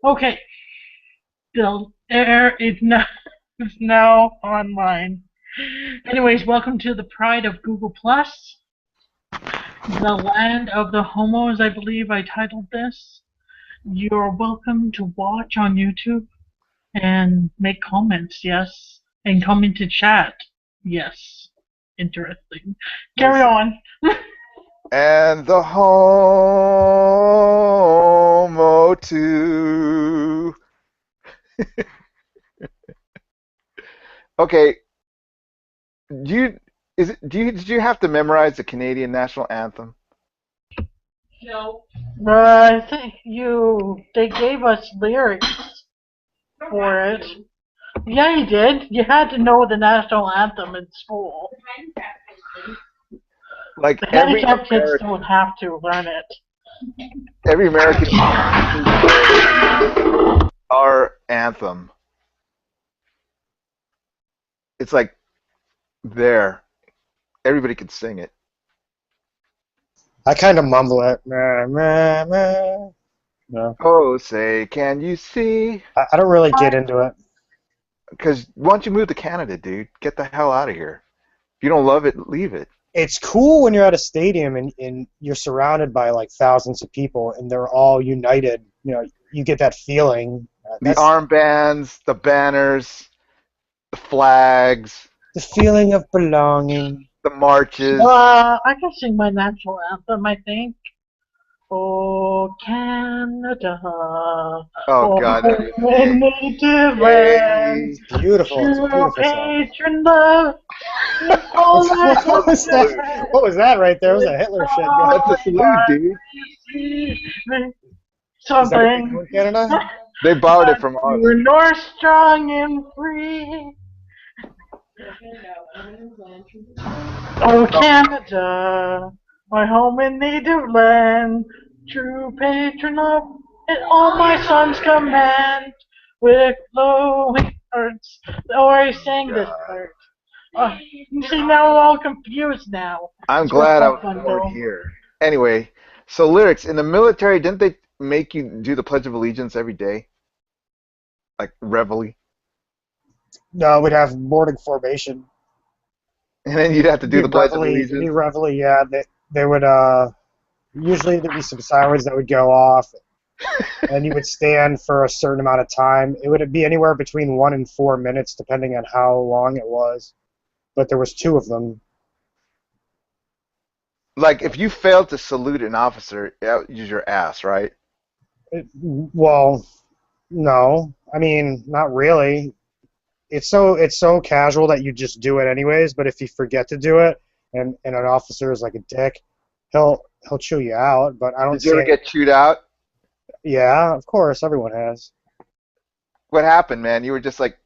Okay, the air is now, is now online. Anyways, welcome to the Pride of Google Plus, the land of the homos, I believe I titled this. You're welcome to watch on YouTube and make comments, yes, and come into chat, yes. Interesting. Carry Listen. on. And the homo too. Okay, did you have to memorize the Canadian national anthem? No. I think they gave us lyrics for it. Yeah, you did. You had to know the national anthem in school. Like The handicapped kids don't have to learn it. Every American should know our anthem. It's like there. Everybody can sing it. I kind of mumble it. Meh, meh, meh. No, Oh, say, can you see? I don't really get into it. Because why don't you move to Canada, dude? Get the hell out of here. If you don't love it, leave it. It's cool when you're at a stadium and you're surrounded by like thousands of people and they're all united. You know, you get that feeling. The That's armbands, the banners, the flags, the feeling of belonging. the marches. I can sing my national anthem, I think. Oh, Canada. Oh Oh, God, that is my gay. native land. Gay. It's beautiful. It's a True beautiful song. patron love. Is all I What was Salute. that? What was that right there? It was a Hitler shit going. That's a salute, dude. Is that what they Something. do in Canada? They borrowed it from us. We're north strong and free. Oh, Canada, my home and native land, true patron of and all my sons command, with flowing hearts. Oh, I sang this part. See, now we're all confused now. I'm It's glad I real was fun, born though. here. Anyway, so lyrics in the military, didn't they make you do the Pledge of Allegiance every day, like reveille, No, we'd have morning formation. and then you'd have to do the Pledge of Allegiance? Be reveille, yeah. They would usually there'd be some sirens that would go off, and you would stand for a certain amount of time. It would be anywhere between 1 and 4 minutes, depending on how long it was. But there was two of them. Like if you failed to salute an officer, use your ass, right? Well, no, I mean not really. It's so casual that you just do it anyways. But if you forget to do it, and an officer is like a dick, he'll chew you out. But I don't Did you ever say. get chewed out? Yeah, of course, everyone has. What happened, man? You were just like,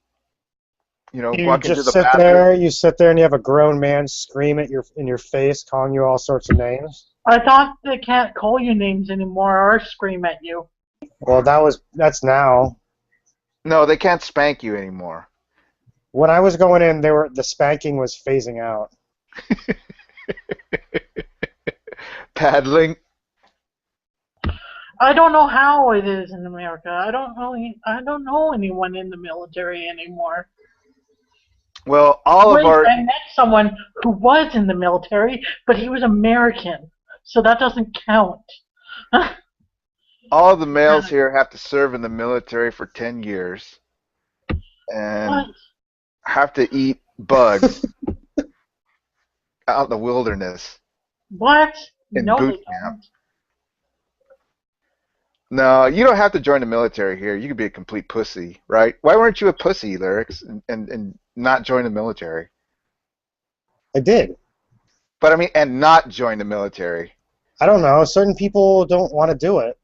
You walking to just the sit bathroom. there. You sit there, and you have a grown man scream at in your face, calling you all sorts of names. I thought they can't call you names anymore or scream at you. Well, that's now. No, they can't spank you anymore. When I was going in, the spanking was phasing out. Paddling. I don't know how it is in America. I don't know anyone in the military anymore. Well, all of Wait, our I met someone who was in the military, but he was American, so that doesn't count. all of the males here have to serve in the military for 10 years and What? have to eat bugs out in the wilderness What? in No, boot they camp. don't. No, you don't have to join the military here. You could be a complete pussy, right? Why weren't you a pussy, Lyrics, and not join the military? I did. But I mean, and not join the military. I don't know. Certain people don't want to do it,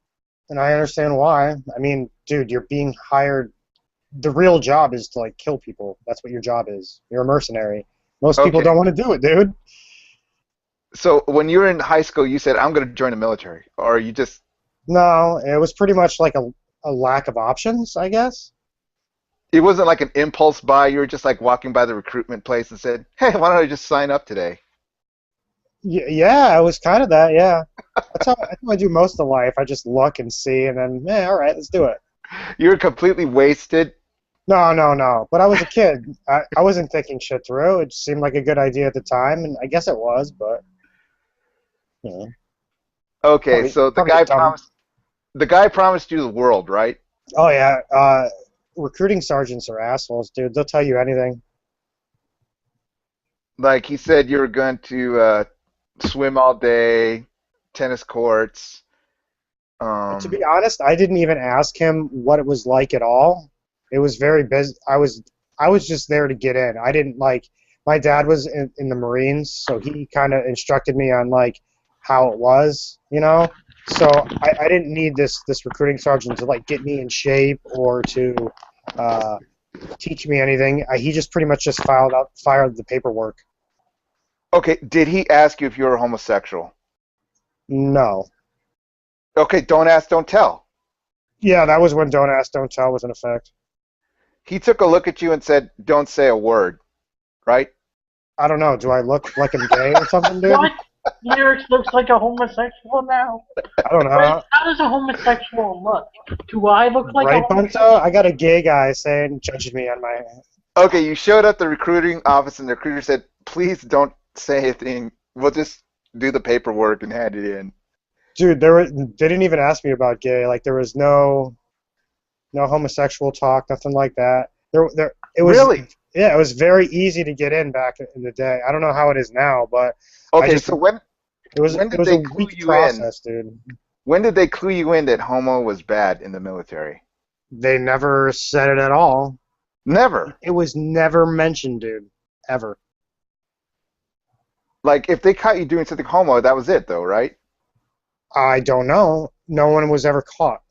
and I understand why. I mean, dude, you're being hired. The real job is to like kill people. That's what your job is. You're a mercenary. Most people Okay. don't want to do it, dude. So when you were in high school, you said, I'm going to join the military. Or you just, No, it was pretty much like a lack of options, I guess. it wasn't like an impulse buy. You were just like walking by the recruitment place and said, hey, why don't I just sign up today? Yeah, it was kind of that. Yeah, that's how I do most of life. I just look and see, and then, yeah, all right, let's do it. You were completely wasted. No. But I was a kid. I wasn't thinking shit through. It seemed like a good idea at the time, and I guess it was, but you know, Okay, so probably a dumb. the guy promised you the world, right? Oh yeah, recruiting sergeants are assholes, dude. They'll tell you anything. Like he said you were going to swim all day, tennis courts. To Um, be honest, I didn't even ask him what it was like at all. It was very busy. I was just there to get in. I didn't like. My dad was in the Marines, so he kind of instructed me on like how it was, you know. So I didn't need this recruiting sergeant to like get me in shape or to uh, teach me anything. He just pretty much just filed the paperwork. okay, did he ask you if you were homosexual? No. Okay, don't ask, don't tell. Yeah, that was when Don't Ask, Don't Tell was in effect. He took a look at you and said, "Don't say a word," right? I don't know. Do I look like I'm gay or something, dude? What? Lyrics looks like a homosexual now. I don't Wait, know. how does a homosexual look? Do I look like a Right, homosexual? Bunto? I got a gay guy saying, judging me on my. Okay, you showed up the recruiting office and the recruiter said, "Please don't say anything. We'll just do the paperwork and hand it in." Dude, they didn't even ask me about gay. Like there was no homosexual talk, nothing like that. It was Really? yeah, it was very easy to get in back in the day. I don't know how it is now, but I Okay, just so when it did was a they clue weak you in? process, dude. When did they clue you in that homo was bad in the military? They never said it at all. Never. It was never mentioned, dude, ever. Like if they caught you doing something homo, that was it though, right? I don't know. No one was ever caught.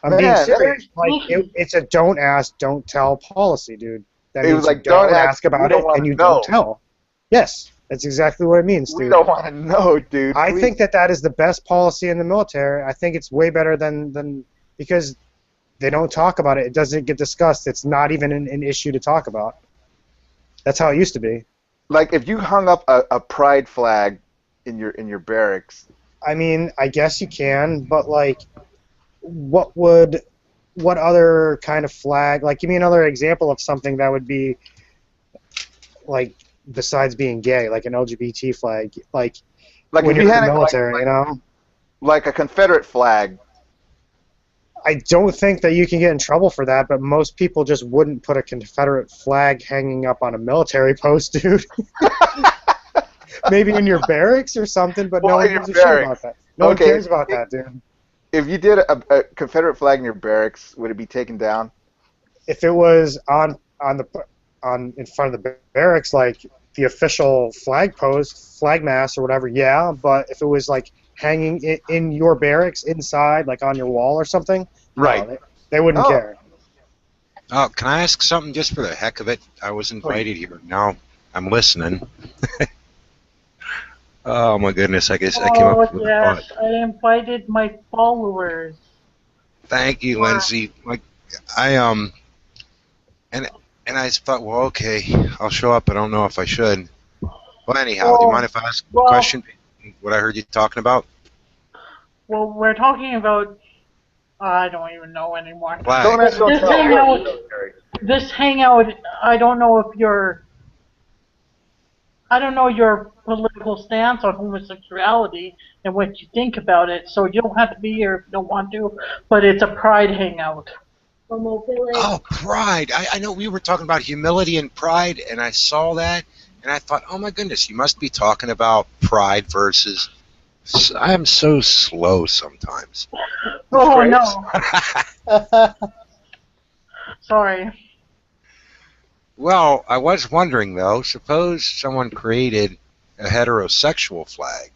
I'm being Man, serious. Very Like sneaky. it's a don't ask, don't tell policy, dude. That it was means you like, don't don't ask, ask we about don't it want and to you don't know. tell. Yes, that's exactly what it means, We dude. don't want to know, dude. I Please. think that is the best policy in the military. I think it's way better than because they don't talk about it. It doesn't get discussed. It's not even an issue to talk about. That's how it used to be. Like if you hung up a pride flag in your barracks, I mean, I guess you can, but like, what would what other kind of flag? Like, give me another example of something that would be like besides being gay, like an LGBT flag, like like when if you're you in the had military, you know. like a Confederate flag, I don't think that you can get in trouble for that, but most people just wouldn't put a Confederate flag hanging up on a military post, dude. Maybe in your barracks or something, but no well, one in your gives a shit about barracks. that. No one Okay, cares about that, dude. if you did a Confederate flag in your barracks, would it be taken down? If it was on in front of the barracks, like the official flag post, flag mast or whatever, yeah. But if it was like hanging in your barracks inside, like on your wall or something, no, Right. they wouldn't Oh, care. Oh, can I ask something just for the heck of it? I was please. invited here. Now I'm listening. Oh my goodness! I guess I came up Oh with a thought. yes, I invited my followers. Thank you, Lindsay. Like I and and I thought, well, okay, I'll show up. I don't know if I should. Well, anyhow, do you mind Oh, if I ask a well, question? What I heard you talking about? well, we're talking about. I don't even know anymore. Don't Flags. ask, don't This tell. We're in the hangout, military. this hangout. I don't know if you're. I don't know your political stance on homosexuality and what you think about it, so you don't have to be here if you don't want to. But it's a pride hangout. Oh, pride. I know we were talking about humility and pride, and I saw that, and I thought, oh my goodness, you must be talking about pride versus. I am so slow sometimes. Oh Phrase? no, sorry. Well, I was wondering though, suppose someone created a heterosexual flag.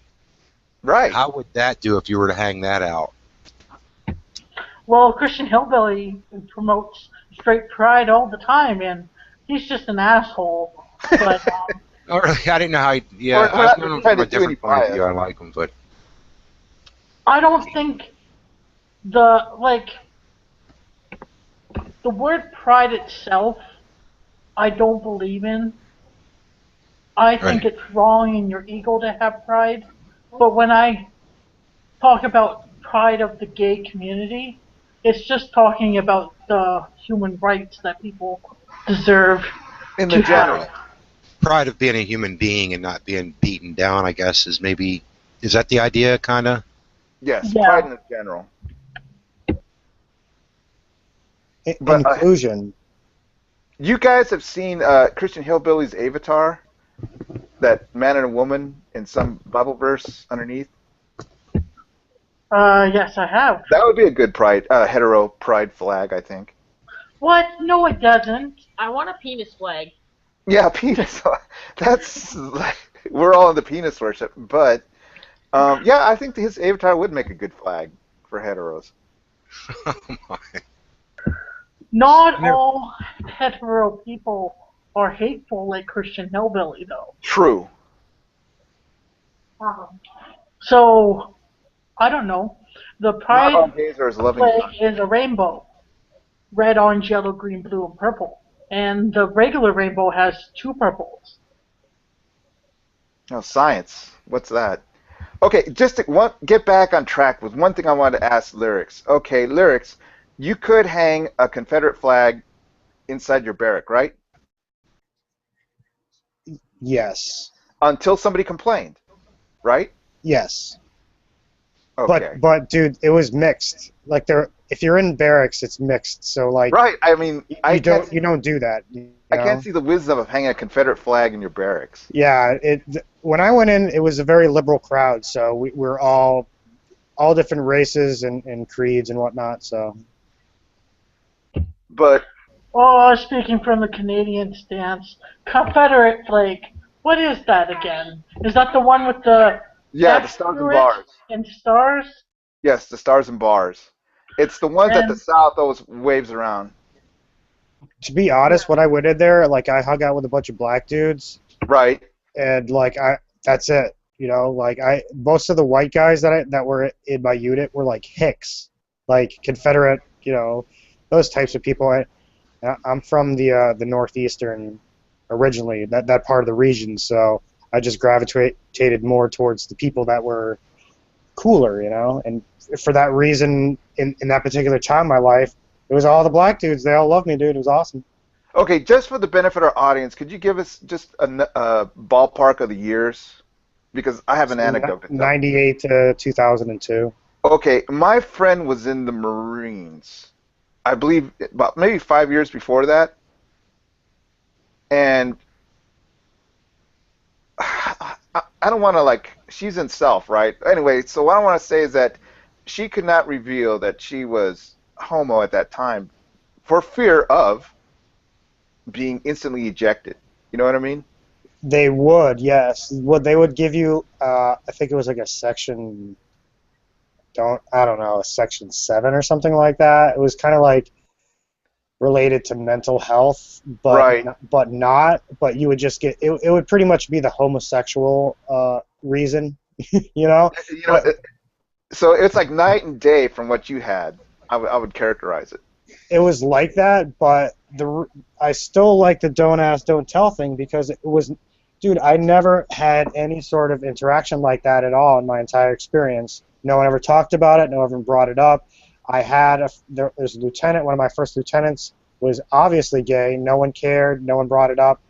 Right. How would that do if you were to hang that out? Well, Christian Hillbilly promotes straight pride all the time, and he's just an asshole. But Oh, really? I didn't know how. We're, Yeah, we're I've not known him trying from to a do any different point of bias. view. I like him, but I don't think the like the word pride itself. I don't believe in. I think right. it's wrong in your ego to have pride. But when I talk about pride of the gay community, It's just talking about the human rights that people deserve In the to have. general. Pride of being a human being and not being beaten down, I guess, is that the idea, kind of? Yes, pride Yeah. in the general. But Inclusion. you guys have seen Christian Hillbilly's Avatar, that man and a woman in some Bible verse underneath. Yes, I have. That would be a good pride, hetero pride flag, I think. What? No, it doesn't. I want a penis flag. Yeah, penis. That's like, we're all into penis worship, but yeah, I think his Avatar would make a good flag for heteros. Oh my. Not Never- all hetero people are hateful like Christian Hillbilly, though. True. So, I don't know. The Not all pride gays are as loving as flag is a rainbow. Red, orange, yellow, green, blue, and purple. And the regular rainbow has two purples. no science. What's that? Okay, just get back on track with one thing I wanted to ask Lyrics. Okay, Lyrics, you could hang a Confederate flag inside your barrack, right? Yes. Until somebody complained, right? Yes. Okay. But dude, it was mixed. Like if you're in barracks, it's mixed. So like, Right. I mean, you don't do that. I can't see the wisdom of hanging a Confederate flag in your barracks. Yeah. When I went in, it was a very liberal crowd. So we're all different races and creeds and whatnot. So. But Oh, speaking from the Canadian stance, Confederate flag. What is that again? Is that the one with the yeah, the X stars and through it bars. and stars? Yes, the stars and bars. It's the ones that the And South always waves around. To be honest, when I went in there, like I hung out with a bunch of black dudes, Right. and like that's it. You know, like most of the white guys that were in my unit were like Hicks, like Confederate. You know, those types of people. I'm from the northeastern originally, that part of the region, so I just gravitated more towards the people that were cooler, you know, and for that reason, in that particular time in my life, it was all the black dudes. They all loved me, dude. It was awesome. Okay, just for the benefit of our audience, could you give us just a ballpark of the years? Because I have an anecdote to tell. 98 to 2002. Okay, my friend was in the Marines. I believe about maybe 5 years before that. And I don't want to she's in self, right? Anyway, so what I want to say is that she could not reveal that she was homo at that time for fear of being instantly ejected. You know what I mean? They would, yes. What they would give you, I think it was like a section, I don't know, a section 7 or something like that. It was kind of like related to mental health, but Right. but you would just get it would pretty much be the homosexual reason, you know. You know, so it's like night and day from what you had. I would characterize it. It was like that, but I still like the don't ask, don't tell thing because it was, dude, I never had any sort of interaction like that at all in my entire experience. No one ever talked about it. No one ever brought it up. I had there's a lieutenant. One of my first lieutenants was obviously gay. No one cared. No one brought it up.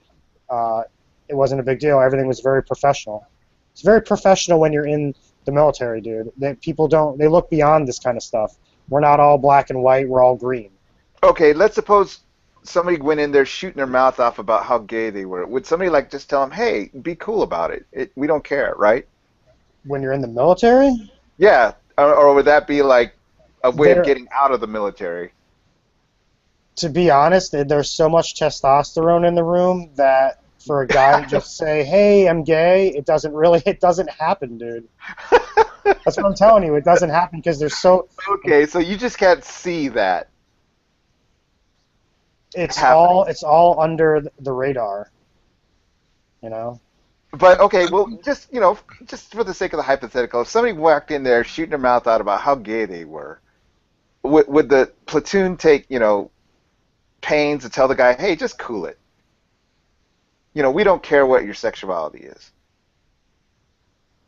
It wasn't a big deal. Everything was very professional. It's very professional when you're in the military, dude. People don't. They look beyond this kind of stuff. We're not all black and white. We're all green. Okay, let's suppose somebody went in there shooting their mouth off about how gay they were. Would somebody just tell them, "Hey, be cool about it. We don't care," right? When you're in the military? Yeah, or would that be like a way of There- getting out of the military? To be honest, there's so much testosterone in the room that for a guy to just say, "Hey, I'm gay," it doesn't happen, dude. That's what I'm telling you. It doesn't happen because there's so Okay, so you just can't see that. it's happening. all under the radar, you know. But okay, well, just just for the sake of the hypothetical, if somebody walked in there shooting their mouth out about how gay they were, would the platoon take pains to tell the guy, "Hey, just cool it. We don't care what your sexuality is."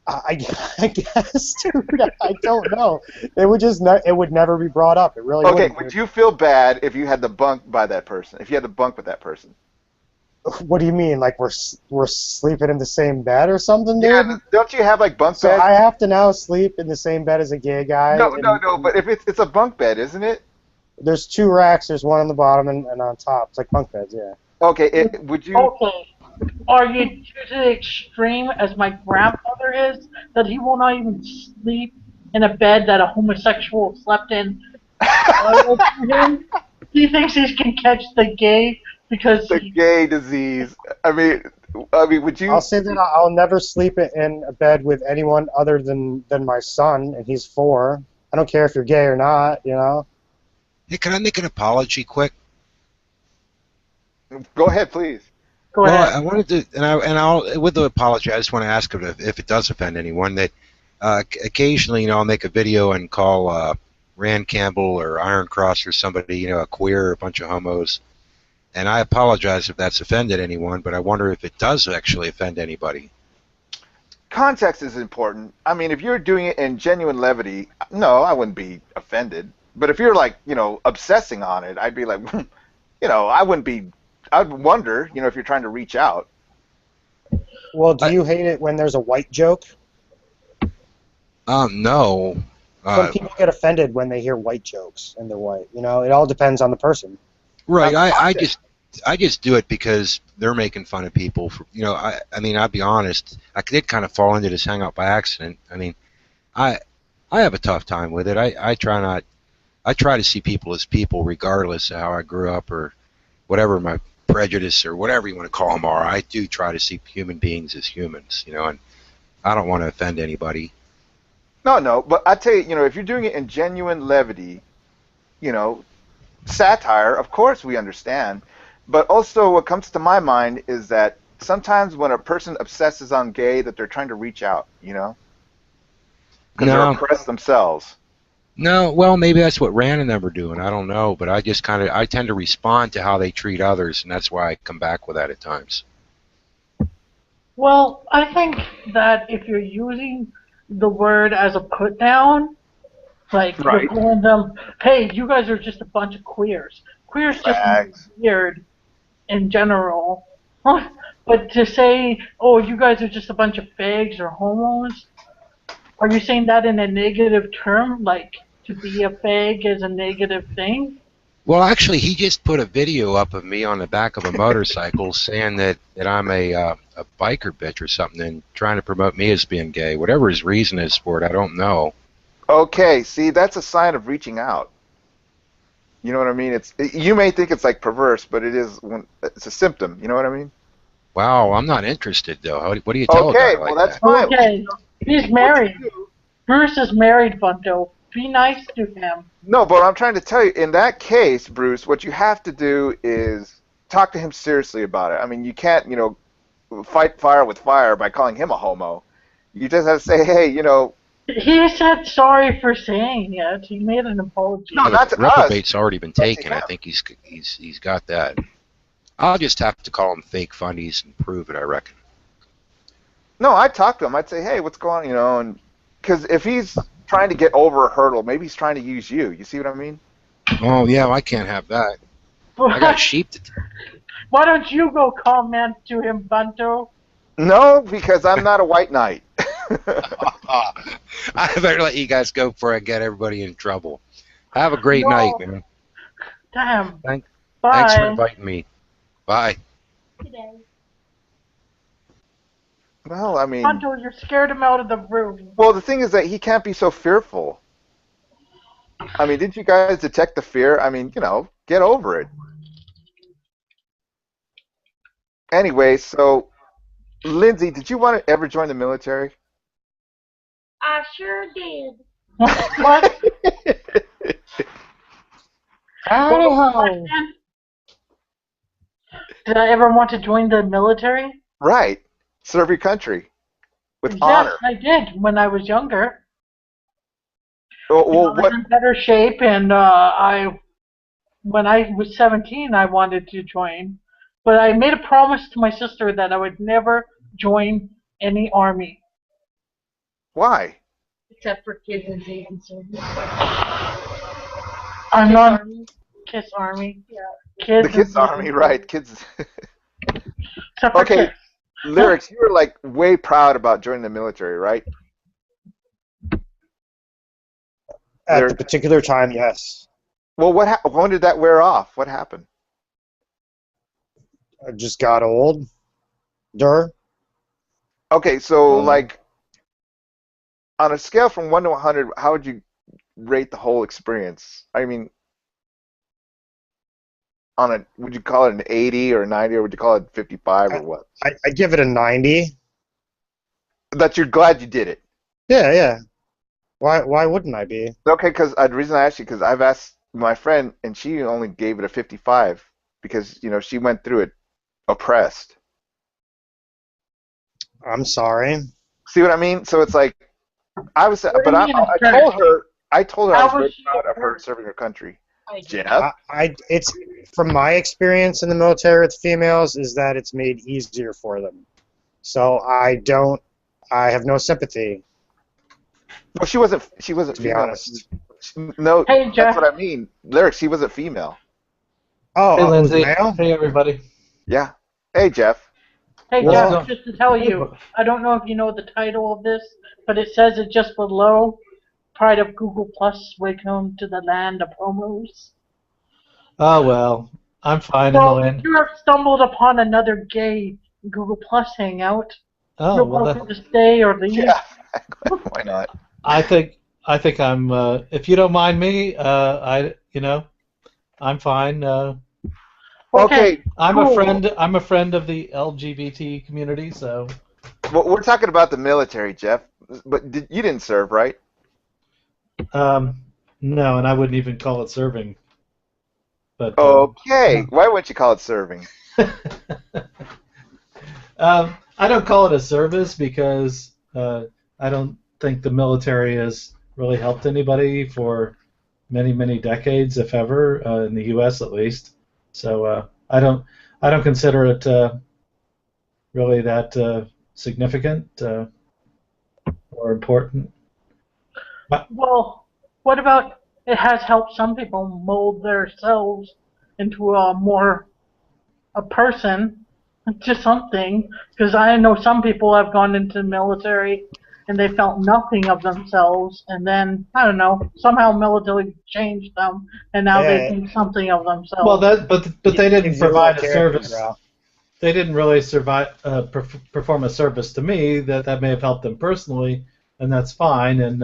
I guess, dude. I don't know. It would just it would never be brought up. It really Okay, wouldn't, would dude. you feel bad if you had to bunk by that person? If you had to bunk with that person? What do you mean? Like we're sleeping in the same bed or something, Yeah, dude? don't you have like bunk So beds? I have to now sleep in the same bed as a gay guy, No. But if it's a bunk bed, isn't it? there's two racks. There's one on the bottom and on top. It's like bunk beds, yeah. Okay, would you? Okay. Are you to the extreme as my grandfather is, that he will not even sleep in a bed that a homosexual slept in prior to him? He thinks he can catch the gay because The he. gay disease. I mean, would I'll you? say that I'll never sleep in a bed with anyone other than my son, and he's 4. I don't care if you're gay or not, you know. Hey, can I make an apology quick? Go ahead, please. Go Well, ahead. I wanted to, I'll with the apology, I just want to ask if it does offend anyone that occasionally, I'll make a video and call Rand Campbell or Iron Cross or somebody, a queer, or a bunch of homos, and I apologize if that's offended anyone, but I wonder if it does actually offend anybody. Context is important. I mean, if you're doing it in genuine levity, no, I wouldn't be offended. But if you're like, obsessing on it, I'd be like, I wouldn't be. I'd wonder, if you're trying to reach out. Well, do you hate it when there's a white joke? No. Some people get offended when they hear white jokes and they're white. It all depends on the person. Right. I Context. just do it because they're making fun of people. I mean, I'll be honest. I did kind of fall into this hangout by accident. I mean, I have a tough time with it. I try to see people as people, regardless of how I grew up or whatever my prejudice or whatever you want to call them are. I do try to see human beings as humans, and I don't want to offend anybody. No, but I tell you, if you're doing it in genuine levity, satire, of course we understand. But also, what comes to my mind is that sometimes when a person obsesses on gay, that they're trying to reach out, because they're No, oppressed themselves. no. Well, maybe that's what Rand and them are doing. I don't know, but I tend to respond to how they treat others, and that's why I come back with that at times. Well, I think that if you're using the word as a put down, like you're Right. calling them, hey, you guys are just a bunch of queers. Queers just mean Facts. weird in general. But to say, oh, you guys are just a bunch of fags or homos, are you saying that in a negative term? Like to be a fag is a negative thing? Well, actually, he just put a video up of me on the back of a motorcycle saying that I'm a biker bitch or something and trying to promote me as being gay. Whatever his reason is for it, I don't know. Okay, see, that's a sign of reaching out. You know what I mean? You may think it's like perverse, but it's a symptom. You know what I mean? Wow, I'm not interested, though. What do you tell a Okay, guy well like that's that? fine. Okay, he's What married. you do? Bruce is married, Bunto. Be nice to him. No, but I'm trying to tell you, in that case, Bruce, what you have to do is talk to him seriously about it. I mean, you can't, fight fire with fire by calling him a homo. You just have to say, hey, He said sorry for saying it. He made an apology. no, Well, not the to us, reprobate's already been but to taken. I him. think he's got that. I'll just have to call him fake funnies and prove it, I reckon. No, I'd talk to him. I'd say, hey, what's going on, and because if he's trying to get over a hurdle, maybe he's trying to use you. You see what I mean? Oh, yeah, I can't have that. I got sheep to... Why don't you go comment to him, Bunto? No, because I'm not a white knight. I better let you guys go before I get everybody in trouble. Have a great night, No. man. Damn. Thanks for Bye. inviting me. Bye. Well, I mean, Bunto, you scared him out of the room. well, the thing is that he can't be so fearful. I mean, didn't you guys detect the fear? I mean, get over it. Anyway, so Lindsay, did you want to ever join the military? I sure did. What? Howdy ho. Did I ever want to join the military? Right. Serve your country with Yes, honor. I did when I was younger. Well, I was what? in better shape, and when I was 17, I wanted to join. But I made a promise to my sister that I would never join any army. Why? Except for kids and Satan service. I'm not Army. Kiss Army. Yeah. Kids The Kids and Army, right? Kids. except for Okay, kids. Lyrics, you were like way proud about joining the military, right? At the Lyrics. particular time, yes. Well, when did that wear off? What happened? I just got old. Okay, so like on a scale from 1 to 100, how would you rate the whole experience? I mean, would you call it an 80 or a 90, or would you call it 55 or what? I give it a 90. That you're glad you did it. Yeah, yeah. Why wouldn't I be? Okay, because the reason I asked you, because I've asked my friend and she only gave it a 55 because she went through it oppressed. I'm sorry. See what I mean? So it's like I was, What do but you I, mean I oppressed? told her I How was was very she proud of her oppressed? serving her country. I do. Jeff? It's from my experience in the military with females is that it's made easier for them. So I have no sympathy, Well, she wasn't. She wasn't to be female. honest. No, Hey, that's Jeff. what I mean. Lyrics. She wasn't female. Oh, Hey, was Lindsay. male? Hey, everybody. Yeah. Hey, Jeff. Hey, Well- Jeff, just to tell you, I don't know if you know the title of this, but it says it just below. Pride of Google Plus, welcome to the land of homos. Oh, well, I'm fine in the Well, land. you have stumbled upon another gay Google Plus hangout. Oh, You're well, welcome to stay or leave. Yeah. Why not? I think I'm. If you don't mind me, I'm fine. Okay. I'm cool. a friend. I'm a friend of the LGBT community, so. Well, we're talking about the military, Jeff. But you didn't serve, right? No, and I wouldn't even call it serving. But Okay. Why wouldn't you call it serving? I don't call it a service because I don't think the military has really helped anybody for many, many decades, if ever, in the U.S. at least. So I don't consider it really that significant or important. Well, what about it has helped some people mold themselves into a person, to something? Because I know some people have gone into the military and they felt nothing of themselves, and then I don't know, somehow military changed them, and now they Yeah. think something of themselves. Well, but they didn't Gives you provide a little character service. growth. They didn't really perform a service to me. That may have helped them personally, and that's fine, and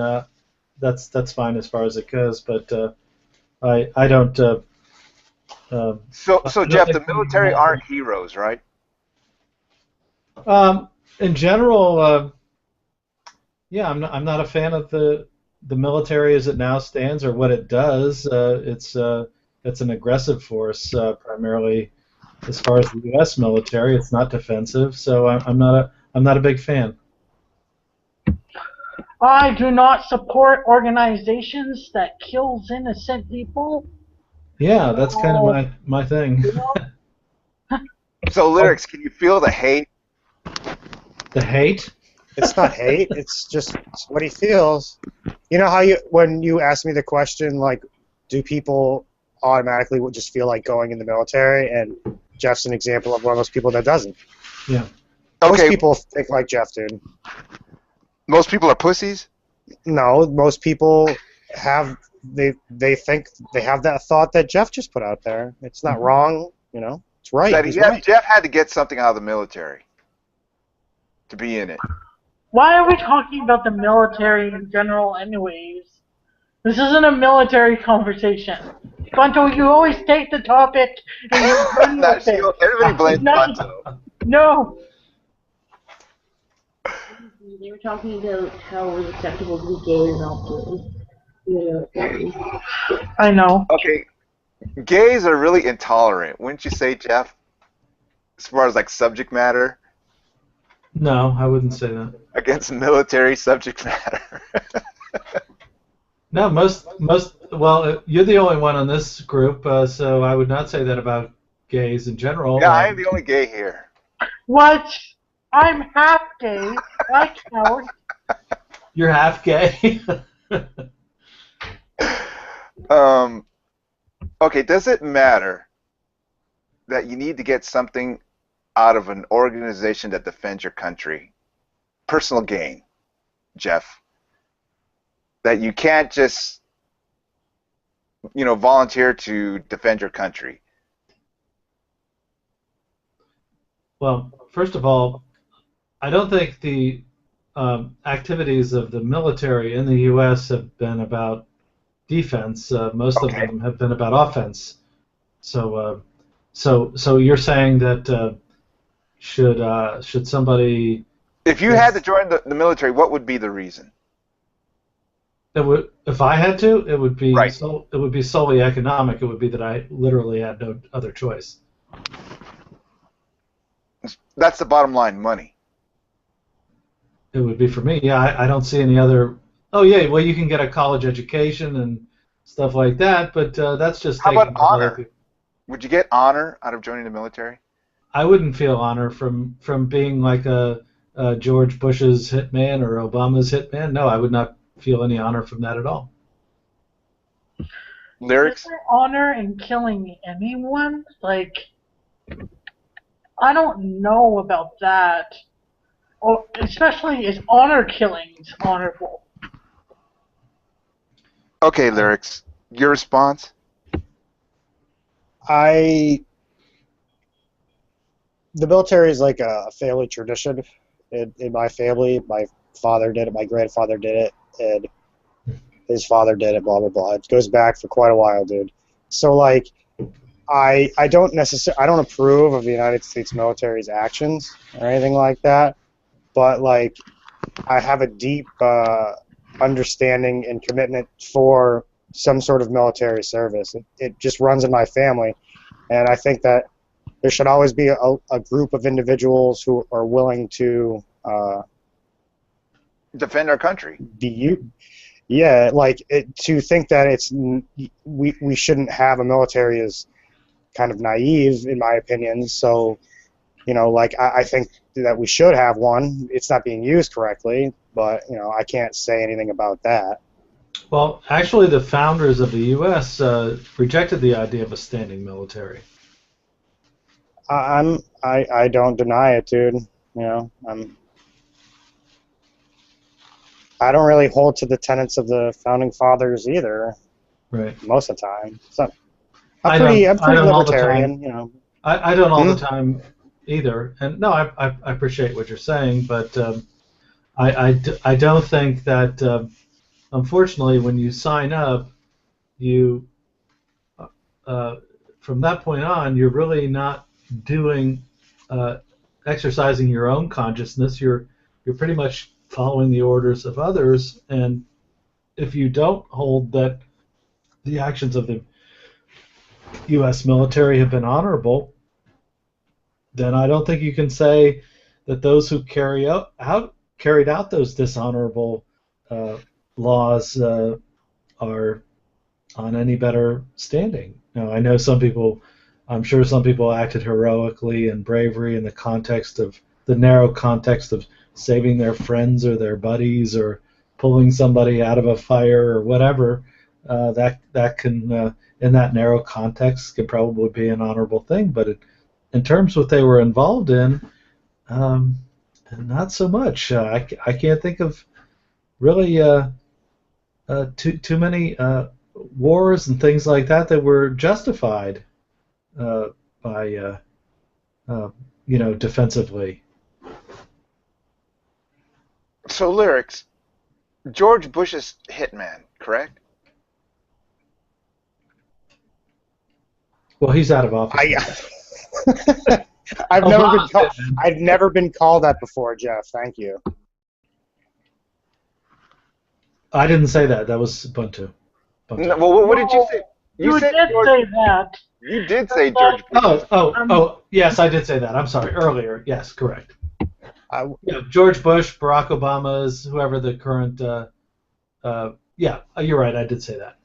that's fine as far as it goes. But I don't. So I Jeff, don't the think military aren't heroes, right? In general, yeah, I'm not a fan of the military as it now stands or what it does. It's an aggressive force primarily. As far as the U.S. military, it's not defensive, so I'm not a big fan. I do not support organizations that kills innocent people. Yeah, that's kind of my thing. So lyrics, can you feel the hate? The hate? It's not hate. It's just what he feels. You know how when you asked me the question, like, do people automatically would just feel like going in the military? And Jeff's an example of one of those people that doesn't. Yeah. Most Okay. people think like Jeff did. Most people are pussies. No, most people they think they have that thought that Jeff just put out there. It's not wrong, It's right. That He's right. Jeff had to get something out of the military to be in it. Why are we talking about the military in general anyways? This isn't a military conversation. Gonto, you always take the topic and you run with it. Everybody blames No. Gonzo. No. They were talking about how it was acceptable to be gay or not gay. Yeah. I know. Okay, gays are really intolerant, wouldn't you say, Jeff? As far as like subject matter No, I wouldn't say that. against military subject matter. No, most. Well, you're the only one on this group, so I would not say that about gays in general. Yeah, I am the only gay here. What? I'm half gay. I count. You're half gay. Um, okay, does it matter that you need to get something out of an organization that defends your country? Personal gain, Jeff. That you can't just, volunteer to defend your country. Well, first of all, I don't think the activities of the military in the U.S. have been about defense. Most of Okay. them have been about offense. So you're saying that should somebody If you had to that's join the military, what would be the reason? it would if I had to, Right. it would be solely economic. It would be that I literally had no other choice. That's the bottom line, money. It would be for me. Yeah, I don't see any other. Oh yeah, well you can get a college education and stuff like that, but that's just How about taking from other honor? people. Would you get honor out of joining the military? I wouldn't feel honor from being like a George Bush's hitman or Obama's hitman. No, I would not feel any honor from that at all. Is Lyrics? there honor in killing anyone? Like, I don't know about that. Or especially is honor killings honorable? Okay, lyrics. Your response? The military is like a family tradition in my family. My father did it, my grandfather did it, and his father did it, blah, blah, blah. It goes back for quite a while, dude. So, like, I don't necessarily, I don't approve of the United States military's actions or anything like that, but, like, I have a deep understanding and commitment for some sort of military service. It just runs in my family, and I think that there should always be a group of individuals who are willing to Defend our country. be you. Yeah, like to think that we shouldn't have a military is kind of naive in my opinion. So, like I think that we should have one. It's not being used correctly, but I can't say anything about that. Well, actually, the founders of the U.S. Rejected the idea of a standing military. I don't deny it, dude. I don't really hold to the tenets of the founding fathers either. Right. Most of the time, so I I'm don't. I pretty don't all the time. libertarian. I don't all Hmm? the time either. And no, I appreciate what you're saying, but I don't think that. Unfortunately, when you sign up, you uh, from that point on, you're really not doing exercising your own consciousness. You're pretty much following the orders of others, and if you don't hold that the actions of the U.S. military have been honorable, then I don't think you can say that those who carried out those dishonorable uh, laws are on any better standing. Now, I know some people, I'm sure some people acted heroically and bravery in the context of the narrow context of saving their friends or their buddies or pulling somebody out of a fire or whatever. That can, in that narrow context, can probably be an honorable thing. But in terms of what they were involved in, um, not so much. I can't think of really too many wars and things like that that were justified uh, by defensively. So, lyrics. George Bush's hitman, correct? Well, he's out of office. I Obama's hitman. I've never been called that before, Jeff. Thank you. I didn't say that. That was Ubuntu. No, well, what did you say? You said did George. say that. You did say George Bush. Oh, yes, I did say that. I'm sorry. Earlier. Yes, correct. I, Yeah, George Bush, Barack Obama is whoever the current. Yeah, you're right. I did say that.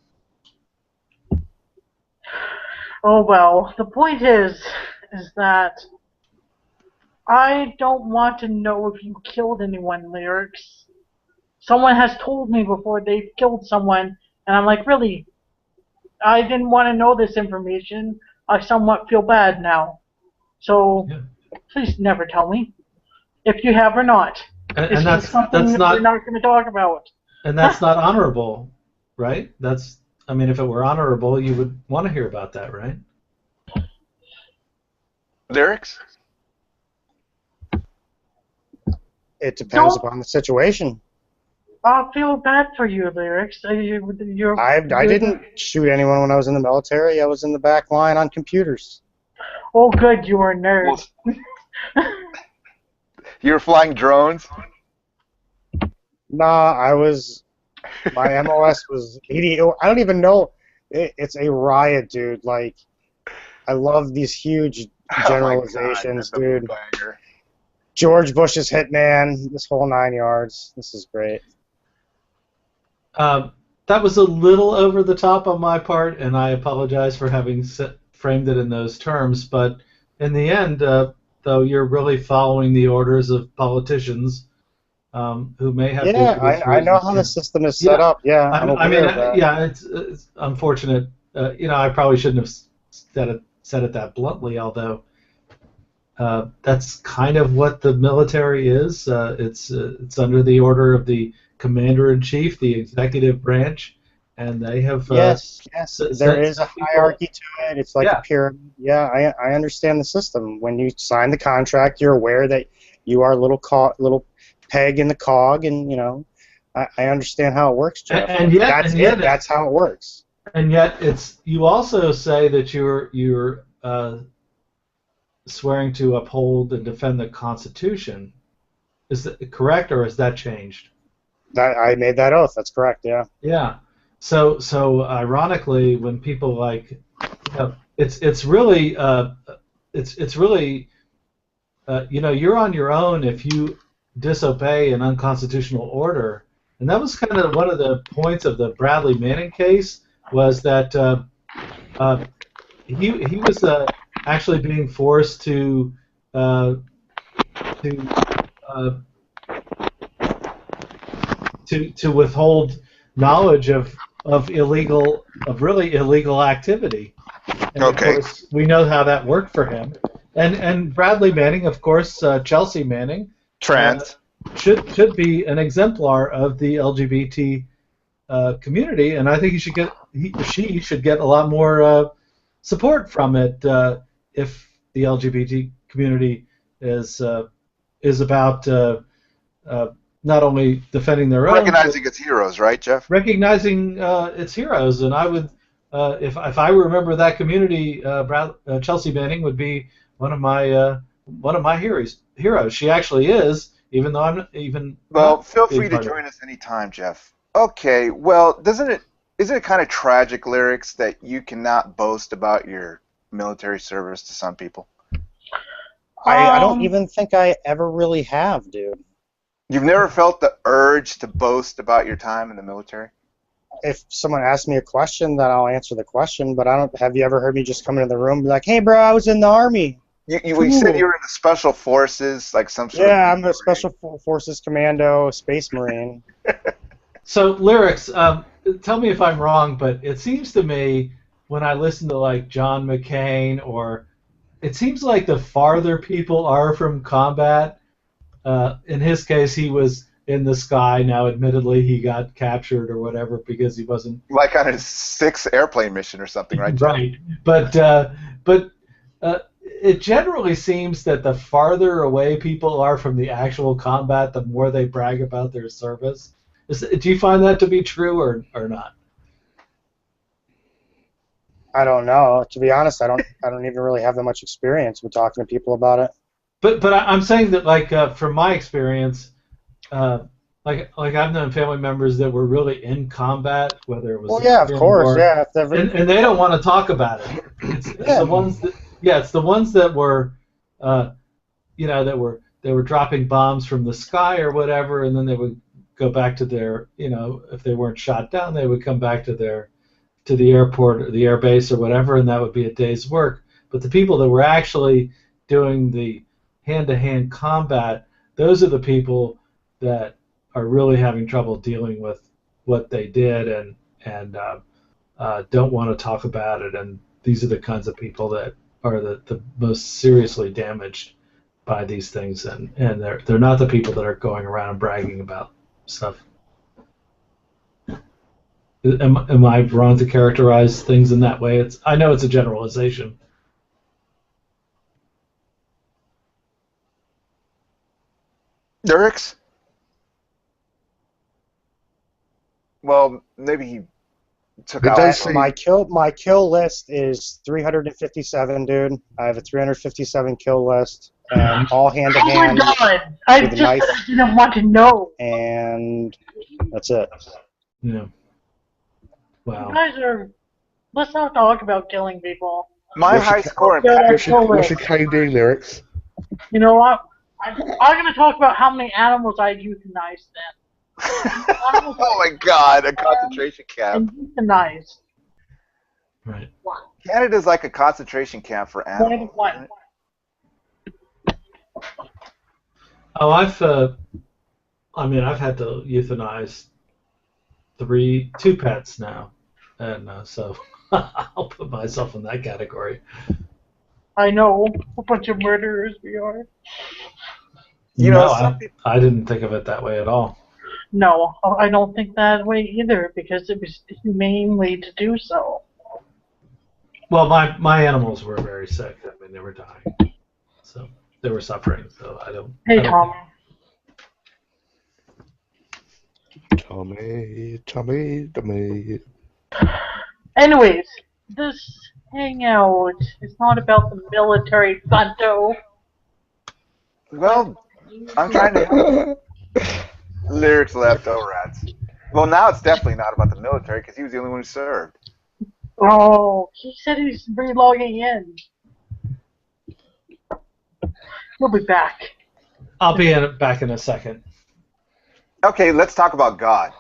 Oh well, the point is that I don't want to know if you killed anyone, lyrics. someone has told me before they've killed someone, and I'm like, really? I didn't want to know this information. I somewhat feel bad now. So Yeah. please never tell me if you have or not. And, It's and just that's something that's that we're not not going to talk about. and that's not honorable, right? I mean, if it were honorable, you would want to hear about that, right? Lyrics? It depends Don't upon the situation. I feel bad for you, Lyrics. I didn't shoot anyone when I was in the military. I was in the back line on computers. Oh, good, you were a nerd. You were flying drones? Nah, my MOS was 80. I don't even know. It's a riot, dude. Like, I love these huge generalizations, Oh my God, dude. banger. George Bush's hitman, this whole 9 yards. This is great. That was a little over the top on my part, and I apologize for having framed it in those terms. But in the end, though, you're really following the orders of politicians who may have dubious I know reasons. how the system is set up. Yeah, I'm aware of that. Yeah, it's unfortunate. I probably shouldn't have said it that bluntly, although that's kind of what the military is. It's under the order of the commander-in-chief, the executive branch, and they have Yes, there is a people. hierarchy to it. It's like a pyramid. Yeah, I understand the system. When you sign the contract, you're aware that you are a little peg in the cog, and I understand how it works, Jeff. And yet that's how it works. And yet, you also say that you're swearing to uphold and defend the Constitution. Is that correct, or has that changed? That I made that oath. That's correct. Yeah. Yeah. So ironically, when people it's really you're on your own if you disobey an unconstitutional order, and that was kind of one of the points of the Bradley Manning case, was that he was actually being forced to withhold knowledge of really illegal activity. And Okay. of course, we know how that worked for him. And Bradley Manning, of course, Chelsea Manning, Trans. should be an exemplar of the LGBT community, and I think she should get a lot more support from it if the LGBT community is about not only defending their own, Recognizing its heroes, right, Jeff? recognizing its heroes. And I would, if I remember that community, Chelsea Manning would be one of my heroes. She actually is, even though I'm not even. Well, not feel being free to part of it. join us anytime, Jeff. Okay, well, isn't it kind of tragic, Lyrics, that you cannot boast about your military service to some people? I don't even think I ever really have, dude. You've never felt the urge to boast about your time in the military? If someone asks me a question, then I'll answer the question. But I don't. Have you ever heard me just come into the room and be like, "Hey, bro, I was in the Army." You said you were in the Special Forces, like some sort of... Yeah, I'm a Special Forces Commando, Space Marine. So, Lyrics, tell me if I'm wrong, but it seems to me when I listen to like John McCain, or it seems like the farther people are from combat, in his case he was in the sky. Now, admittedly, he got captured or whatever because he wasn't... Like on his 6th airplane mission or something, right, Jeff? Right, but it generally seems that the farther away people are from the actual combat, the more they brag about their service. Do you find that to be true or not? I don't know. To be honest, I don't even really have that much experience with talking to people about it. But I'm saying that, like, from my experience, like I've known family members that were really in combat, whether it was... Well, yeah, of course, war, yeah. And they don't want to talk about it. It's the ones that... Yeah, it's the ones that were, they were dropping bombs from the sky or whatever, and then they would go back to their, if they weren't shot down, they would come back to the airport or the air base or whatever, and that would be a day's work. But the people that were actually doing the hand-to-hand combat, those are the people that are really having trouble dealing with what they did and don't want to talk about it. And these are the kinds of people that are the most seriously damaged by these things, and they're not the people that are going around and bragging about stuff. Am I wrong to characterize things in that way? I know it's a generalization. Lyrics? Well, maybe he took My, out. my kill list is 357, dude. I have a 357 kill list, and all hand to Oh my hand, god! I with a just knife. didn't want to know. and that's it. Yeah. You Wow. guys are. Let's not talk about killing people. My What's high your score in Yeah, Pac- that's What's your KD lyrics? You know what? I'm going to talk about how many animals I euthanized then. Oh my God, a concentration camp. And euthanized. Right. Canada's like a concentration camp for animals. What? Isn't it? Oh, I've had to euthanize two pets now, and so I'll put myself in that category. I know. A bunch of murderers we are. You know, No, some people, I didn't think of it that way at all. No, I don't think that way either, because it was humanely to do so. Well, my animals were very sick. I mean, they were dying, so they were suffering. So I don't. Hey, I don't Tom. Tommy. Anyways, this hangout is not about the military, Funto. well, I'm trying to help. Lyrics left, oh rats. Well, now it's definitely not about the military because he was the only one who served. Oh, he said he's re-logging in. He'll be back. I'll be back in a second. Okay, let's talk about God.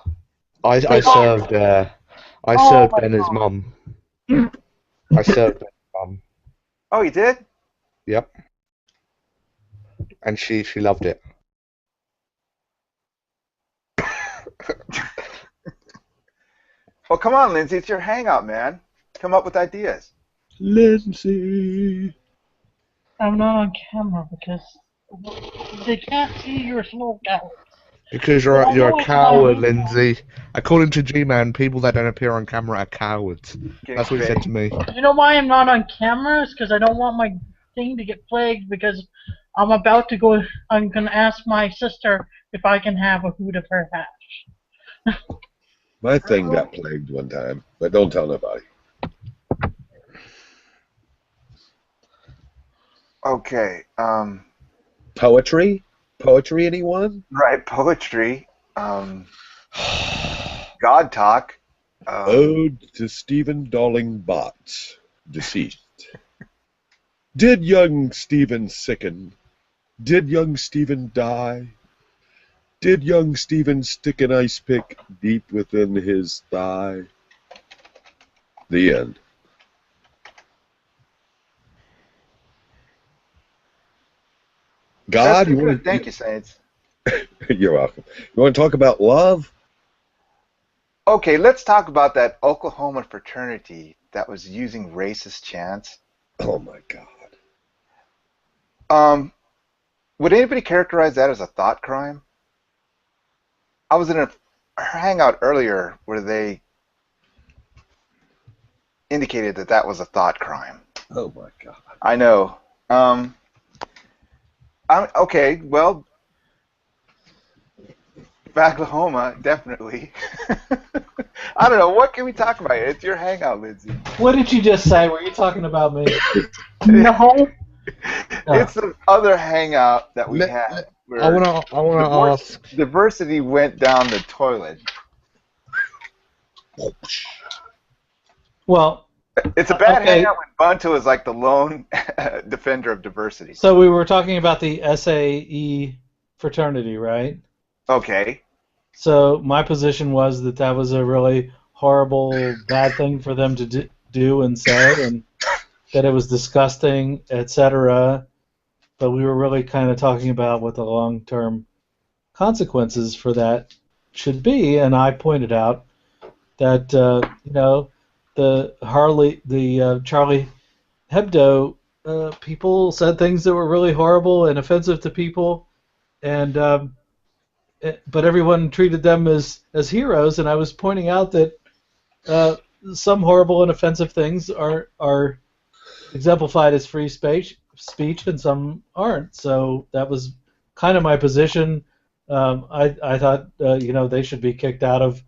I served my Ben his God. mum. I served Ben's mum. Oh, you did? Yep. And she loved it. Well, come on, Lindsay, it's your hangout, man. Come up with ideas. Lindsay. I'm not on camera because they can't see your smoke out. Because you're a coward, Lindsay. According to G-Man, people that don't appear on camera are cowards. That's what he said to me. You know why I'm not on camera? It's because I don't want my thing to get plagued because I'm about to go. I'm going to ask my sister if I can have a hoot of her hash. My thing got plagued one time, but don't tell nobody. Okay, Poetry? Poetry, anyone? right, poetry. God talk. Ode to Stephen Dawling Botts, deceased. Did young Stephen sicken? Did young Stephen die? Did young Stephen stick an ice pick deep within his thigh? The end. God, That's you good. want Thank you, Saints. You're welcome. You want to talk about love? Okay, let's talk about that Oklahoma fraternity that was using racist chants. Oh my God. Would anybody characterize that as a thought crime? I was in a hangout earlier where they indicated that that was a thought crime. Oh my God. I know. Okay, well, Oklahoma, definitely. I don't know. What can we talk about? It's your hangout, Lindsay. What did you just say? Were you talking about me? No. It's the other hangout that we had. Where I wanna ask. diversity went down the toilet. Well, It's a bad Okay. hangout when Bunto is like the lone defender of diversity. so we were talking about the SAE fraternity, right? Okay. So my position was that that was a really horrible, bad thing for them to do and say, and that it was disgusting, etc. But we were really kind of talking about what the long-term consequences for that should be. And I pointed out that the Charlie Hebdo people said things that were really horrible and offensive to people, and but everyone treated them as heroes. And I was pointing out that some horrible and offensive things are exemplified as free speech, and some aren't. So that was kind of my position. I thought they should be kicked out of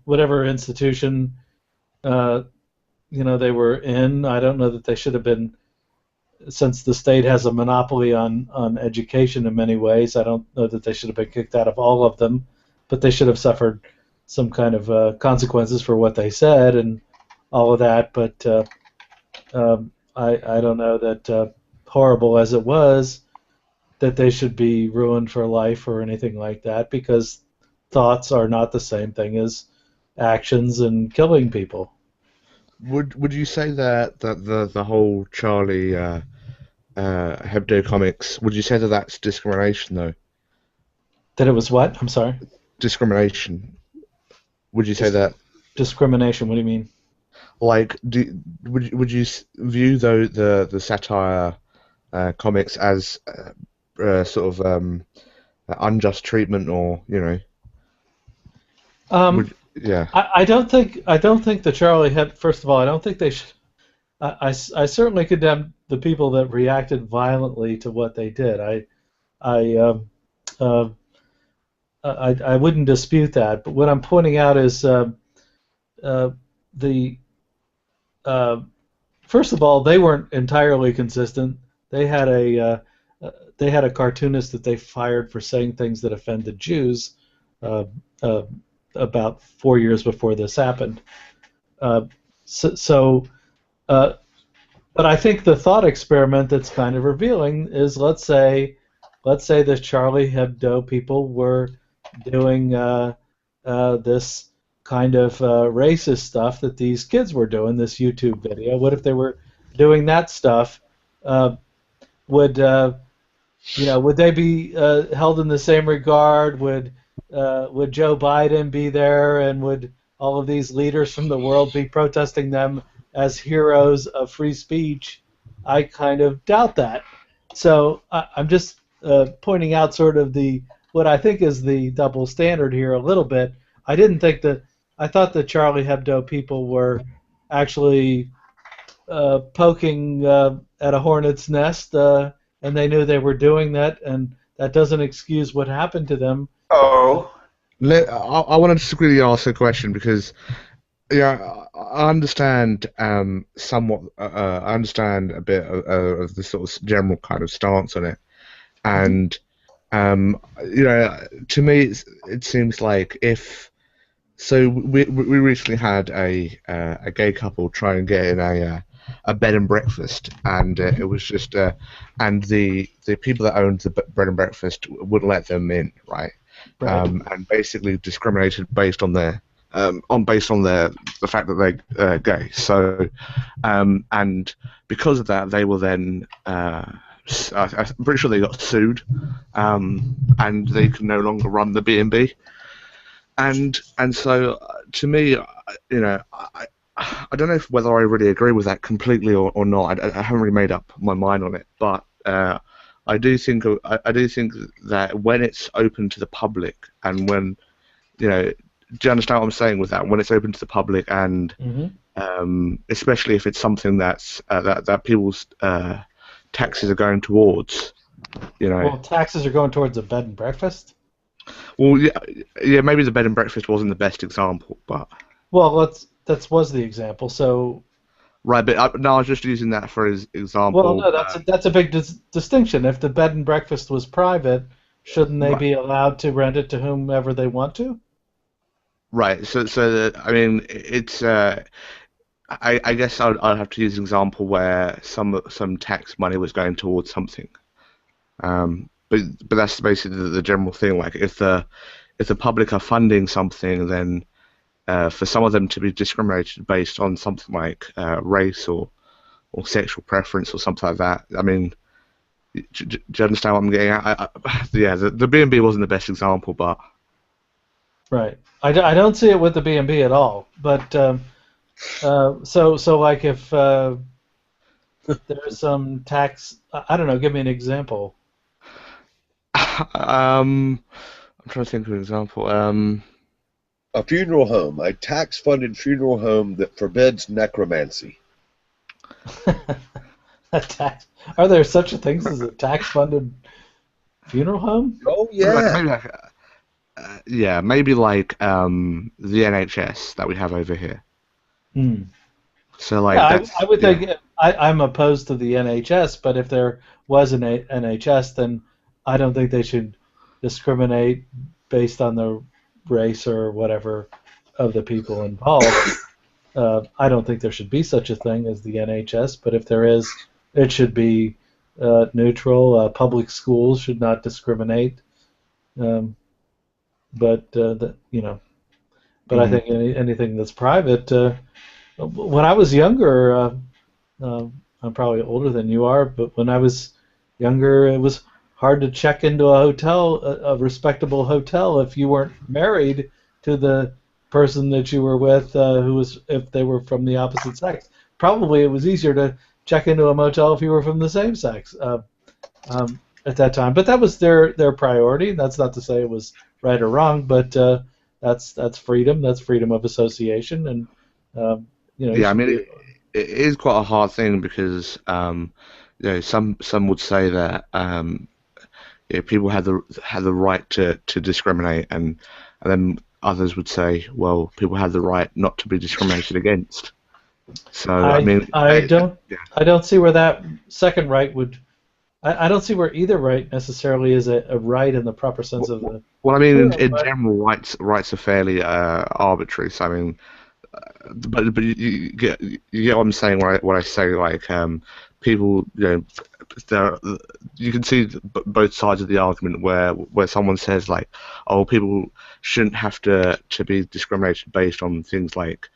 whatever institution they were in. I don't know that they should have been, since the state has a monopoly on education in many ways. I don't know that they should have been kicked out of all of them, but they should have suffered some kind of consequences for what they said and all of that. But I don't know that, horrible as it was, that they should be ruined for life or anything like that, because thoughts are not the same thing as actions and killing people. Would you say that the whole Charlie Hebdo comics, would you say that that's discrimination, though? That it was what? I'm sorry? Discrimination. Would you say that? Discrimination, what do you mean? Like, would you view the satire comics as sort of unjust treatment, or yeah. I don't think the Charlie first of all, I don't think they should. I certainly condemn the people that reacted violently to what they did. I wouldn't dispute that, but what I'm pointing out is first of all, they weren't entirely consistent. They had a cartoonist that they fired for saying things that offended Jews about 4 years before this happened. But I think the thought experiment that's kind of revealing is, let's say the Charlie Hebdo people were doing this kind of racist stuff that these kids were doing, this YouTube video. What if they were doing that stuff? Would they be held in the same regard? Would Joe Biden be there, and would all of these leaders from the world be protesting them as heroes of free speech? I kind of doubt that. So I'm just pointing out sort of what I think is the double standard here a little bit. I thought the Charlie Hebdo people were actually poking at a hornet's nest, and they knew they were doing that, and that doesn't excuse what happened to them. Oh. I want to just really ask a question, because I understand somewhat. I understand a bit of the sort of general kind of stance on it, and to me, it seems like if. So we recently had a gay couple try and get in a bed and breakfast, and it was just and the people that owned the bed and breakfast wouldn't let them in, right? And basically discriminated based on the fact that they're gay. So and because of that, they were then I'm pretty sure they got sued, and they could no longer run the B&B. And so to me, I don't know whether I really agree with that completely or not. I haven't really made up my mind on it, but I do think that when it's open to the public, and when do you understand what I'm saying with that? When it's open to the public, and especially if it's something that's that people's taxes are going towards, Well, taxes are going towards a bed and breakfast. Well, yeah, maybe the bed and breakfast wasn't the best example, but. Well, that was the example. So. Right, but I was just using that for example. Well, no, that's a big distinction. If the bed and breakfast was private, shouldn't they be allowed to rent it to whomever they want to? Right. So I mean, it's. I guess I'd have to use an example where some tax money was going towards something. But that's basically the general thing. Like if the public are funding something, then for some of them to be discriminated based on something like race or sexual preference or something like that, I mean, do you understand what I'm getting at? Yeah, the B&B wasn't the best example, but Right. I don't see it with the B&B at all. But so like if there's some tax, I don't know. Give me an example. I'm trying to think of an example. A funeral home, a tax-funded funeral home that forbids necromancy. A tax? Are there such a things as a tax-funded funeral home? Oh yeah. Maybe like the NHS that we have over here. Hmm. So like Yeah, that's, I would think I'm opposed to the NHS, but if there was an NHS, then I don't think they should discriminate based on the race or whatever of the people involved. I don't think there should be such a thing as the NHS, but if there is, it should be neutral. Public schools should not discriminate. But I think anything that's private. When I was younger, I'm probably older than you are, but when I was younger, it was hard to check into a hotel, a respectable hotel, if you weren't married to the person that you were with, if they were from the opposite sex. Probably it was easier to check into a motel if you were from the same sex at that time. But that was their priority. That's not to say it was right or wrong, but that's freedom. That's freedom of association, and I mean, it is quite a hard thing because some would say that people had the right to discriminate, and then others would say, well, people had the right not to be discriminated against. So I don't see where that second right would. I don't see where either right necessarily is a right in the proper sense of the. Well, I mean, in general, rights are fairly arbitrary. So I mean, but you get what I'm saying when I say like people, you can see both sides of the argument where someone says like, oh, people shouldn't have to be discriminated based on things like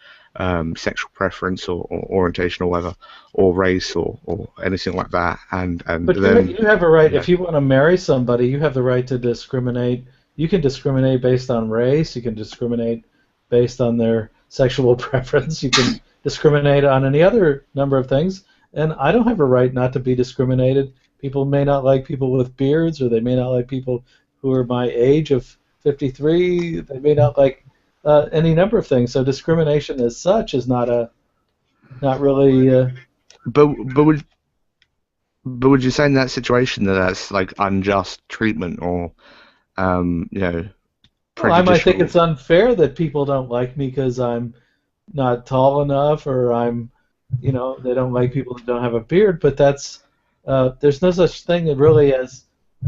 sexual preference or orientation or whether or race or anything like that, but then you have a right if you want to marry somebody, you have the right to discriminate. You can discriminate based on race. You can discriminate based on their sexual preference. You can discriminate on any other number of things, and I don't have a right not to be discriminated. People may not like people with beards, or they may not like people who are my age of 53. They may not like any number of things. So discrimination as such is not really. But would you say in that situation that that's like unjust treatment or prejudicial? Well, I might think it's unfair that people don't like me because I'm not tall enough, or they don't like people that don't have a beard. But that's there's no such thing really as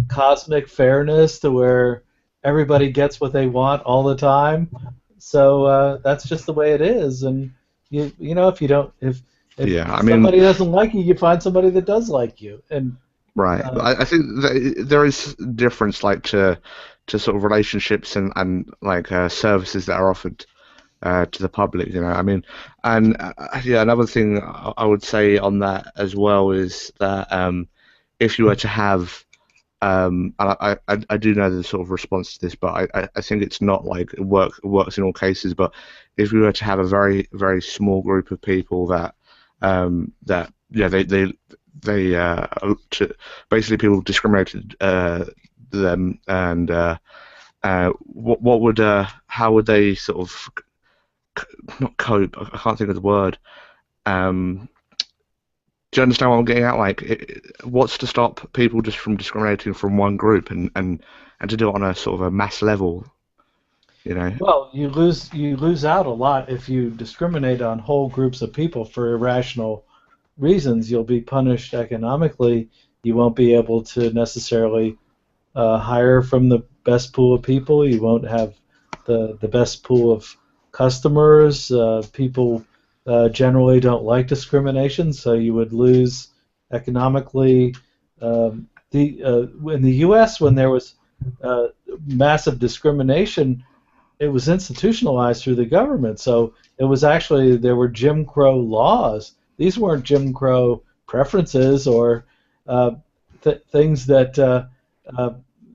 cosmic fairness to where everybody gets what they want all the time. So that's just the way it is, and if somebody doesn't like you, you find somebody that does like you, and right. I think there is difference, like to sort of relationships and like services that are offered to the public. I mean, and another thing I would say on that as well is that if you were to have and I do know the sort of response to this, but I think it's not like it works in all cases. But if we were to have a very, very small group of people that basically people discriminated them, and what would how would they sort of not cope? I can't think of the word. Do you understand what I'm getting at? Like, what's to stop people just from discriminating from one group and to do it on a sort of a mass level? Well, you lose out a lot if you discriminate on whole groups of people for irrational reasons. You'll be punished economically. You won't be able to necessarily hire from the best pool of people. You won't have the best pool of customers. People generally don't like discrimination, so you would lose economically. In the U.S., when there was massive discrimination, it was institutionalized through the government. So it was actually, there were Jim Crow laws. These weren't Jim Crow preferences, or things that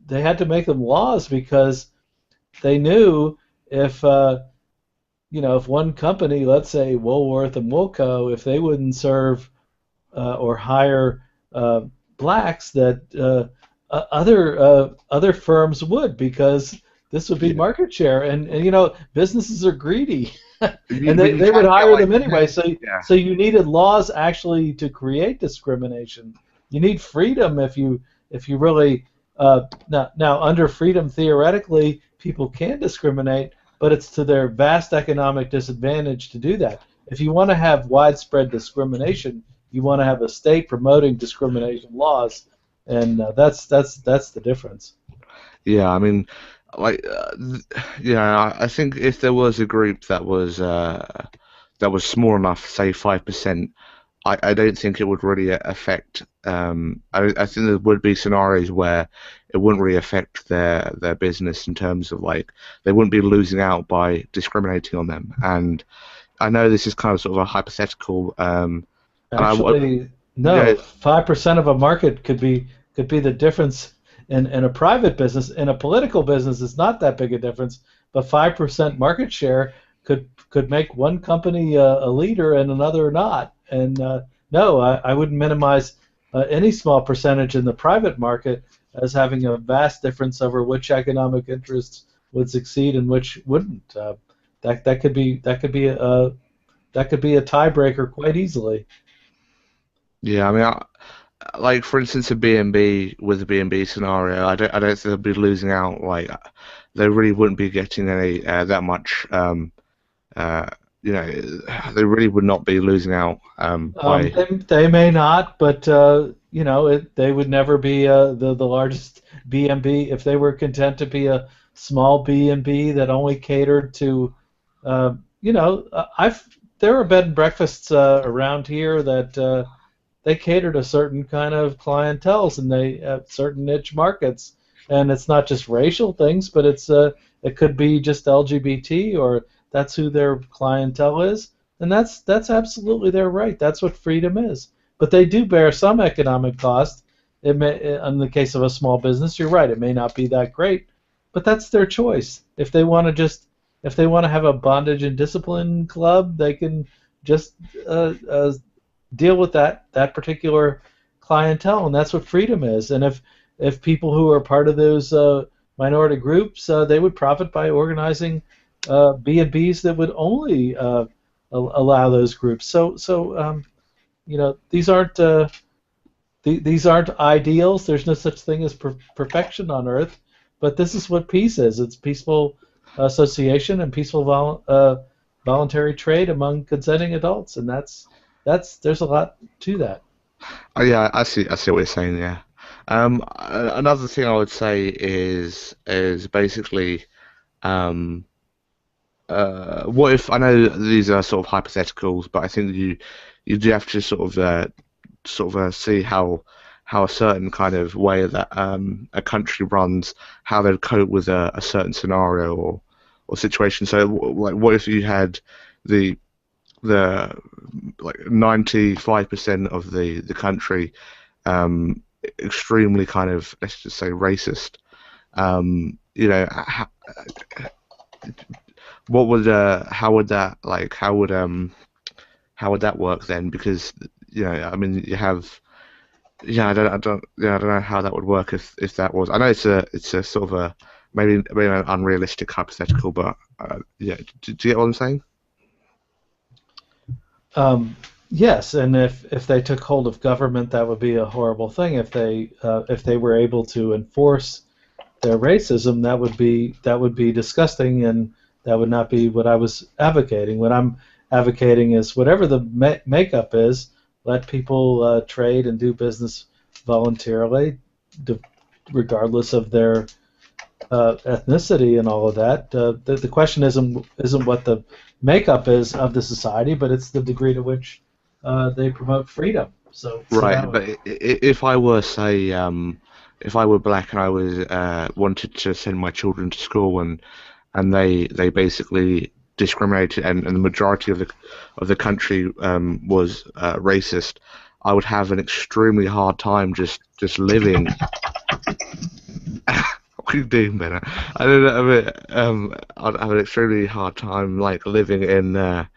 they had to make them laws because they knew if if one company, let's say Woolworth and Woolco, if they wouldn't serve or hire blacks, that other firms would, because this would be market share, and businesses are greedy, and But you they would can't get hire like them anyway. So yeah. so you needed laws actually to create discrimination. You need freedom if you really now under freedom theoretically people can discriminate, but it's to their vast economic disadvantage to do that. If you want to have widespread discrimination, you want to have a state promoting discrimination laws, and that's the difference. Yeah, I mean, like, I think if there was a group that was small enough, say 5%, I don't think it would really affect. I think there would be scenarios where it wouldn't really affect their business in terms of like they wouldn't be losing out by discriminating on them. And I know this is kind of sort of a hypothetical. Actually, no, 5% of a market could be the difference in a private business. In a political business, it's not that big a difference, but 5% market share could make one company a leader and another not. And no, I wouldn't minimize any small percentage in the private market as having a vast difference over which economic interests would succeed and which wouldn't. That could be a tiebreaker quite easily. Yeah, I mean, like for instance, a B&B with a B&B scenario, I don't think they'll be losing out. Like, they really wouldn't be getting any that much. They really would not be losing out by. They may not, but they would never be the largest B&B if they were content to be a small B&B that only catered to, there are bed and breakfasts around here that they cater to certain kind of clienteles, and they have certain niche markets, and it's not just racial things, but it could be just LGBT, or that's who their clientele is, and that's absolutely their right. That's what freedom is. But they do bear some economic cost. It may, in the case of a small business, you're right. It may not be that great, but that's their choice. If they want to have a bondage and discipline club, they can just deal with that particular clientele, and that's what freedom is. And if people who are part of those minority groups, they would profit by organizing B&Bs that would only allow those groups. So these aren't ideals. There's no such thing as perfection on Earth, but this is what peace is. It's peaceful association and peaceful voluntary trade among consenting adults, and there's a lot to that. Oh, yeah, I see what you're saying. Yeah. Another thing I would say is basically, what if, I know these are sort of hypotheticals, but I think you do have to sort of see how a certain kind of way that a country runs, how they'd cope with a certain scenario or situation. So, like, what if you had the like 95% of the country extremely kind of, let's just say, racist? What would how would that work then? Because I mean, you have, I don't know how that would work if that was. I know it's a sort of a maybe an unrealistic hypothetical, but yeah, do you get what I'm saying? Yes, and if they took hold of government, that would be a horrible thing. If they were able to enforce their racism, that would be disgusting, and that would not be what I was advocating. What I'm advocating is whatever the makeup is, let people trade and do business voluntarily, regardless of their ethnicity and all of that. The question isn't what the makeup is of the society, but it's the degree to which they promote freedom. So right, but if I were, say, if I were black and I was wanted to send my children to school, and they basically discriminated, and the majority of the country was racist, I would have an extremely hard time just living. What are you doing, Ben? I don't know. I'd have an extremely hard time like living in a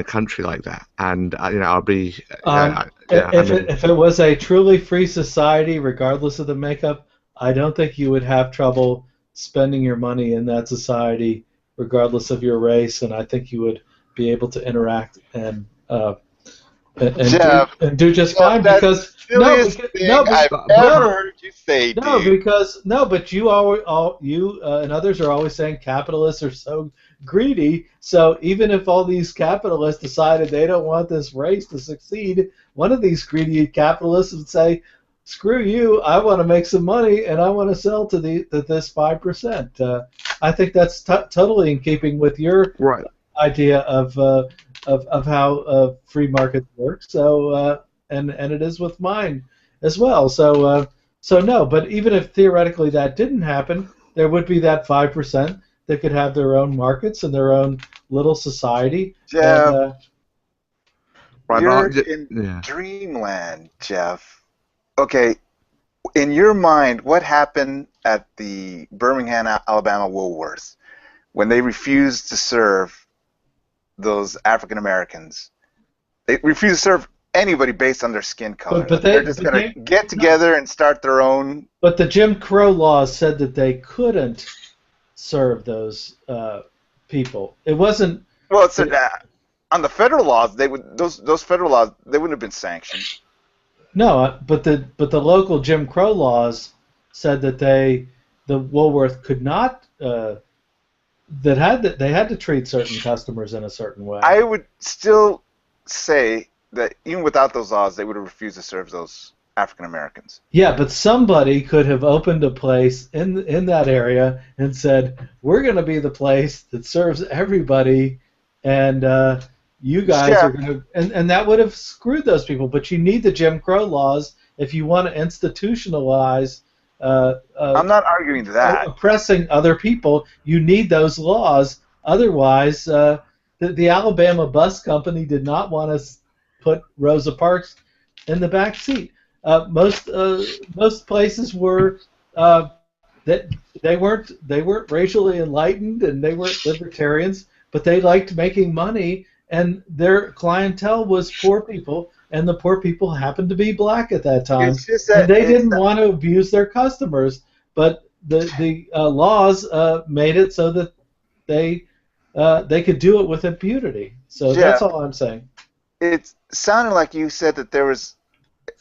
country like that, and I'd be If it was a truly free society, regardless of the makeup, I don't think you would have trouble spending your money in that society, regardless of your race, and I think you would be able to interact Jeff, and do just Jeff, fine that's because the silliest thing I've ever heard you say, no, dude. because no, but you and others are always saying capitalists are so greedy. So even if all these capitalists decided they don't want this race to succeed, one of these greedy capitalists would say, "Screw you! I want to make some money and I want to sell to this 5%." I think that's totally in keeping with your right. idea of how free markets work. So and it is with mine as well. So no, but even if theoretically that didn't happen, there would be that 5% that could have their own markets and their own little society. Jeff, and, you're in dreamland, Jeff. Okay, in your mind, what happened at the Birmingham, Alabama Woolworths when they refused to serve those African Americans? They refused to serve anybody based on their skin color. They're just going to get together and start their own. But the Jim Crow laws said that they couldn't serve those people. It wasn't. Well, it's on the federal laws. They would those federal laws. They wouldn't have been sanctioned. No, but the local Jim Crow laws said that the Woolworth could not. They had to treat certain customers in a certain way. I would still say that even without those laws, they would have refused to serve those African Americans. Yeah, but somebody could have opened a place in that area and said, "We're going to be the place that serves everybody, and you guys are going to," and that would have screwed those people. But you need the Jim Crow laws if you want to institutionalize. I'm not arguing that. Oppressing other people, you need those laws. Otherwise, the Alabama bus company did not want to put Rosa Parks in the back seat. Most places were that they weren't racially enlightened and they weren't libertarians, but they liked making money, and their clientele was poor people. And the poor people happened to be black at that time, and they didn't want to abuse their customers. But the laws made it so that they could do it with impunity. So that's all I'm saying. It sounded like you said that there was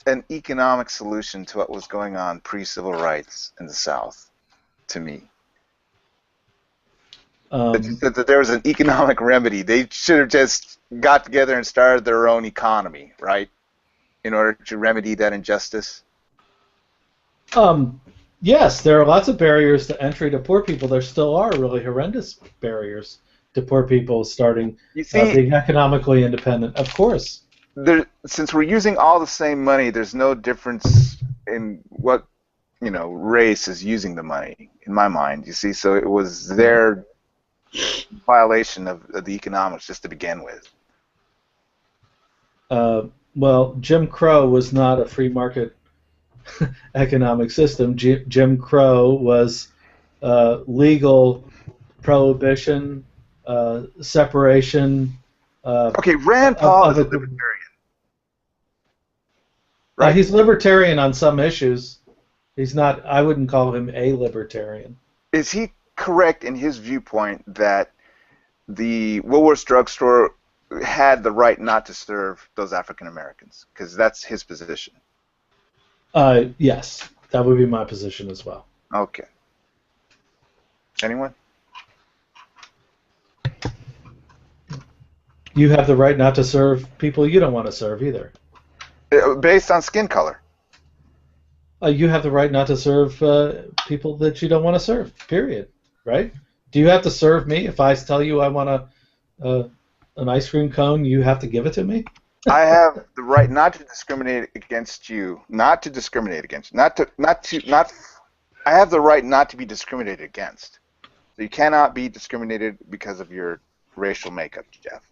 an economic solution to what was going on pre-civil rights in the South. To me, that there was an economic remedy. They should have just got together and started their own economy, right, in order to remedy that injustice? Yes, there are lots of barriers to entry to poor people. There still are really horrendous barriers to poor people starting being economically independent. Of course. Since we're using all the same money, there's no difference in what race is using the money, in my mind. You see, so it was their violation of the economics just to begin with. Well, Jim Crow was not a free market economic system. Jim Crow was legal prohibition, separation. Okay, Rand Paul is a libertarian. Right? He's libertarian on some issues. He's not. I wouldn't call him a libertarian. Is he correct in his viewpoint that the Woolworths drugstore had the right not to serve those African Americans? Because that's his position. Yes, that would be my position as well. Okay. Anyone? You have the right not to serve people you don't want to serve either. Based on skin color. You have the right not to serve people that you don't want to serve, period. Right? Do you have to serve me? If I tell you I want an ice cream cone, you have to give it to me? I have the right not to discriminate against you, not to discriminate against, I have the right not to be discriminated against. So you cannot be discriminated because of your racial makeup, Jeff.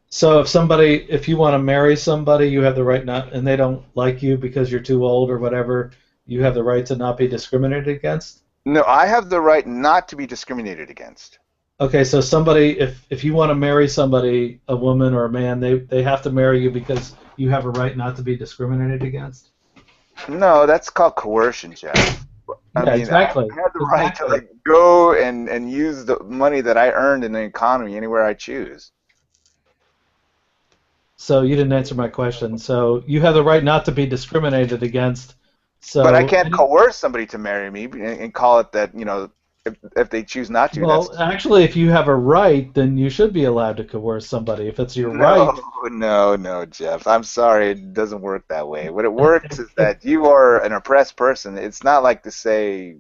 So if you want to marry somebody, you have the right not, and they don't like you because you're too old or whatever, you have the right to not be discriminated against? No, I have the right not to be discriminated against. Okay, so if you want to marry somebody, a woman or a man, they have to marry you because you have a right not to be discriminated against? No, that's called coercion, Jeff. I Yeah, mean, exactly. I have the right to Exactly. go and use the money that I earned in the economy anywhere I choose. So you didn't answer my question. So you have the right not to be discriminated against. But I So can't coerce somebody to marry me and call it that, if they choose not to, well, that's actually, if you have a right, then you should be allowed to coerce somebody. If it's your right, no, Jeff. I'm sorry, it doesn't work that way. What it works is that you are an oppressed person. It's not like to say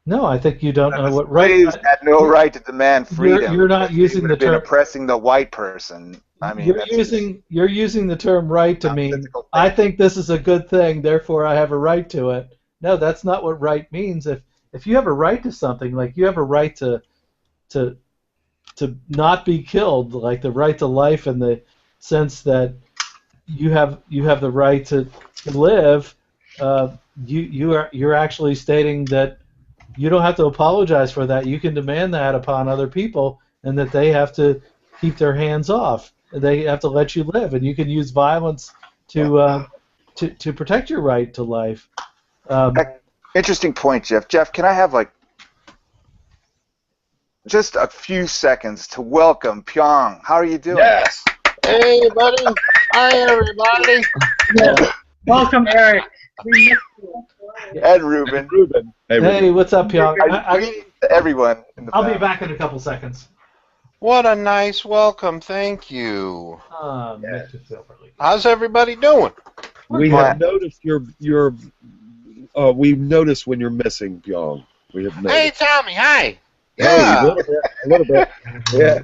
no, I think you don't that know the what right. slaves had no right to demand freedom. You're not Because they using would the have been term. oppressing the white person. I mean, that's just You're using the term right to mean nonsensical I thinking. think this is a good thing, therefore I have a right to it. No, that's not what right means. If you have a right to something, like you have a right to not be killed, like the right to life in the sense that you have the right to live, you're actually stating that you don't have to apologize for that. You can demand that upon other people, and that they have to keep their hands off. They have to let you live, and you can use violence to protect your right to life. Um, Interesting point, Jeff. Jeff, can I have just a few seconds to welcome Pyong? How are you doing? Yes. Hey, buddy. Hi, everybody. Yeah. Welcome, Eric. We missed you. And Ruben. Hey, hey, what's up, Pyong? Greetings to everyone in the I'll be family. back in a couple seconds. What a nice welcome. Thank you. Makes me feel really good. How's everybody doing? we have noticed we've noticed when you're missing, Pyong. We have noticed. Hey, Tommy. Hi. Hey, Yeah. a little bit. Yeah.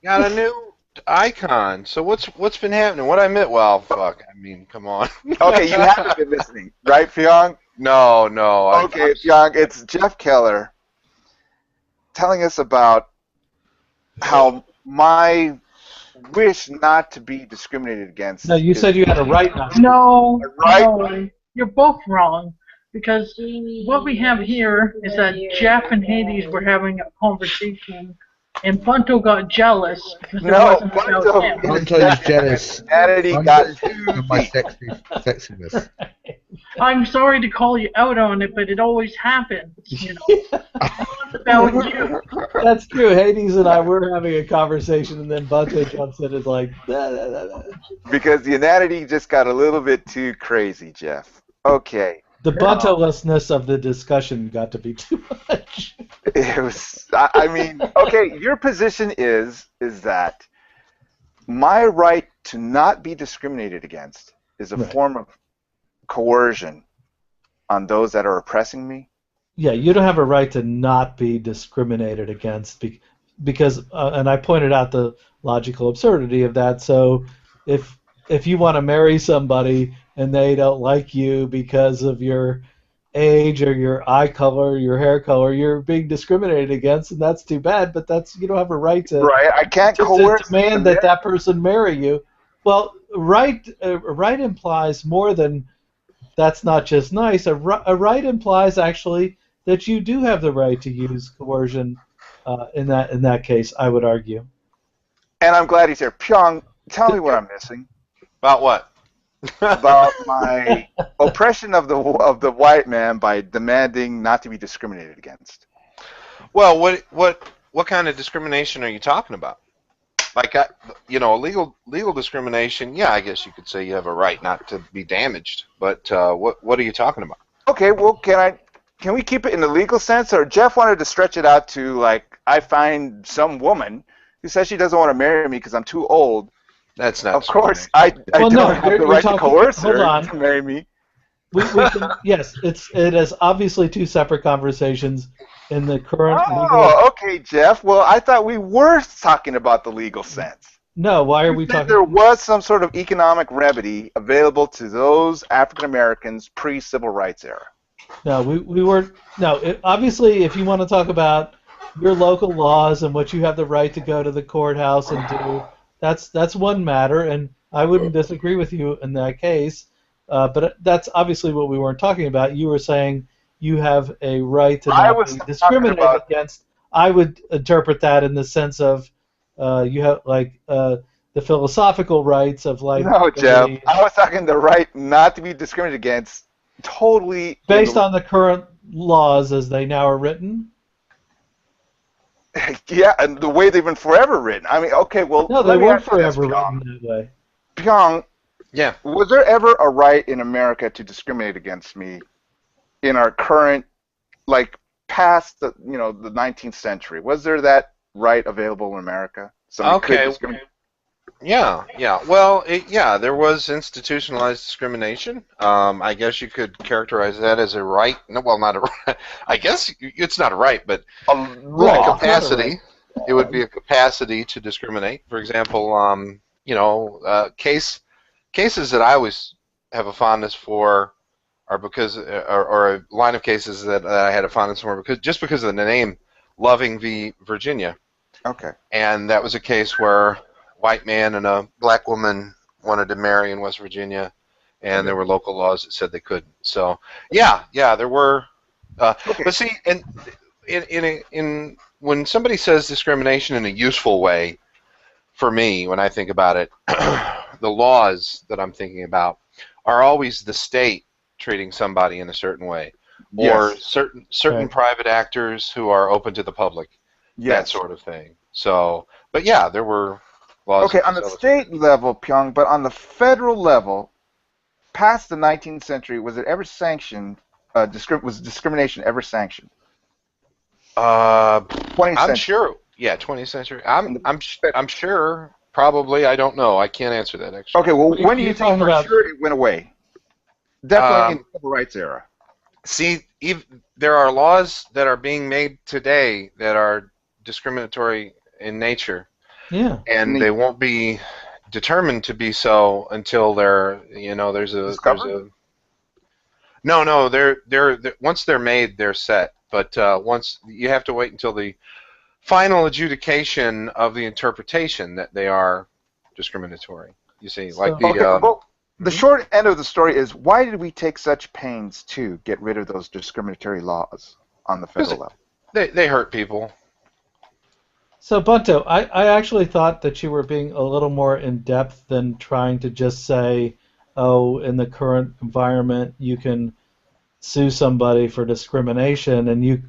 Got a new icon. So what's been happening? What I meant? Well, fuck. I mean, come on. Okay, you haven't been listening, right, Pyong? No. Okay, Pyong, it's Jeff Keller telling us about how my wish not to be discriminated against. No, you said you had a right not to. No, Right? no, you're both wrong. Because what we have here is that Jeff and Hades were having a conversation, and Bunto got jealous because it No, wasn't Bunto- about him. Bunto's jealous. Humanity got Bunto's of my sexiness. I'm sorry to call you out on it, but it always happens. You know, it's not about you. That's true. Hades and I were having a conversation, and then Bunto jumps in and is like, "Nah, nah, nah, nah." because the humanity just got a little bit too crazy, Jeff. Okay. The Bunto-lessness of the discussion got to be too much. It was. I mean, okay. Your position is that my right to not be discriminated against is a Right. form of coercion on those that are oppressing me. Yeah, you don't have a right to not be discriminated against because, and I pointed out the logical absurdity of that. So, if you want to marry somebody and they don't like you because of your age or your eye color, or your hair color, you're being discriminated against, and that's too bad. But you don't have a right to Right. I can't to coerce. demand that person marry you. Well, right implies more than that's not just nice. A right implies actually that you do have the right to use coercion in that case, I would argue. And I'm glad he's here. Pyong, tell me what I'm missing About what? about my oppression of the white man by demanding not to be discriminated against. Well, what kind of discrimination are you talking about? Like, legal discrimination. Yeah, I guess you could say you have a right not to be damaged. But what are you talking about? Okay, well, can we keep it in the legal sense, or Jeff wanted to stretch it out to like I find some woman who says she doesn't want to marry me because I'm too old. That's not. Of course, I Well, don't no, have the you're right to talking- coerce hold her on. to marry me. We can, yes, it is obviously two separate conversations in the current legal. Oh, okay, Jeff. Well, I thought we were talking about the legal sense. No, why are You we said talking? there was some sort of economic remedy available to those African Americans pre-civil rights era. No, we weren't. No, obviously, if you want to talk about your local laws and what you have the right to go to the courthouse and do. That's one matter, and I wouldn't disagree with you in that case. But that's obviously what we weren't talking about. You were saying you have a right to I not was be talking discriminated about. against. I would interpret that in the sense of you have like the philosophical rights of life, No, Jeff. liberty, I was talking the right not to be discriminated against. Totally in based the on the current laws as they now are written. yeah, and the way they've been forever written. I mean, okay, well, No, they let me weren't ask you this, forever Pyong. written that way. Pyong, Yeah. was there ever a right in America to discriminate against me in our current, like, past the, the 19th century? Was there that right available in America? Somebody could Okay. discriminate. Yeah, yeah. Well, yeah, there was institutionalized discrimination. I guess you could characterize that as a right. No, well, not a right. I guess it's not a right, but A a law. capacity. It would be a capacity to discriminate. For example, cases that I always have a fondness for are because, or a line of cases that I had a fondness for because of the name, Loving v. Virginia. Okay. And that was a case where a white man and a black woman wanted to marry in West Virginia, and there were local laws that said they couldn't. So, yeah, there were. Okay. But see, and in when somebody says discrimination in a useful way, for me, when I think about it, the laws that I'm thinking about are always the state treating somebody in a certain way, or Yes. certain Right. private actors who are open to the public. That Yes. sort of thing. So, but yeah, there were laws. Okay, that on the facilitated. state level, Pyong, but on the federal level, past the 19th century, was it ever sanctioned? Was discrimination ever sanctioned? 20th I'm century. sure. Yeah, 20th century. In the I'm sure. Probably. I don't know. I can't answer that actually. Okay, well, when do You're you think talking for about sure it went away? Definitely in Um, the civil rights era. See, there are laws that are being made today that are discriminatory in nature, yeah. and they won't be determined to be so until there's a Discovered? no, they're once they're made, they're set. But once you have to wait until the final adjudication of the interpretation that they are discriminatory. You see, like So- the Okay, well, the Mhm. short end of the story is why did we take such pains to get rid of those discriminatory laws on the federal level? they hurt people. So, Bunto, I actually thought that you were being a little more in depth than trying to just say, oh, in the current environment, you can sue somebody for discrimination, and you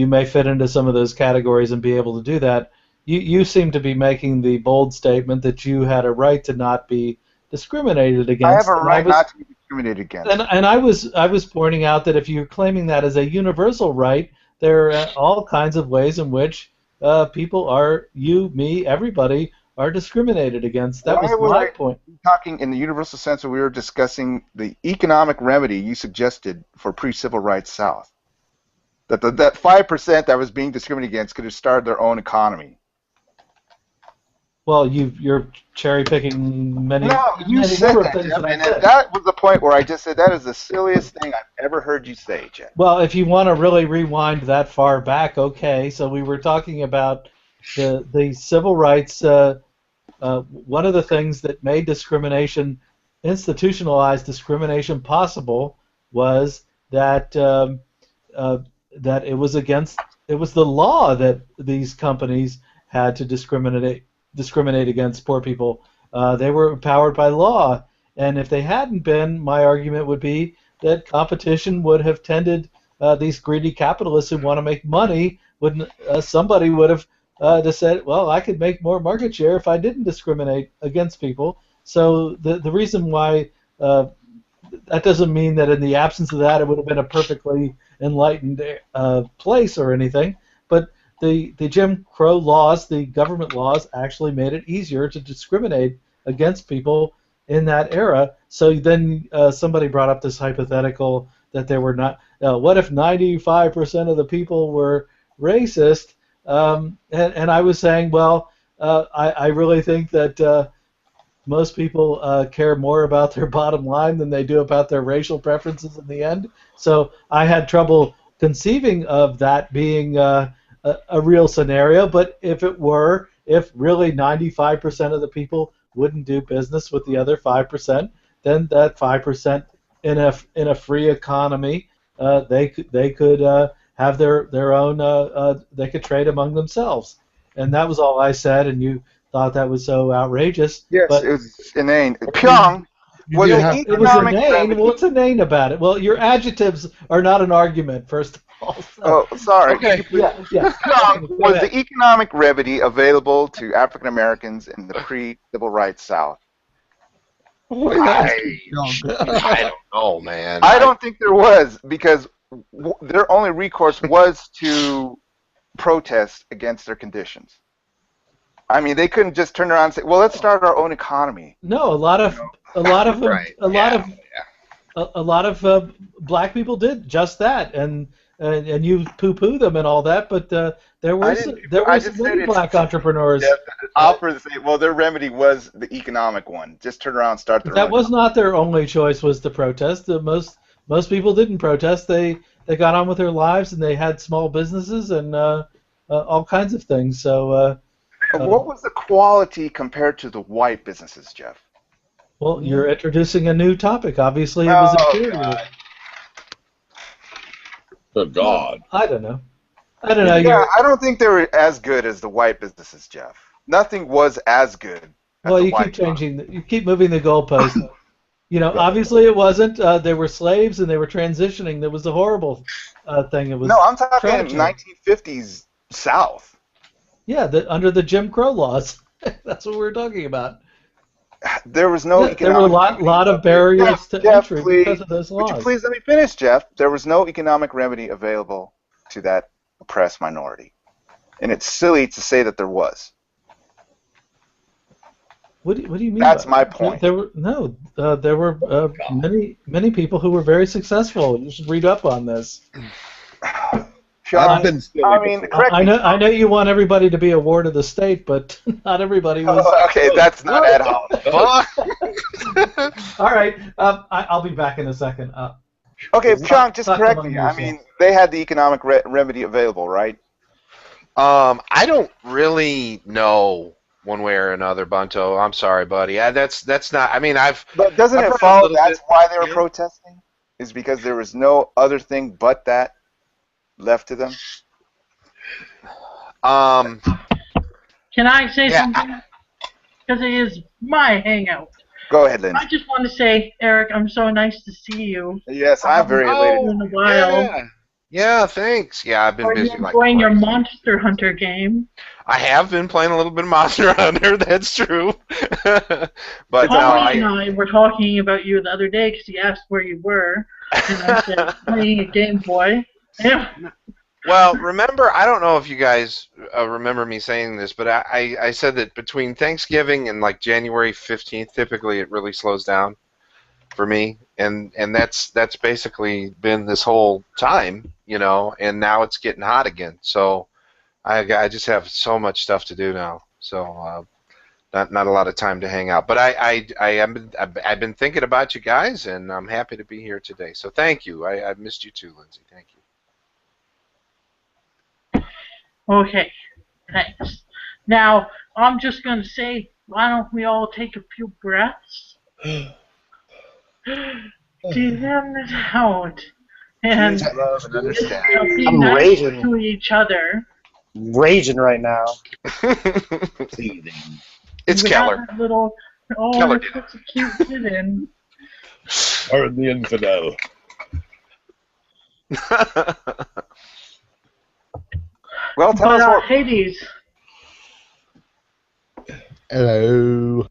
may fit into some of those categories and be able to do that. You seem to be making the bold statement that you had a right to not be discriminated I against. have a and right was, not to be discriminated against. and I was pointing out that if you're claiming that as a universal right, there are all kinds of ways in which people are, you, me, everybody, are discriminated against. That was Why would my I point. be talking in the universal sense when we were discussing the economic remedy you suggested for pre-civil rights South? That that 5% that was being discriminated against could have started their own economy. Well, you're cherry picking many. No, you many said number of that, things Jeff, that I and said. that was the point where I just said that is the silliest thing I've ever heard you say, Jeff. Well, if you want to really rewind that far back, okay. So we were talking about the civil rights. One of the things that made discrimination, institutionalized discrimination, possible was that that it was the law that these companies had to discriminate against poor people. They were empowered by law, and if they hadn't been, my argument would be that competition would have tended these greedy capitalists who want to make money. Somebody would have just said, well, I could make more market share if I didn't discriminate against people. So the reason why that doesn't mean that in the absence of that it would have been a perfectly enlightened place or anything, but the Jim Crow laws, the government laws, actually made it easier to discriminate against people in that era. So then somebody brought up this hypothetical that there were not. What if 95% of the people were racist? And I was saying, well, I really think that most people care more about their bottom line than they do about their racial preferences in the end. So I had trouble conceiving of that being a real scenario. But if really 95% of the people wouldn't do business with the other 5%, then that 5% in a free economy, they could have their own. They could trade among themselves, and that was all I said. And you thought that was so outrageous. Yes, but it was inane. Pyong was do the have- it was economic inane. remedy. What's inane about it? Well, your adjectives are not an argument, first of all. So, Oh, sorry. Okay. yeah. Pyong Go was ahead. the economic remedy available to African Americans in the pre-civil rights South. I don't know, man. I don't think there was, because their only recourse was to protest against their conditions. I mean, they couldn't just turn around and say, "Well, let's start our own economy." No, a lot of Right. a lot of black people did just that, and you poo-poo them and all that, but there were I didn't- there I were just many said black entrepreneurs. Yeah, offer to say, well, their remedy was the economic one. Just turn around and start their That own. was not their only choice, was to protest. Most people didn't protest. They got on with their lives, and they had small businesses and all kinds of things. So What was the quality compared to the white businesses, Jeff? well, you're introducing a new topic. Obviously, it was Oh, inferior. God. Good God. I don't know. I don't know. Yeah, I don't think they were as good as the white businesses, Jeff. Nothing was as good as Well, the you white keep changing. You keep moving the goalpost. Obviously it wasn't. They were slaves and they were transitioning. That was a horrible thing. It was. No, I'm talking tragic. 1950s South. Yeah, under the Jim Crow laws. That's what we're talking about. There was no Yeah, there were a lot of barriers to Jeff, entry please, because of those would laws. you please let me finish, Jeff? There was no economic remedy available to that oppressed minority. And it's silly to say that there was. What do you mean? That's by my that? point. There were many people who were very successful. You should read up on this. I've been silly I mean, before. correct I me. know you want everybody to be a ward of the state, but not everybody was. Okay, that's not at all. All right, I'll be back in a second. Okay, Pyong, just Talk correct among me. I yourselves. mean, they had the economic remedy available, right? I don't really know one way or another, Bunto. I'm sorry, buddy. That's not. I mean, But doesn't I've it read a follow little that's bit, why they were yeah. protesting? Is because there was no other thing but that left to them? Can I say Yeah. something? Because it is my hangout. Go ahead, Lindsay. I just want to say, Eric, I'm so nice to see you. Yes, I'm very elated. In a while. Yeah, thanks. Yeah, I've been Are you busy like enjoying your crazy. Monster Hunter game? I have been playing a little bit of Monster Hunter. That's true. But no, Holly and I. I were talking about you the other day because he asked where you were, and I said, playing a Game Boy. Yeah. Well, remember, I don't know if you guys remember me saying this, but I said that between Thanksgiving and like January 15th, typically it really slows down for me, and that's basically been this whole time, and now it's getting hot again. So I just have so much stuff to do now, so not a lot of time to hang out. But I've been thinking about you guys, and I'm happy to be here today. So thank you. I've missed you too, Lindsay. Thank you. Okay, thanks. Now, I'm just going to say, why don't we all take a few breaths? Deep them out. And Love and understand. be I'm nice raging. to each other. Raging right now. It's We Keller. got that little, Keller it's such a cute sit-in. Burn the infidel. Well, tell But us what. Hades, Hello.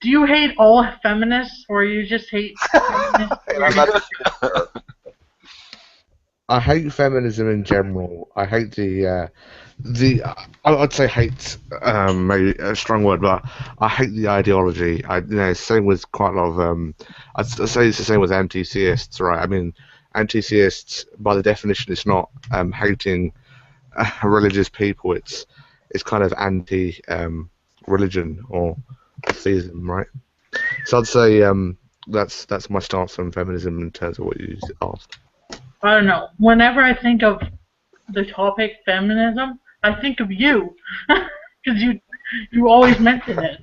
do you hate all feminists, or you just hate feminists? I'm not sure. I hate feminism in general. I hate I'd say hate, maybe a strong word, but I hate the ideology. Same with quite a lot of, I'd say it's the same with anti-theists, right? I mean, anti-theists, by the definition, it's not hating religious people. It's kind of anti-religion or theism, right? So I'd say that's my stance on feminism in terms of what you asked. I don't know. Whenever I think of the topic feminism, I think of you, because you always mention it.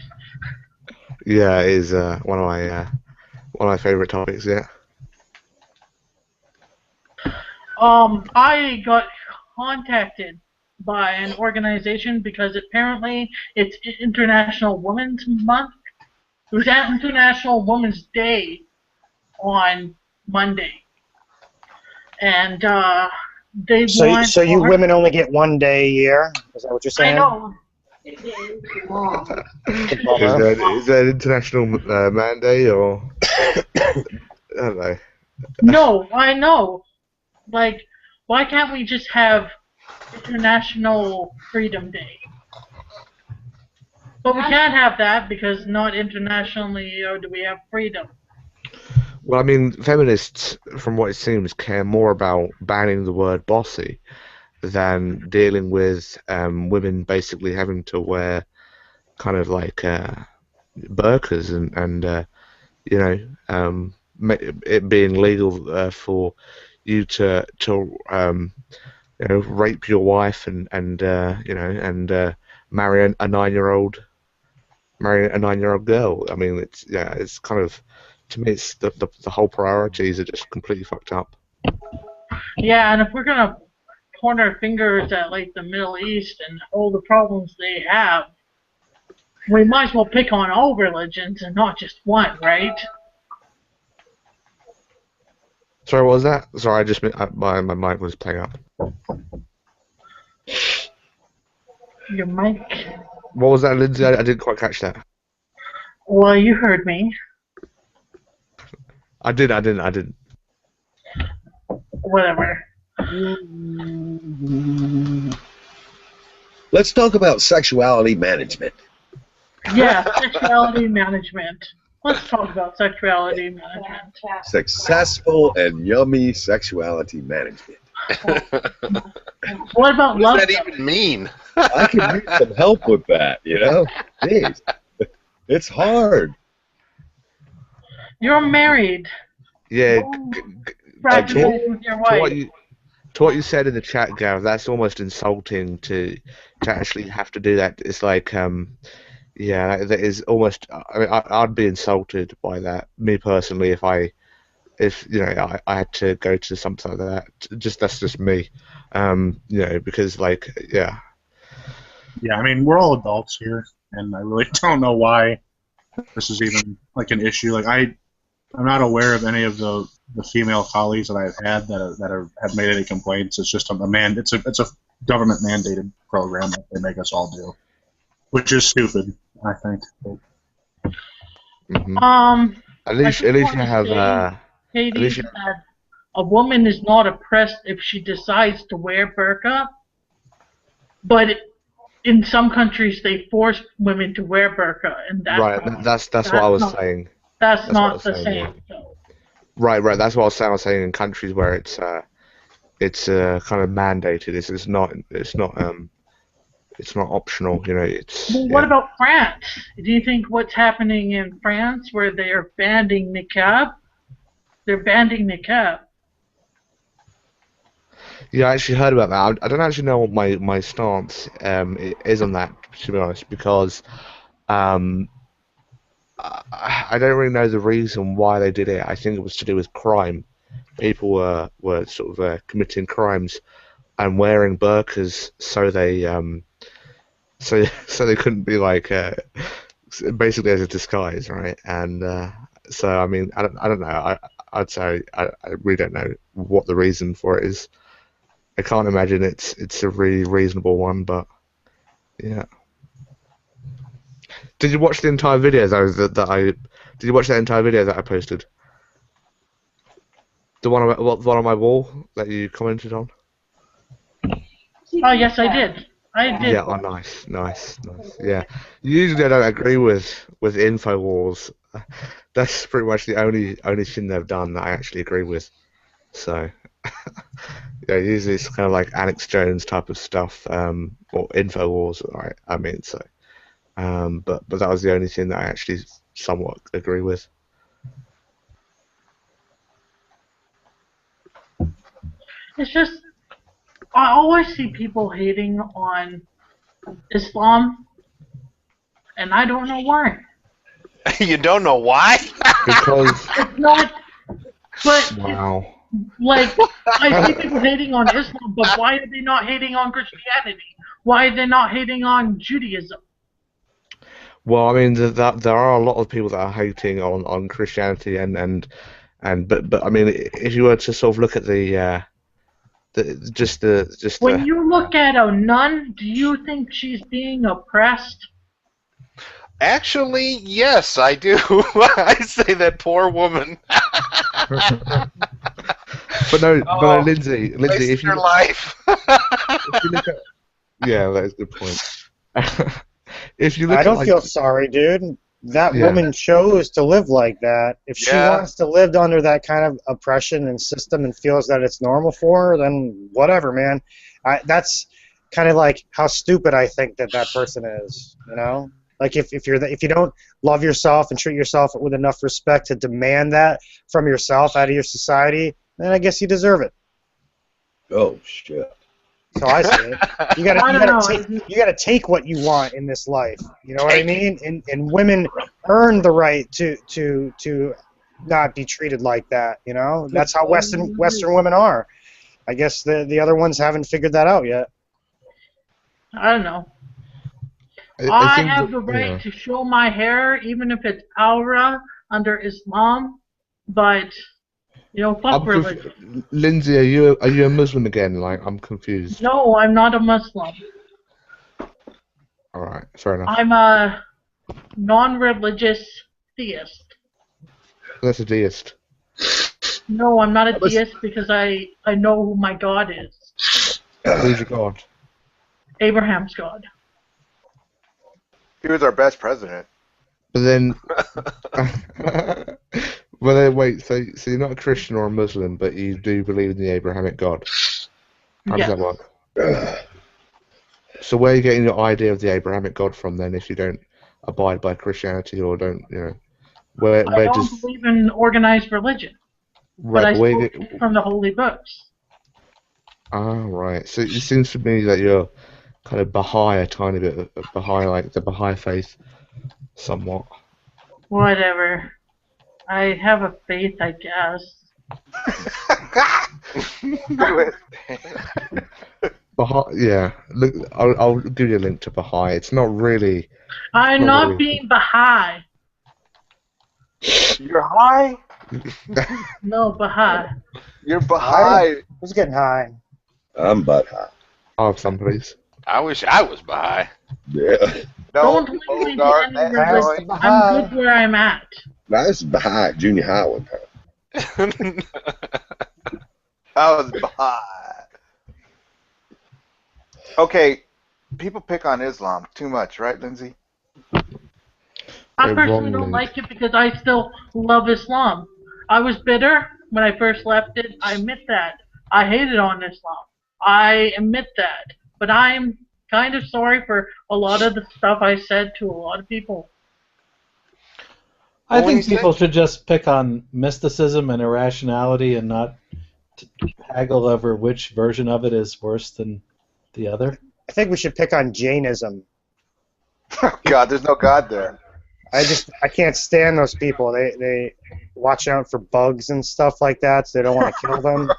Yeah, it is one of my favorite topics. Yeah. I got contacted by an organization because apparently it's International Women's Month. It was International Women's Day on Monday, and they want. So you women only get 1 day a year? Is that what you're I saying? know. Is that International Man Day or I don't know. No, I know. Like, why can't we just have International Freedom Day? But we can't have that because not internationally do we have freedom. Well, I mean, feminists, from what it seems, care more about banning the word bossy than dealing with women basically having to wear kind of like burqas and you know it being legal for you to you know, rape your wife and you know and marry a 9-year-old girl. I mean, it's kind of, to me, it's the whole priorities are just completely fucked up. Yeah, and if we're gonna point our fingers at like the Middle East and all the problems they have, we might as well pick on all religions and not just one, right? Sorry, what was that? Sorry, I just my mic was playing up. Your mic. What was that, Lindsay? I didn't quite catch that. Well, you heard me. I didn't. Whatever. Let's talk about sexuality management. Yeah, sexuality management. Let's talk about sexuality management. Successful and yummy sexuality management. What about What love? does that even mean? I could use some help with that, you know? Jeez. It's hard. You're married. Yeah. Practically with your wife. To what you said in the chat, Gareth, that's almost insulting to actually have to do that. It's like yeah, that is almost. I mean, I'd be insulted by that. Me personally, if you know, I had to go to something like that. That's just me. You know, because like, yeah. Yeah, I mean, we're all adults here, and I really don't know why this is even like an issue. Like, I'm not aware of any of the female colleagues that I've had that have made any complaints. It's just it's a government mandated program that they make us all do, which is stupid, I think. Mm-hmm. At least you have Katie, that a woman is not oppressed if she decides to wear burqa, but in some countries they force women to wear burqa, and that's right. Not, that's what I was saying. That's not the same. Yeah. Right. That's what I was saying. In countries where it's kind of mandated, it's not optional. You know, it's. Well, what about France? Do you think what's happening in France, where they are banning niqab? They're banning niqab. Yeah, I actually heard about that. I don't actually know what my stance is on that, to be honest, because I don't really know the reason why they did it. I think it was to do with crime. People were sort of committing crimes and wearing burqas, so they so they couldn't be like basically as a disguise, right? And so I mean, I don't know. I'd say I really don't know what the reason for it is. I can't imagine it's a really reasonable one, but yeah. Did you watch the entire video Did you watch that entire video that I posted? The one on my wall that you commented on? Oh yes, I did. I did. Yeah. Oh, nice. Yeah. Usually I don't agree with Infowars. That's pretty much the only thing they've done that I actually agree with. So. Yeah, usually it's kind of like Alex Jones type of stuff, or Infowars, right? I mean, so, but that was the only thing that I actually somewhat agree with. It's just, I always see people hating on Islam, and I don't know why. You don't know why? Because It's not, but wow. like, I see people hating on Islam, but why are they not hating on Christianity? Why are they not hating on Judaism? Well, I mean, there are a lot of people that are hating on Christianity but I mean, if you were to sort of look at When you look at a nun, do you think she's being oppressed? Actually, yes, I do. I say that poor woman. But no, Lindsay, Wasted if you her life. if you look at, yeah, that is a good point. If you look I don't at, feel sorry, dude. That Yeah. woman chose to live like that. If she Yeah. wants to live under that kind of oppression and system and feels that it's normal for her, then whatever, man. That's kind of like how stupid I think that person is. You know, like if you don't love yourself and treat yourself with enough respect to demand that from yourself out of your society, then I guess you deserve it. Oh shit. So I say it. You gotta take what you want in this life. You know what I mean? And women earn the right to not be treated like that. You know, that's how Western women are. I guess the other ones haven't figured that out yet. I don't know. I I think have that, the right yeah. to show my hair, even if it's aura under Islam, but fuck religion. Lindsay, are you a Muslim again? Like, I'm confused. No, I'm not a Muslim. All right, fair enough. I'm a non-religious theist. That's a deist. No, I'm not a theist because I know who my God is. Who's your god? Abraham's God. He was our best president. But then, well, then, wait. So you're not a Christian or a Muslim, but you do believe in the Abrahamic God. How does that work? So where are you getting your idea of the Abrahamic God from then? If you don't abide by Christianity or don't, where I don't does believe in organized religion, but I where still you read get, from the holy books. right. So it seems to me that you're kind of Baha'i, a tiny bit of Baha'i, like the Baha'i faith, somewhat. Whatever. I have a faith, I guess. Baha'i, yeah. Look, I'll give you a link to Baha'i. It's not really. I'm not really- being Baha'i. You're high? No, Baha'i. You're Baha'i. Who's getting high? I'm butt high. I'll have some, please. I wish I was Baha'i. Yeah. Don't lead me to any religion. I'm good where I'm at. No, this is Baha'i, junior high one time. I was Baha'i. Okay, people pick on Islam too much, right, Lindsay? I They're personally don't wrong, like it because I still love Islam. I was bitter when I first left it. I admit that. I hated on Islam. I admit that. But I'm kind of sorry for a lot of the stuff I said to a lot of people. I think people should just pick on mysticism and irrationality and not haggle over which version of it is worse than the other. I think we should pick on Jainism. God, there's no God there. I can't stand those people. They watch out for bugs and stuff like that, so they don't want to kill them.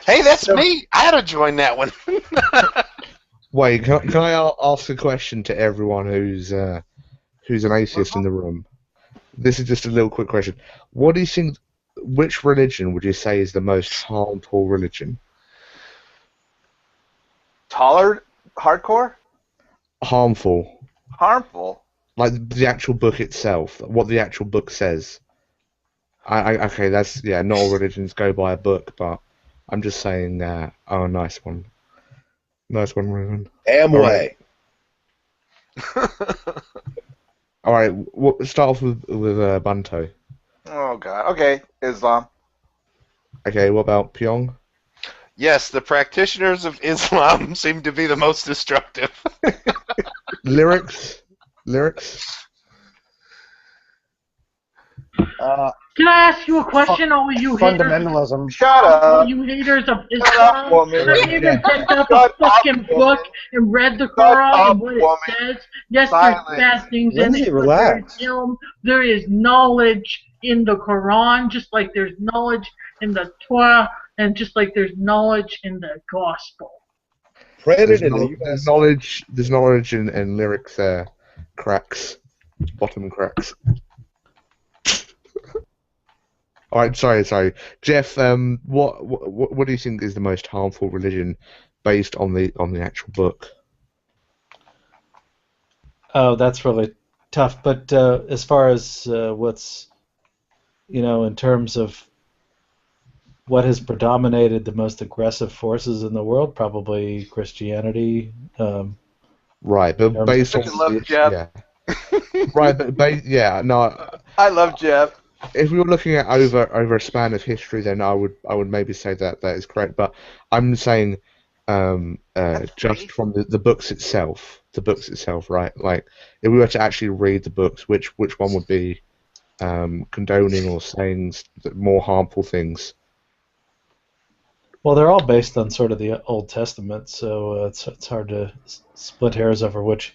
Hey, that's me. I had to join that one. Wait, can I ask a question to everyone who's an atheist in the room? This is just a little quick question. What do you think? Which religion would you say is the most harmful religion? Taller? Hardcore? Harmful. Harmful? Like the actual book itself, what the actual book says. Okay, that's not all religions go by a book, but I'm just saying. Oh, nice one, Ruben. Amway. All right, start off with Banto. Oh, God. Okay, Islam. Okay, what about Pyong? Yes, the practitioners of Islam seem to be the most destructive. Lyrics. Can I ask you a question, all you haters? Fundamentalism. Shut All up. you haters of Shut up, Islam, woman. have you even picked up Shut a up, fucking woman. book and read the Shut Quran up, and what woman. it says? Yes, Silence. there's bad things Lindsay, in it, but relax. there is knowledge in the Quran, just like there's knowledge in the Torah, and just like there's knowledge in the Gospel. Printed in the There's US. knowledge in lyrics cracks, bottom cracks. All right, sorry, Jeff. What do you think is the most harmful religion based on the actual book? Oh, that's really tough. But as far as what's, in terms of what has predominated the most aggressive forces in the world, probably Christianity. Right, but based on love Jeff. right, but no. I love Jeff. If we were looking at over a span of history, then I would maybe say that is correct. But I'm saying just from the books itself, right? Like if we were to actually read the books, which one would be condoning or saying more harmful things? Well, they're all based on sort of the Old Testament, so it's hard to split hairs over which.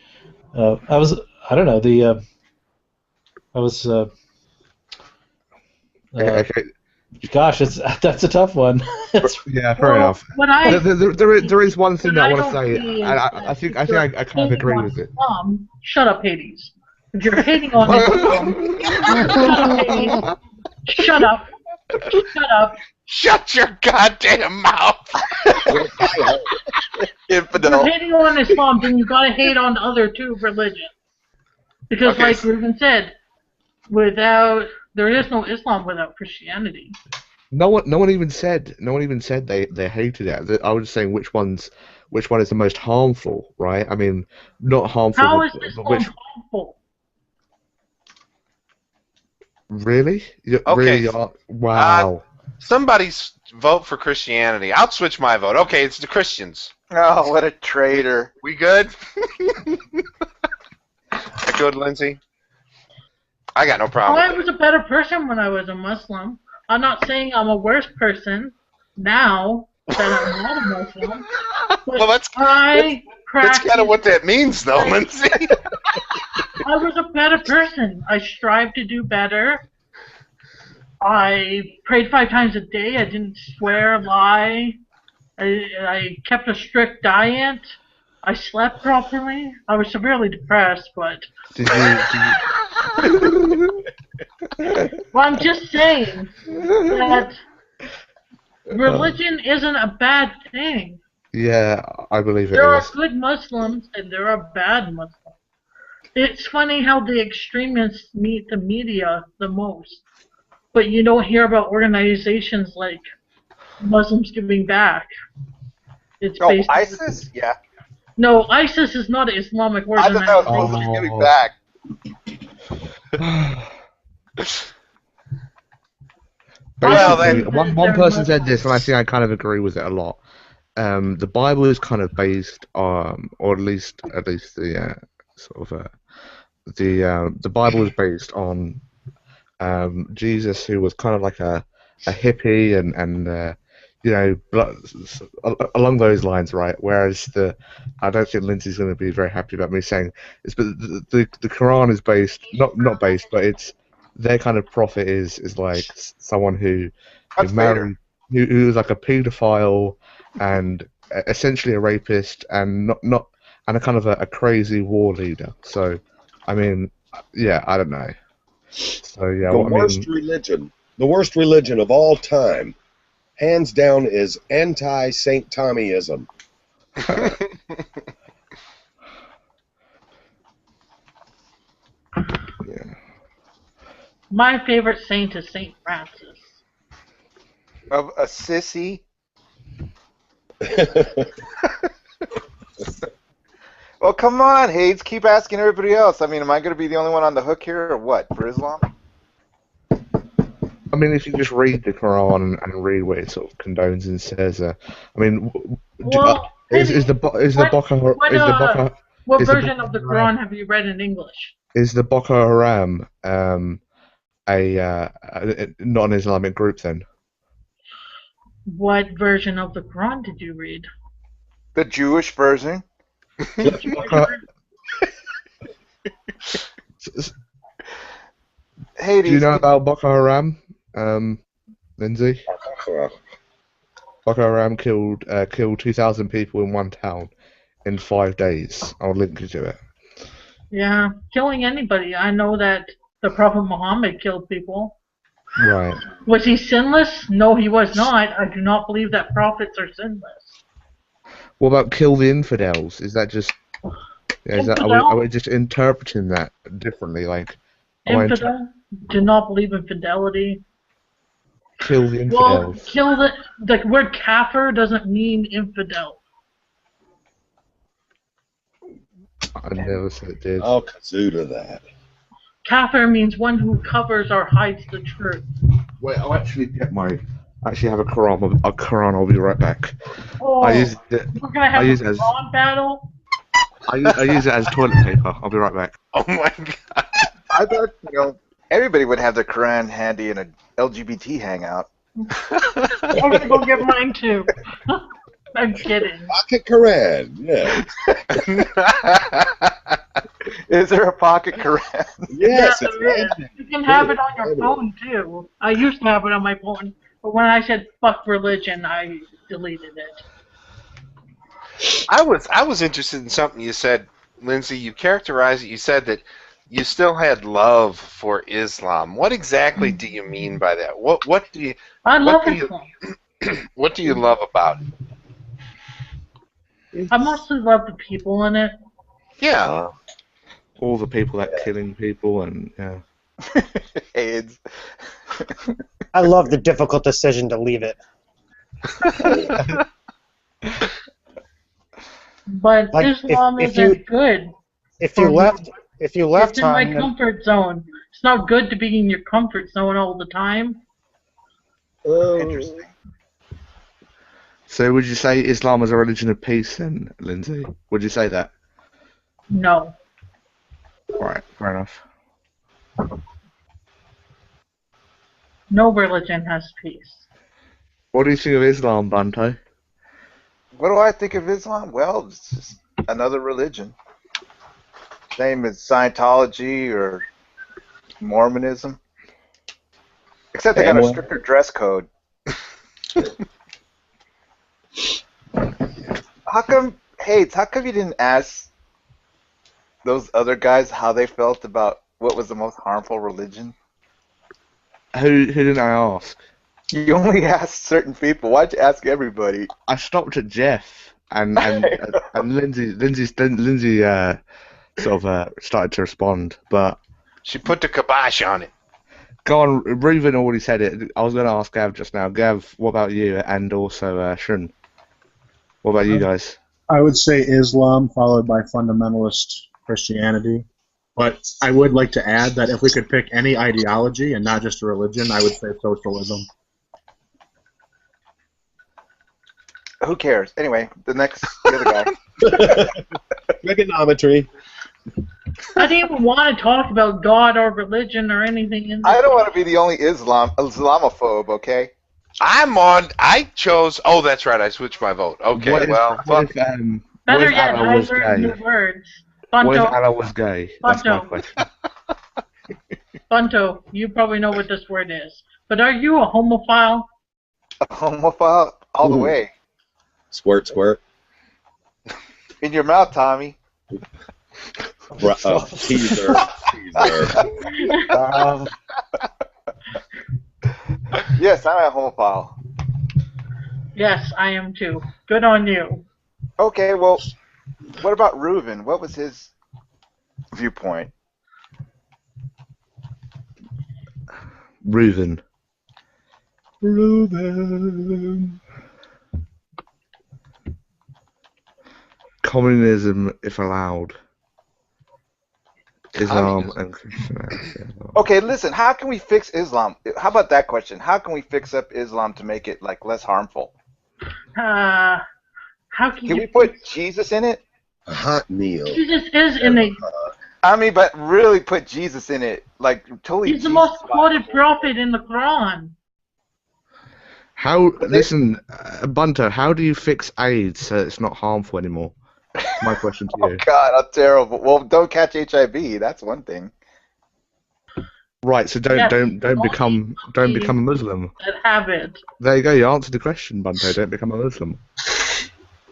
I don't know. Okay. Gosh, that's a tough one. Yeah, fair enough. There is one thing that I want to say, and I think I kind of agree with it. Shut up, Hades. If you're hating on Islam, shut up, Hades. Shut up. Shut your goddamn mouth. If you're hating on Islam, then you gotta hate on the other two religions. Because, like Ruben said, there is no Islam without Christianity. No one even said they hated it. I was just saying which one is the most harmful, right? I mean, not harmful. How is Islam harmful? Really? Okay. Really? Wow. Somebody's vote for Christianity. I'll switch my vote. Okay, it's the Christians. Oh, what a traitor. We good? Good, Lindsay? I got no problem. I was a better person when I was a Muslim. I'm not saying I'm a worse person now that I'm not a Muslim. Well, that's kind of what that means, though, Lindsay. I was a better person. I strived to do better. I prayed 5 times a day. I didn't swear, lie. I kept a strict diet. I slept properly. I was severely depressed, but... Well, I'm just saying that religion isn't a bad thing. Yeah, I believe it is. There are good Muslims and there are bad Muslims. It's funny how the extremists meet the media the most, but you don't hear about organizations like Muslims Giving Back. It's based ISIS? Yeah. No, ISIS is not an Islamic I organization. thought that was Muslims Giving Back. Basically, one person said this, and I think I kind of agree with it a lot. The Bible is kind of based on, or at least the the Bible is based on Jesus, who was kind of like a hippie and along those lines, right? Whereas I don't think Lindsay's going to be very happy about me saying this, but the Quran is based not based, but it's their kind of prophet is like someone who married, who was like a paedophile and essentially a rapist and not and a kind of a crazy war leader. So, I mean, yeah, I don't know. So yeah, the worst religion of all time, hands down, is anti-Saint Tommyism. Yeah. My favorite saint is Saint Francis. Of a sissy? Well, come on, Hades. Keep asking everybody else. I mean, am I going to be the only one on the hook here, or what, for Islam? I mean, if you just read the Quran and read what it sort of condones and says, I mean, is the Boko What version of the Quran have you read in English? Is the Boko Haram a not an Islamic group then? What version of the Quran did you read? The Jewish version. Hades. Do you know about Boko Haram, Lindsay? Boko Haram killed 2,000 people in one town in 5 days. I'll link you to it. Yeah, killing anybody. I know that the Prophet Muhammad killed people. Right. Was he sinless? No, he was not. I do not believe that prophets are sinless. What about kill the infidels? Is that just... Is that, are we just interpreting that differently? Like, infidel? Do not believe in fidelity. Kill the infidels. Well, kill the word kafir doesn't mean infidel. I never said it did. I'll kazoo to that. Kafir means one who covers or hides the truth. Wait, I'll actually get my... I actually have a Quran. I'll be right back. Oh, I use it, we're gonna have a Quran battle? I use it as toilet paper. I'll be right back. Oh my god. I thought, everybody would have their Quran handy in an LGBT hangout. I'm gonna go get mine too. I'm kidding. Pocket Quran, yeah. Is there a pocket Quran? Yes, yeah, there is. You can have it on your phone too. I used to have it on my phone, but when I said fuck religion, I deleted it. I was interested in something you said, Lindsay. You characterized it. You said that you still had love for Islam. What exactly do you mean by that? What do you? I love Islam. What do you love about it? I mostly love the people in it. Yeah. All the people that killing people and yeah. AIDS. I love the difficult decision to leave it. But Like, Islam if isn't good. If you left, it's in my comfort zone. It's not good to be in your comfort zone all the time. Interesting. So would you say Islam is a religion of peace then, Lindsay? Would you say that? No. Right, fair enough. No religion has peace. What do you think of Islam, Banto? What do I think of Islam? Well, it's just another religion. Same as Scientology or Mormonism. Except they got a stricter dress code. How come you didn't ask those other guys how they felt about what was the most harmful religion? Who didn't I ask? You only asked certain people. Why'd you ask everybody? I stopped at Jeff and Lindsay sort of started to respond, but she put the kibosh on it. Go on, Reuven already said it. I was going to ask Gav just now. Gav, what about you? And also Shun. What about you guys? I would say Islam followed by fundamentalist Christianity. But I would like to add that if we could pick any ideology and not just a religion, I would say socialism. Who cares? Anyway, the other guy. Trigonometry. I didn't even want to talk about God or religion or anything in this. I don't want to be the only Islamophobe, okay? I chose. Oh, that's right. I switched my vote. Okay, What if Better yet, Allah I was learned gay? new words. What if Bunto, Allah was gay? That's my Bunto. question. Bunto, you probably know what this word is. But are you a homophile? A homophile all the way. Squirt, squirt. In your mouth, Tommy. Teaser. Yes, I'm a homophile. Yes, I am too. Good on you. Okay, well, what about Reuven? What was his viewpoint? Reuven. Communism, if allowed. Islam and Christianity. Okay, listen, how can we fix Islam? How about that question? How can we fix up Islam to make it like less harmful? How can we put Jesus in it? A hot meal. Jesus is in it. I mean, but really put Jesus in it, like totally. He's the Jesus most quoted Bible. prophet in the Quran. Listen, Bunter, how do you fix AIDS so it's not harmful anymore? That's my question to Oh you. God, I'm terrible. Well, don't catch HIV. That's one thing. Right, so Yes, don't only become a Muslim. that have it. There you go. You answered the question, Bunto. Don't become a Muslim.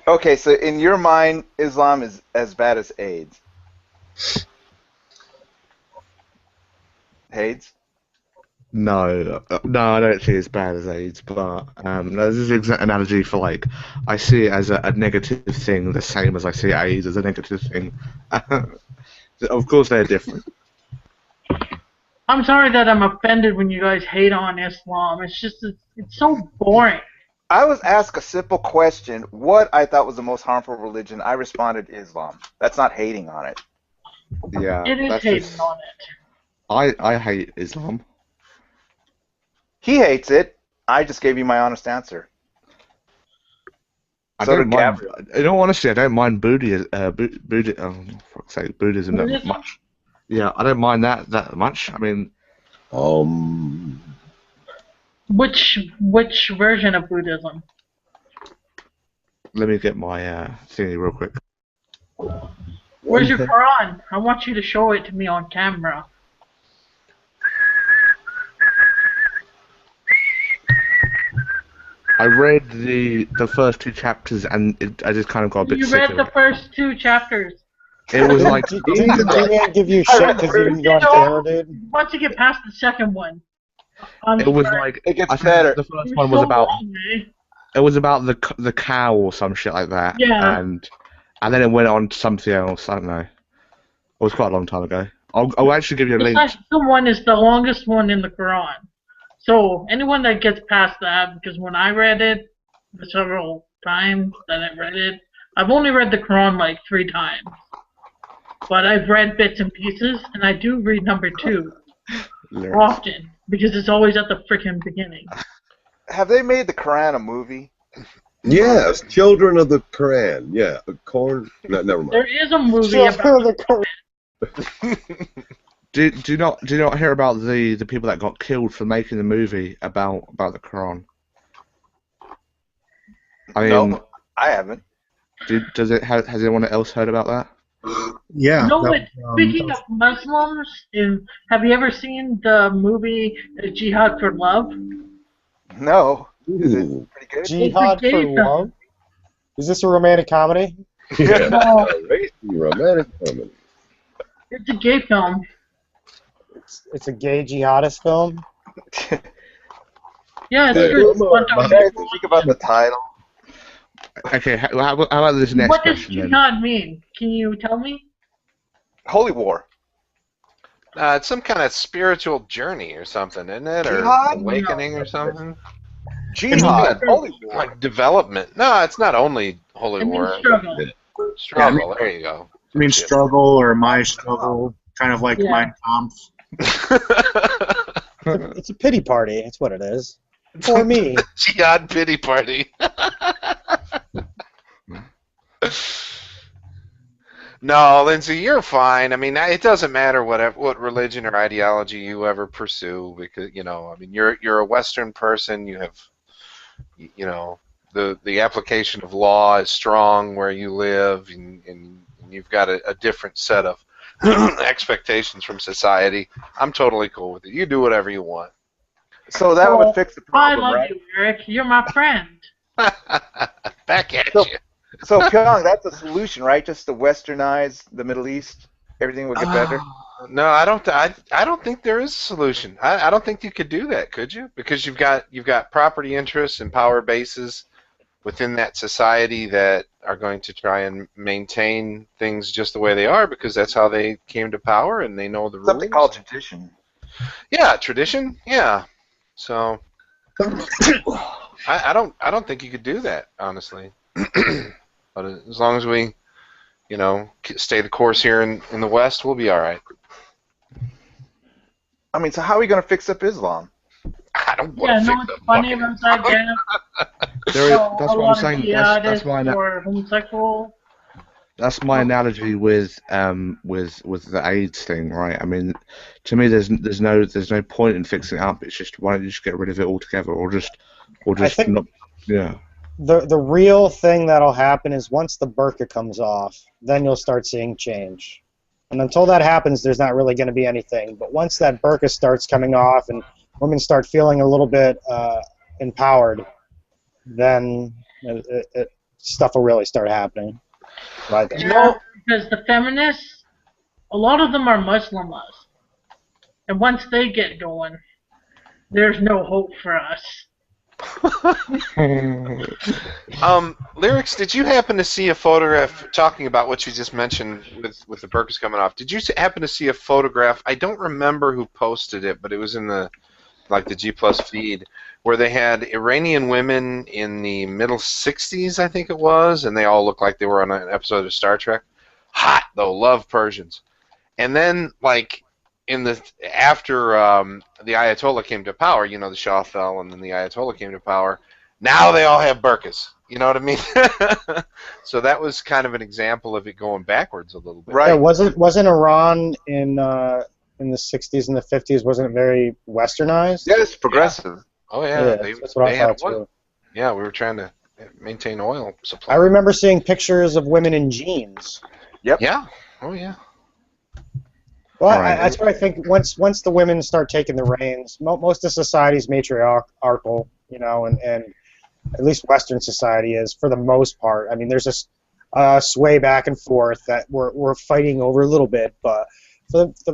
Okay, so in your mind, Islam is as bad as AIDS. AIDS? No, no, I don't see it as bad as AIDS, but no, this is an exact analogy for like I see it as a negative thing, the same as I see AIDS as a negative thing. Of course, they're different. I'm sorry that I'm offended when you guys hate on Islam. It's just, it's so boring. I was asked a simple question, what I thought was the most harmful religion. I responded Islam. That's not hating on it. Yeah, It is that's hating just. on it. I hate Islam. He hates it. I just gave you my honest answer. I So don't did mind. Gabriel. In all honesty, I don't mind Buddhism. Oh, fuck's sake, Buddhism that Buddhism? much. Yeah, I don't mind that much. I mean, Which version of Buddhism? let me get my thingy real quick. Where's your Quran? I want you to show it to me on camera. I read the first two chapters and I just kind of got a bit You sick read of the it. first 2 chapters. It was like Didn't the D-Man give you shit because you didn't go on camera, dude? Once you get past the second one, it was like It gets I think better. the first You're one was so about wrong, eh? it was about the cow or some shit like that. Yeah. And then it went on to something else. I don't know. It was quite a long time ago. I'll actually give you a The link. second one is the longest one in the Quran. So anyone that gets past that, because when I read it, the several times that I read it, I've only read the Quran like 3 times. But I've read bits and pieces, and I do read number 2 often, because it's always at the freaking beginning. Have they made the Quran a movie? Yes, Children of the Quran. Yeah, corn. No, never mind. There is a movie about Do you not hear about the people that got killed for making the movie about the Quran? I mean, No, I haven't. has anyone else heard about that? Yeah. No, that- but speaking of Muslims, have you ever seen the movie Jihad for Love? No. Is it Ooh. pretty good? Jihad gay for film. love? Is this a romantic comedy? Yeah, No. racy romantic comedy. It's a gay film. It's a gay jihadist film? Yeah, it's Hey, true. come on, You guys think about the title. Okay, how about this next What does question then? jihad mean? Can you tell me? Holy War. It's some kind of spiritual journey or something, isn't it? Or Jihad? awakening or something? Jihad. Holy War. Like development. No, it's not only holy It means war. struggle. Struggle. There you go. I mean, struggle or my struggle, kind of like Yeah. Mein Kampf. It's a pity party. That's what it is. For me. Jihad pity party. No, Lindsay, you're fine. I mean, it doesn't matter what religion or ideology you ever pursue, because I mean, you're a Western person. You have, the application of law is strong where you live, and you've got a different set of expectations from society. I'm totally cool with it. You do whatever you want. So that would fix the I problem, love right? you, Eric. You're my friend. Back at So- you. So Pyong, that's a solution, right? Just to westernize the Middle East, everything would get better. No, I don't. I don't think there is a solution. I don't think you could do that, could you? Because you've got property interests and power bases within that society that are going to try and maintain things just the way they are, because that's how they came to power and they know the rules. Something called tradition. Yeah, tradition. Yeah. So I don't think you could do that, honestly. But as long as we, stay the course here in the West, we'll be all right. I mean, so how are we going to fix up Islam? I don't want Yeah, to no, fix it's the funny fucking- upside down. That's what I'm saying. That's why for homosexual. That's my analogy with the AIDS thing, right? I mean, to me, there's no point in fixing it up. It's just why don't you just get rid of it altogether, or just I think not, yeah. the real thing that'll happen is once the burqa comes off, then you'll start seeing change. And until that happens, there's not really going to be anything. But once that burqa starts coming off and women start feeling a little bit empowered, then stuff will really start happening. Right there. You know, because the feminists, a lot of them are Muslims, and once they get going, there's no hope for us. Lyrics, did you happen to see a photograph, talking about what you just mentioned with the burkas coming off, did you happen to see a photograph? I don't remember who posted it, but it was in the G Plus feed, where they had Iranian women in the middle 60s, I think it was, and they all looked like they were on an episode of Star Trek. Hot, though, love Persians. And then, like, after the Ayatollah came to power, you know, the Shah fell, and then the Ayatollah came to power, now they all have burqas. You know what I mean? So that was kind of an example of it going backwards a little bit. Right. Yeah, wasn't Iran in the 60s and the 50s, wasn't it very westernized? Yeah, it's progressive. Yeah. Oh, yeah. That's what I thought, oil. too. Yeah, we were trying to maintain oil supply. I remember seeing pictures of women in jeans. Yep. Yeah. Oh, yeah. Well, Right. that's what I think. Once the women start taking the reins, most of society is matriarchal, you know, and at least Western society is for the most part. I mean, there's a sway back and forth that we're fighting over a little bit, but for the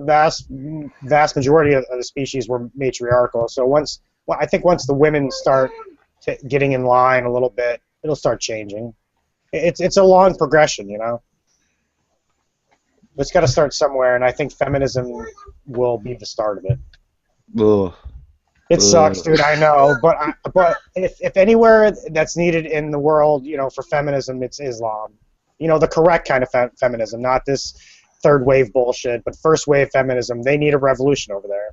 vast majority of the species, we're matriarchal. So I think once the women start getting in line a little bit, it'll start changing. It's a long progression, you know. It's got to start somewhere, and I think feminism will be the start of it. Ugh. It sucks, dude. I know, but if anywhere that's needed in the world, you know, for feminism, it's Islam. You know, the correct kind of feminism, not this third wave bullshit, but first wave feminism. They need a revolution over there.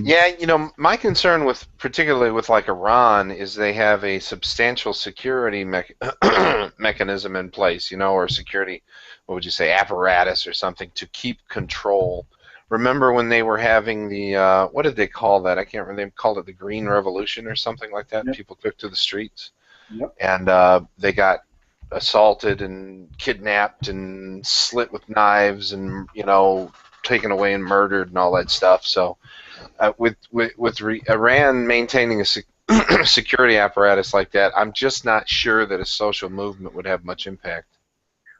Yeah, you know, my concern particularly with like Iran is they have a substantial security mechanism in place, you know, or security, what would you say, apparatus or something to keep control. Remember when they were having the, what did they call that? I can't remember. They called it the Green Revolution or something like that. Yep. People took to the streets. Yep. And they got assaulted and kidnapped and slit with knives and, you know, taken away and murdered and all that stuff. So with Iran maintaining a security apparatus like that, I'm just not sure that a social movement would have much impact.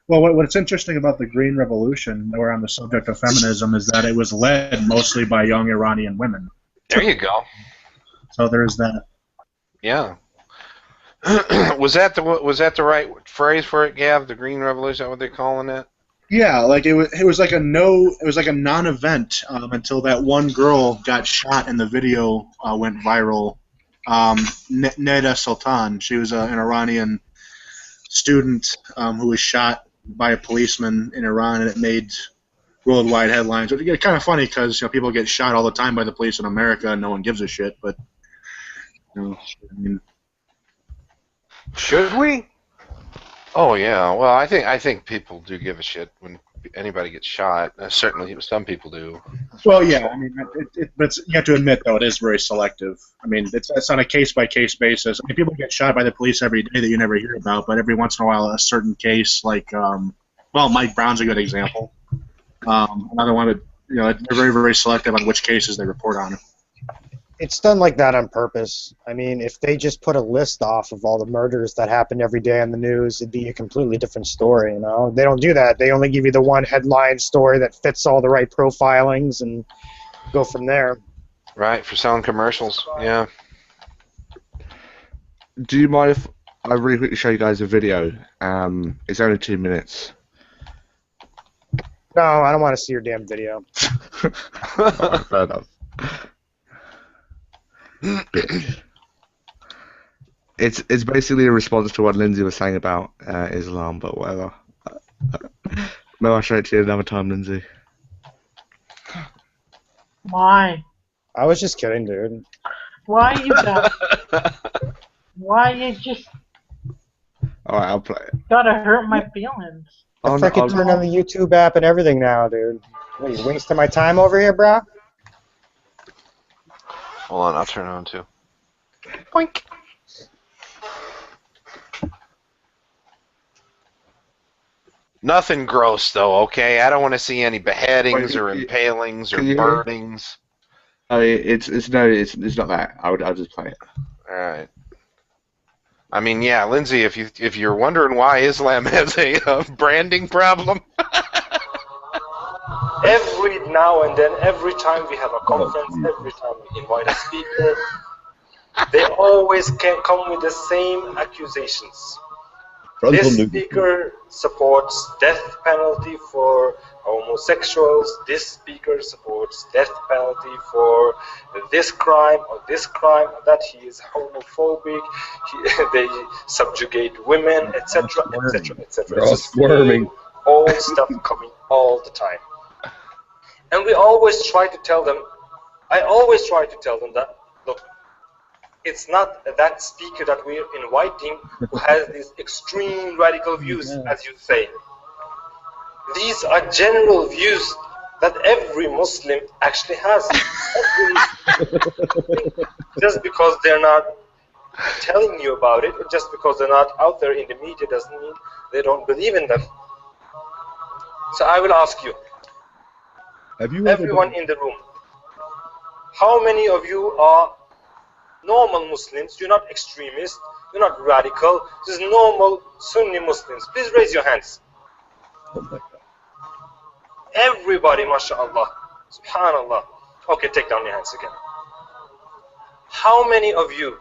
Well, what's interesting about the Green Revolution, we're on the subject of feminism, is that it was led mostly by young Iranian women. There you go. So there's that. Yeah. Was that the right phrase for it, Gav? The Green Revolution? Is that what they're calling it? Yeah, like it was like a non-event until that one girl got shot and the video went viral. Neda Sultan, she was an Iranian student who was shot by a policeman in Iran, and it made worldwide headlines. It's kind of funny because, you know, people get shot all the time by the police in America and no one gives a shit. But, you know, I mean, should we? Oh yeah. Well, I think people do give a shit when anybody gets shot. Certainly, some people do. Well, yeah. I mean, but you have to admit though, it is very selective. I mean, it's on a case-by-case basis. I mean, people get shot by the police every day that you never hear about, but every once in a while, a certain case, like, well, Mike Brown's a good example. Another one that, you know, they're very, very selective on which cases they report on. It's done like that on purpose. I mean, if they just put a list off of all the murders that happen every day on the news, it'd be a completely different story, you know? They don't do that. They only give you the one headline story that fits all the right profilings and go from there. Right, for selling commercials, yeah. Do you mind if I really quickly show you guys a video? It's only 2 minutes. No, I don't want to see your damn video. Right, fair enough. It's basically a response to what Lindsay was saying about Islam, but whatever. Maybe I'll show it to you another time, Lindsay. Why? I was just kidding, dude. Why you guys? Why you just? All right, I'll play it. Gotta hurt my feelings. I Oh, no, freaking turned on the YouTube app and everything now, dude. What, are you wasting my time over here, bro? Hold on, I'll turn it on too. Boink. Nothing gross though, okay? I don't want to see any beheadings or impalings or Can you hear? burnings. Oh, it's not that. I'll just play it. All right. I mean, yeah, Lindsay, if you're wondering why Islam has a branding problem, Every now and then, every time we have a conference, every time we invite a speaker, they always can come with the same accusations. This speaker supports death penalty for homosexuals. This speaker supports death penalty for this crime or that he is homophobic. They subjugate women, etc., etc., etc. They're all squirming. Old stuff coming all the time. And we always try to tell them, I always try to tell them that, look, it's not that speaker that we're inviting who has these extreme radical views, as you say. These are general views that every Muslim actually has. Just because they're not telling you about it, or just because they're not out there in the media doesn't mean they don't believe in them. So I will ask you, everyone in the room, how many of you are normal Muslims? You're not extremists, you're not radical, just normal Sunni Muslims. Please raise your hands. Everybody, mashallah, subhanallah. Okay, take down your hands again. How many of you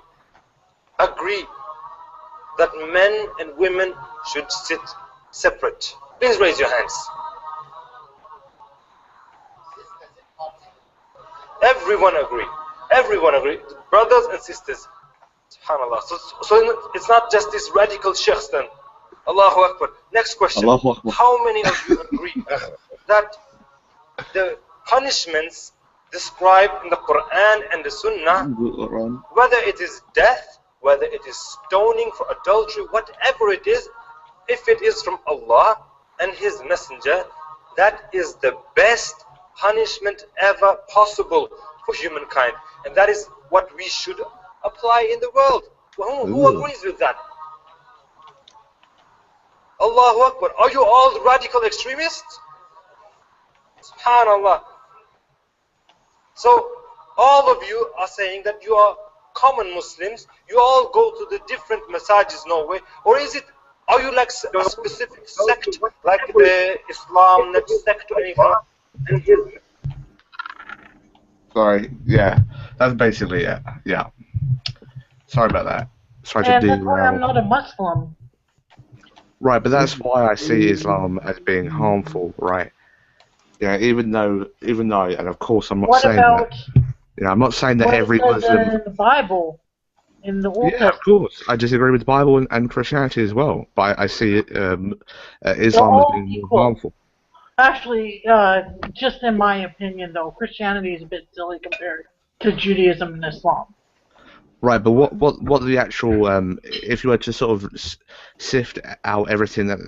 agree that men and women should sit separate? Please raise your hands. Everyone agree. Everyone agree. Brothers and sisters. SubhanAllah. So it's not just these radical sheikhs then. Allahu Akbar. Next question. Allahu Akbar. How many of you agree that the punishments described in the Quran and the Sunnah, whether it is death, whether it is stoning for adultery, whatever it is, if it is from Allah and His Messenger, that is the best punishment ever possible for humankind, and that is what we should apply in the world. Who agrees with that? Allahu Akbar. Are you all radical extremists? SubhanAllah. So all of you are saying that you are common Muslims, you all go to the different massages, no way, or is it, are you like a specific sect, like the Islam sect or anything? Sorry, yeah, that's basically it. Yeah. Sorry about that. Sorry to that's why I'm not a Muslim. Right, but that's why I see Islam as being harmful, right? Yeah, even though, and of course I'm not saying that. You know, I'm not saying that every Muslim. In the Bible, in the Old Testament. Of course, I disagree with the Bible and Christianity as well, but I see Islam as being more harmful. Actually, just in my opinion, though, Christianity is a bit silly compared to Judaism and Islam. Right, but what the actual if you were to sort of sift out everything that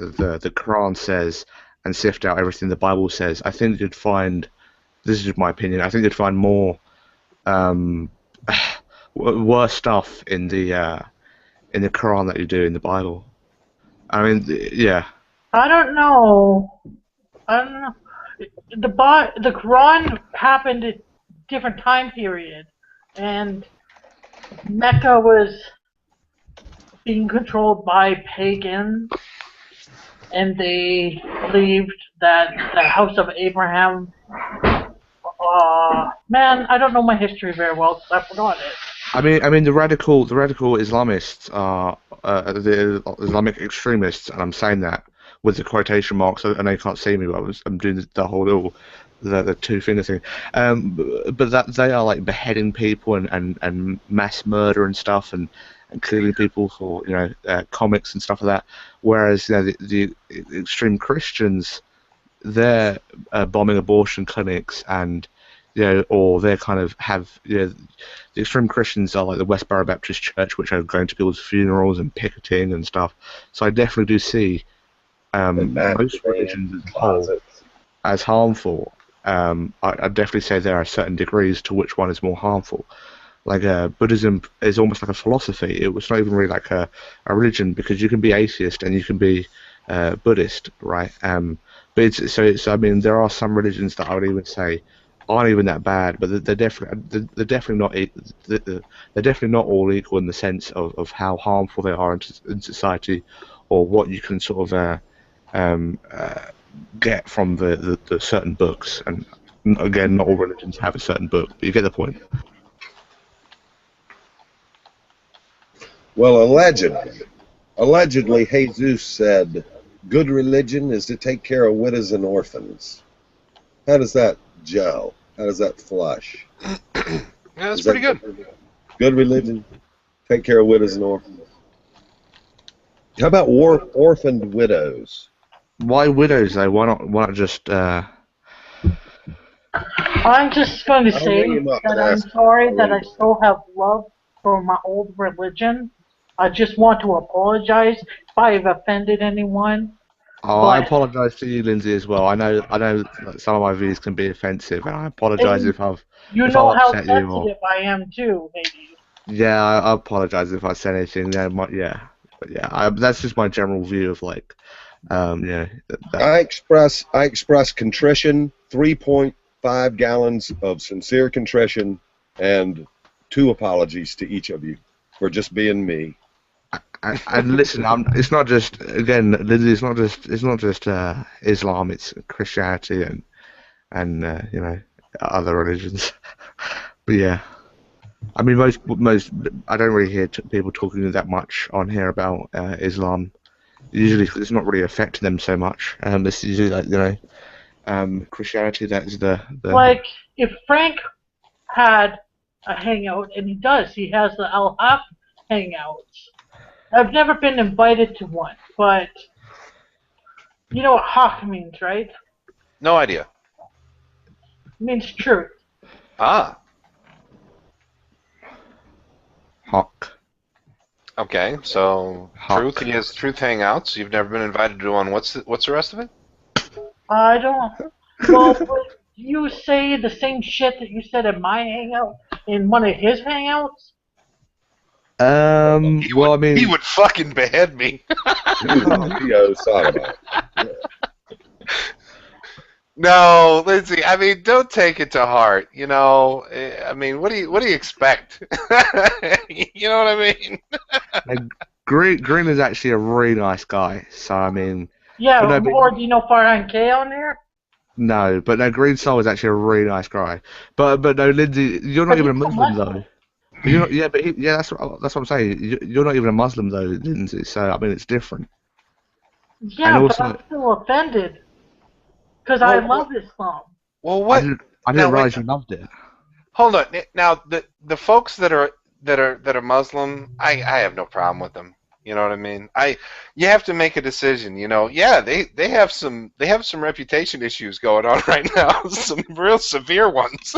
the Quran says and sift out everything the Bible says, I think you'd find, this is just my opinion, I think you'd find more worse stuff in the Quran that you do in the Bible. I mean, yeah. I don't know. The Quran happened at different time period, and Mecca was being controlled by pagans, and they believed that the house of Abraham. Man, I don't know my history very well, so I forgot it. I mean, the radical Islamists are the Islamic extremists, and I'm saying that with the quotation marks. I know you can't see me, but I'm doing the whole little the two finger thing. But that they are like beheading people and mass murder and stuff and killing people for comics and stuff like that. Whereas the extreme Christians, they're bombing abortion clinics and or they kind of have, the extreme Christians are like the Westboro Baptist Church, which are going to people's funerals and picketing and stuff. So I definitely do see most religions as a whole as harmful. I'd definitely say there are certain degrees to which one is more harmful. Like Buddhism is almost like a philosophy. It was not even really like a religion, because you can be atheist and you can be Buddhist, right? But I mean, there are some religions that I would even say aren't even that bad, but they're definitely not they're definitely not all equal in the sense of how harmful they are in society, or what you can sort of get from the certain books. And again, not all religions have a certain book, but you get the point. Well, allegedly, Jesus said, "Good religion is to take care of widows and orphans." How does that gel? How does that flush? Yeah, that's pretty good. Good religion, take care of widows and orphans. How about orphaned widows? Why widows though? Why not just? I'm just going to say that I'm sorry that I still have love for my old religion. I just want to apologize if I've offended anyone. Oh, I apologise to you, Lindsay, as well. I know that some of my views can be offensive, and I apologise if I've how upset you. sensitive I am too, maybe. Yeah, I apologise if I said anything. But yeah, that's just my general view of like, I express contrition, 3.5 gallons of sincere contrition, and 2 apologies to each of you for just being me. And listen, it's not just, again, Lindsay, it's not just Islam, it's Christianity and other religions. But yeah, I mean, most I don't really hear people talking that much on here about Islam. Usually, 'cause it's not really affecting them so much. It's usually like Christianity that is the like if Frank had a hangout, and he has the Al-Haf hangouts. I've never been invited to one, but you know what Haq means, right? No idea. It means truth. Ah. Haq. Okay, so Haq. truth. He has truth hangouts. You've never been invited to one. What's the rest of it? I don't. Well, would you say the same shit that you said in my hangout in one of his hangouts? He would fucking behead me. No, Lindsay. I mean, don't take it to heart. I mean, what do you expect? You know what I mean? Green is actually a really nice guy. So I mean. Yeah, or do you know Farhan K on there? No, but no, Green Soul is actually a really nice guy. But no, Lindsay, you're not even a Muslim though. You're not, that's what I'm saying. You're not even a Muslim though, Lindsay. So I mean, it's different. Yeah, and also, but I'm still offended because I love Islam. Well, what? I didn't realize you loved it. Hold on. Now, the folks that are Muslim, I have no problem with them. You know what I mean? You have to make a decision. Yeah, they have some reputation issues going on right now, some real severe ones.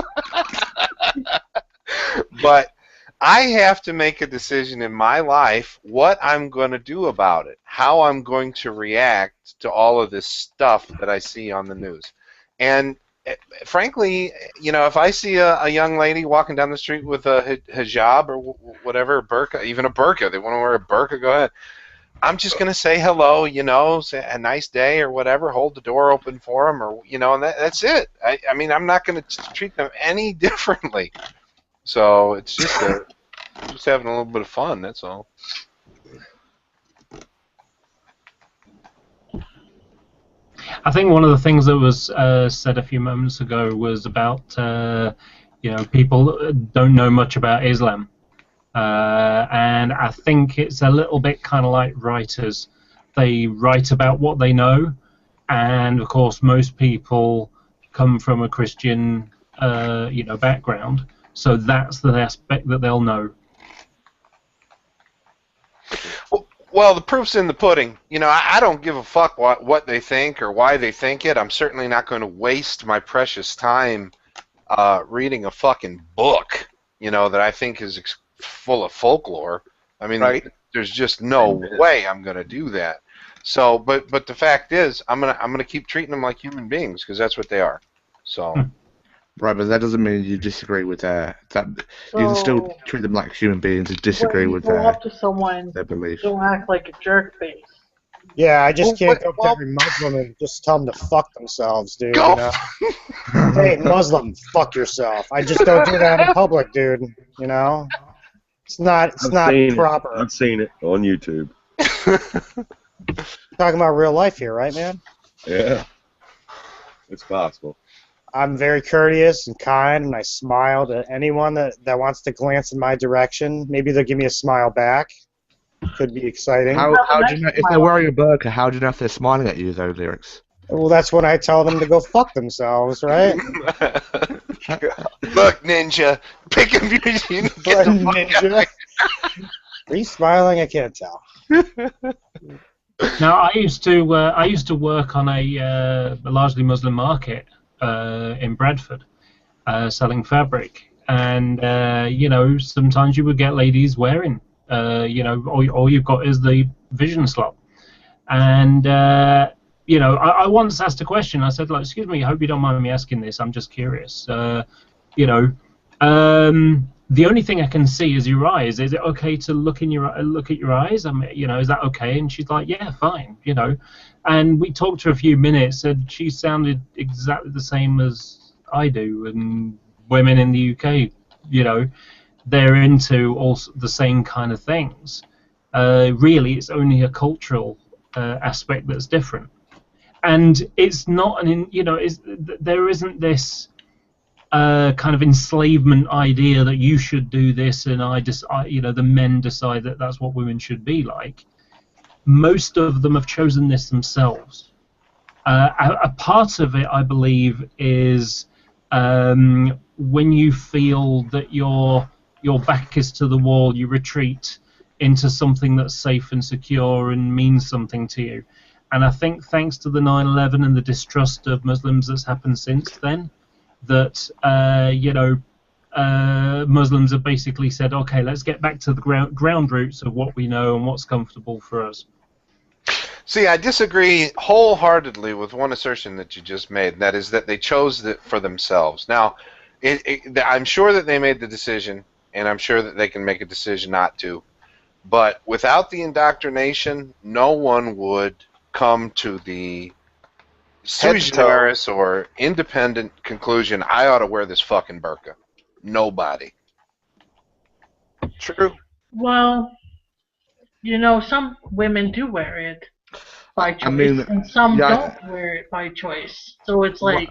But I have to make a decision in my life what I'm going to do about it, how I'm going to react to all of this stuff that I see on the news. And frankly, if I see a young lady walking down the street with a hijab or whatever, burqa, even a burqa, they want to wear a burqa, go ahead. I'm just going to say hello, say a nice day or whatever, hold the door open for them, or, and that's it. I mean, I'm not going to treat them any differently. So it's just having a little bit of fun, that's all. I think one of the things that was said a few moments ago was about people don't know much about Islam, and I think it's a little bit kind of like writers. They write about what they know, and of course most people come from a Christian background, so that's the aspect that they'll know. Well, the proof's in the pudding. I don't give a fuck what they think or why they think it. I'm certainly not going to waste my precious time reading a fucking book, that I think is full of folklore. I mean, Right. there's just no way I'm going to do that. So, but the fact is, I'm gonna keep treating them like human beings because that's what they are. So. Right, but that doesn't mean you disagree with that. You can still So treat them like human beings and when disagree you with go up to someone, their beliefs. don't act like a jerk face. Yeah, I just Well, can't go up to every Muslim and just tell them to fuck themselves, dude. Go. You know? Hey, Muslim, fuck yourself. I just don't do that in public, dude. You know, it's not proper. I've seen it on YouTube. Talking about real life here, right, man? Yeah, it's possible. I'm very courteous and kind, and I smile to anyone that wants to glance in my direction. Maybe they'll give me a smile back. Could be exciting. How do you know if they're wearing a burqa? How do you know if they're smiling at you, though, Lyrics? Well, that's when I tell them to go fuck themselves, right? Look, Ninja, pick a beauty and get the fuck out. Are you smiling? I can't tell. Now, I used to work on a largely Muslim market in Bradford, selling fabric, and sometimes you would get ladies wearing, all you've got is the vision slot, and I once asked a question. I said, like, excuse me, I hope you don't mind me asking this. I'm just curious. The only thing I can see is your eyes. Is it okay to look at your eyes? I mean, is that okay? And she's like, yeah, fine. And we talked for a few minutes, and she sounded exactly the same as I do. And women in the UK, they're into all the same kind of things. Really, it's only a cultural aspect that's different. And it's not there isn't this kind of enslavement idea that you should do this and the men decide that that's what women should be like. Most of them have chosen this themselves. A part of it, I believe, is when you feel that your back is to the wall, you retreat into something that's safe and secure and means something to you. And I think thanks to the 9/11 and the distrust of Muslims that's happened since then, that Muslims have basically said, okay, let's get back to the ground roots of what we know and what's comfortable for us. See, I disagree wholeheartedly with one assertion that you just made, and that is that they chose it for themselves. Now, I'm sure that they made the decision, and I'm sure that they can make a decision not to. But without the indoctrination, no one would come to the sui generis or independent conclusion, I ought to wear this fucking burqa. Nobody. True. Well, some women do wear it by choice, and some don't wear it by choice. So it's like.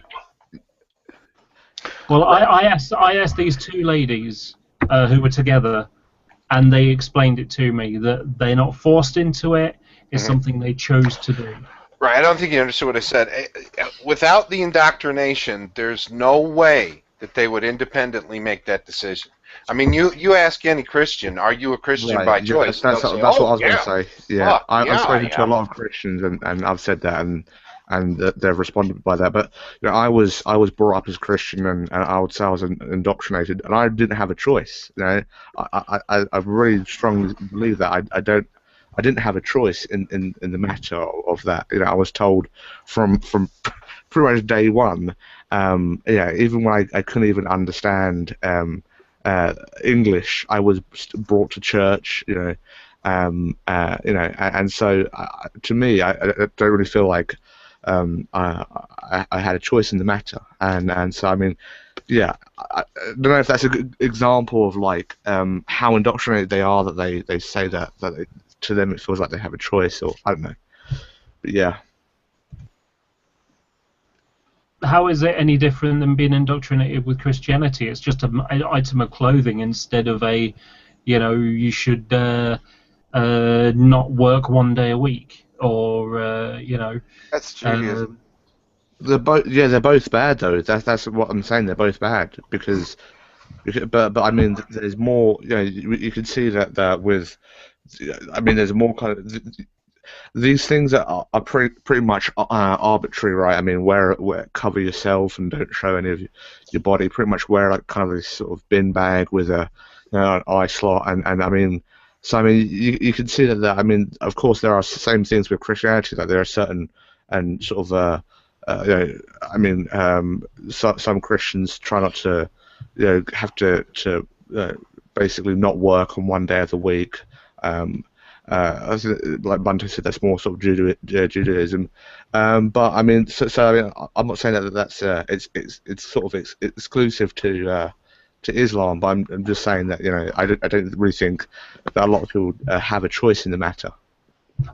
Well, I asked these two ladies who were together, and they explained it to me that they're not forced into it. It's something they chose to do. Right, I don't think you understood what I said. Without the indoctrination, there's no way that they would independently make that decision. I mean, you ask any Christian, are you a Christian by choice? That's what I was going to say. Yeah, I've spoken to a lot of Christians, and I've said that, and they've responded by that. But I was brought up as Christian, and I would say I was indoctrinated, and I didn't have a choice. I really strongly believe that I didn't have a choice in the matter of that. I was told from pretty much day one. Even when I couldn't even understand English, I was brought to church. And so to me, I don't really feel like I had a choice in the matter. And so I mean, I don't know if that's a good example of like how indoctrinated they are, that they say that to them it feels like they have a choice, or I don't know. But yeah. How is it any different than being indoctrinated with Christianity? It's just an item of clothing instead of you should not work one day a week, or That's Judaism. They're both bad though. That's what I'm saying. They're both bad but I mean, there's more. You can see that with. I mean, there's more kind of. these things are pretty much arbitrary, right? I mean, wear cover yourself and don't show any of your body. Pretty much wear like kind of this sort of bin bag with a an eye slot, and I mean, so I mean, you can see that. I mean, of course, there are the same things with Christianity. Like there are certain and sort of I mean, some Christians try not to have to basically not work on one day of the week. Like Bunty said, that's more sort of Judaism. But I mean, so I mean, I'm not saying that's it's sort of exclusive to Islam, but I'm just saying that I don't really think that a lot of people have a choice in the matter.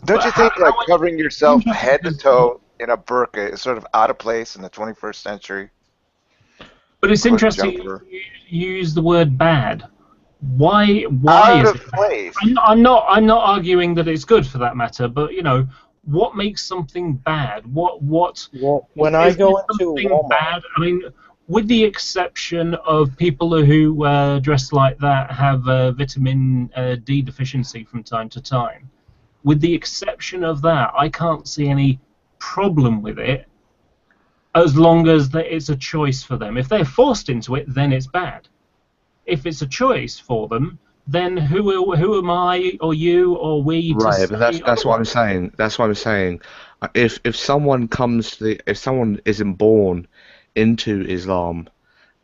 Don't you think like covering yourself head to toe in a burqa is sort of out of place in the 21st century? But it's interesting you use the word bad. Why out is of it place? I'm not arguing that it's good for that matter, but what makes something bad? What Well, when I go into Walmart, bad? I mean, with the exception of people who dress like that have vitamin D deficiency from time to time. With the exception of that, I can't see any problem with it as long as it's a choice for them. If they're forced into it, then it's bad. If it's a choice for them, then who am I or you or we to Right, say but that's what I'm saying. That's what I'm saying. If someone if someone isn't born into Islam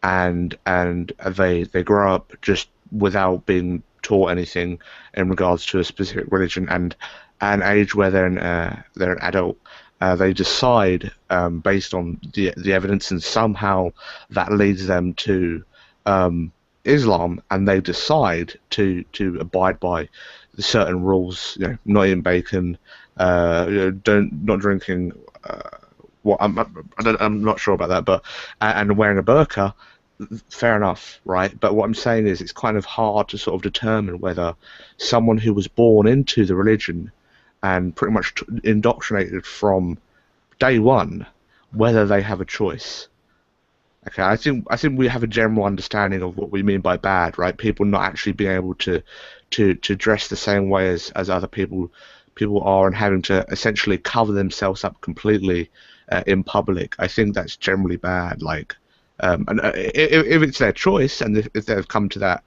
and they grow up just without being taught anything in regards to a specific religion and an age where they're an adult, they decide based on the evidence, and somehow that leads them to Islam, and they decide to abide by certain rules, not eating bacon, not drinking. I'm not sure about that, but and wearing a burqa. Fair enough, right? But what I'm saying is it's kind of hard to sort of determine whether someone who was born into the religion and pretty much indoctrinated from day one, whether they have a choice. Okay, I think we have a general understanding of what we mean by bad, right? People not actually being able to dress the same way as other people are, and having to essentially cover themselves up completely in public. I think that's generally bad. Like, and if it's their choice, and if they've come to that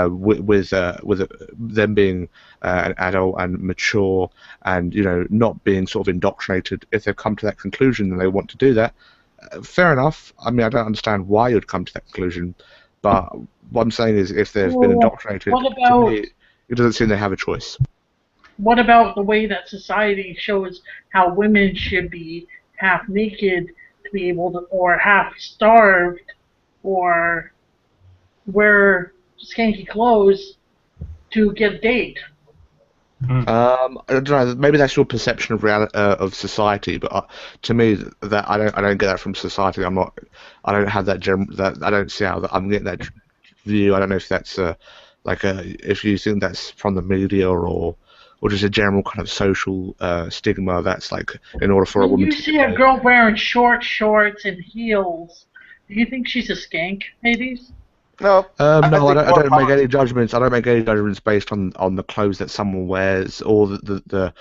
with them being an adult and mature, and not being sort of indoctrinated, if they've come to that conclusion and they want to do that, fair enough. I mean, I don't understand why you'd come to that conclusion, but what I'm saying is, if they've been indoctrinated, to me, it doesn't seem they have a choice. What about the way that society shows how women should be half naked to be able to, or half starved, or wear skanky clothes to get a date? I don't know. Maybe that's your perception of reality of society, but to me, that I don't get that from society. I don't have that I don't see how I'm getting that view. I don't know if that's if you think that's from the media or just a general kind of social stigma. That's like, in order for a woman you to see a girl wearing short shorts and heels, do you think she's a skank, Hades? No. No, I don't make any judgments. I don't make any judgments based on the clothes that someone wears or the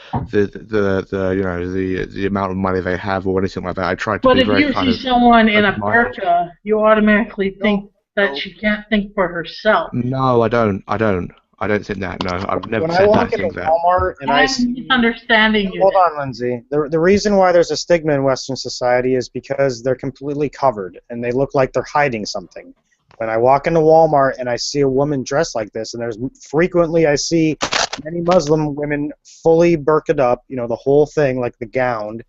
amount of money they have or anything like that. I try to But be if very you kind see of someone in a open-minded. burqa, you automatically think that she can't think for herself. No, I don't think that. No, I've never when I said that. walk I into think that. Walmart and I I'm see, misunderstanding you. hold on, Lindsay. The reason why there's a stigma in Western society is because they're completely covered and they look like they're hiding something. When I walk into Walmart and I see a woman dressed like this, and frequently I see many Muslim women fully burqa'd up, the whole thing, like the gown,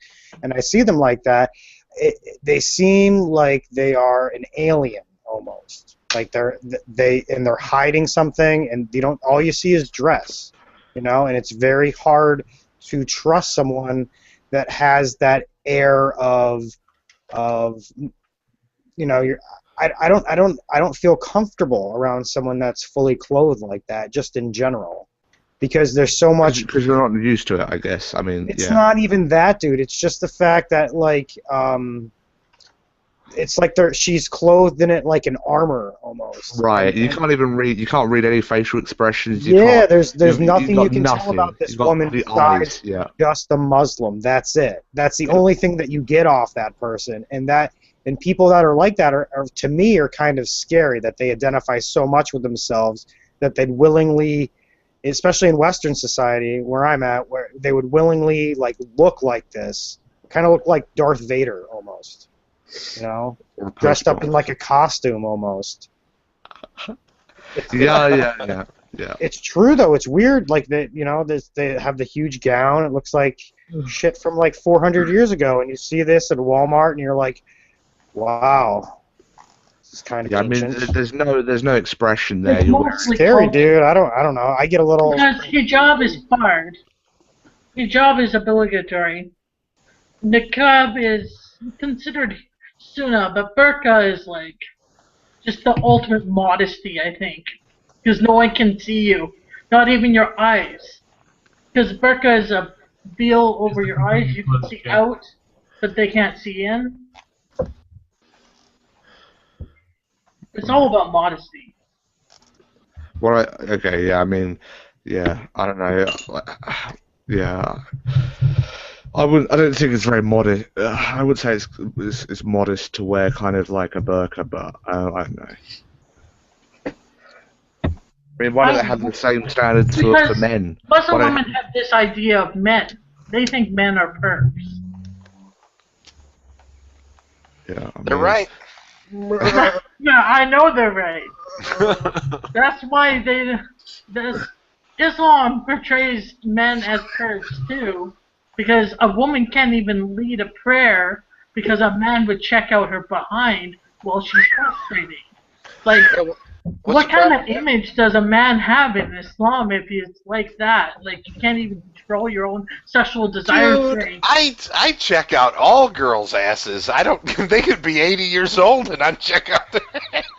and I see them like that, they seem like they are an alien almost. Like they're hiding something, and all you see is dress, and it's very hard to trust someone that has that air of I don't feel comfortable around someone that's fully clothed like that, just in general, because there's so much. Because you're not used to it, I guess. I mean, It's yeah. not even that, dude. It's just the fact that it's like she's clothed in it like an armor almost. Right. And, You can't even read. You can't read any facial expressions. You yeah, can't. there's You nothing got you can tell nothing. about this You got woman the besides eyes. Yeah. just a Muslim. That's it. That's the only thing that you get off that person. And people that are like that are to me are kind of scary, that they identify so much with themselves that they'd willingly, especially in Western society where I'm at, where they would willingly like look like this, kind of look like Darth Vader almost, you know, dressed up in like a costume almost. Yeah. It's true though. It's weird. Like they have the huge gown. It looks like shit from like 400 years ago, and you see this at Walmart, and you're like, wow, this is kind of ancient. I mean, there's no expression there. It's You're mostly Scary, dude. I don't know. I get a little. Because hijab is barred. Hijab is obligatory. Niqab is considered sunnah, but burqa is like just the ultimate modesty, I think. Because no one can see you. Not even your eyes. Because burqa is a veil over your eyes. You can see out, but they can't see in. It's all about modesty. Well, okay, yeah, I mean, yeah, I don't know, yeah, I don't think it's very modest. I would say it's modest to wear kind of like a burqa, but I don't know. I mean, why don't they have the same standards for men? Muslim women have this idea of men. They think men are pervs. Yeah, I mean, They're right. Yeah, I know they're right. That's why Islam portrays men as pervs too, because a woman can't even lead a prayer because a man would check out her behind while she's prostrating. Like, what kind of image does a man have in Islam if he's like that? Like, you can't even control your own sexual desires. Dude, I check out all girls' asses. I don't. They could be 80 years old and I'd check out their ass.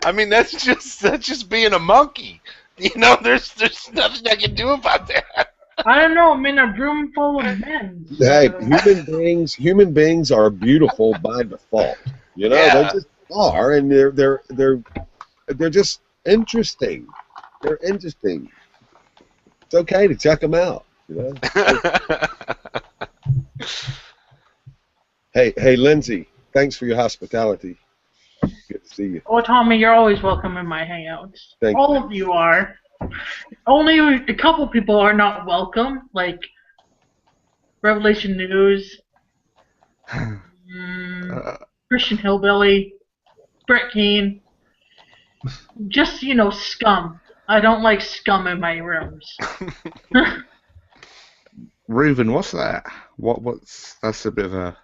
I mean, that's just being a monkey. You know, there's nothing I can do about that. I don't know. I'm in a room full of men. So. Hey, human beings are beautiful by default. You know, Yeah. they just are, and they're just interesting. They're interesting. It's okay to check them out. You know. Hey, Lindsay. Thanks for your hospitality. Good to see you. Oh, Tommy, you're always welcome in my hangouts. Thank All you. of you are. Only a couple people are not welcome, like Revelation News, Christian Hillbilly, Brett Keane. Just, scum. I don't like scum in my rooms. Reuven, what's that? What's that's a bit of a.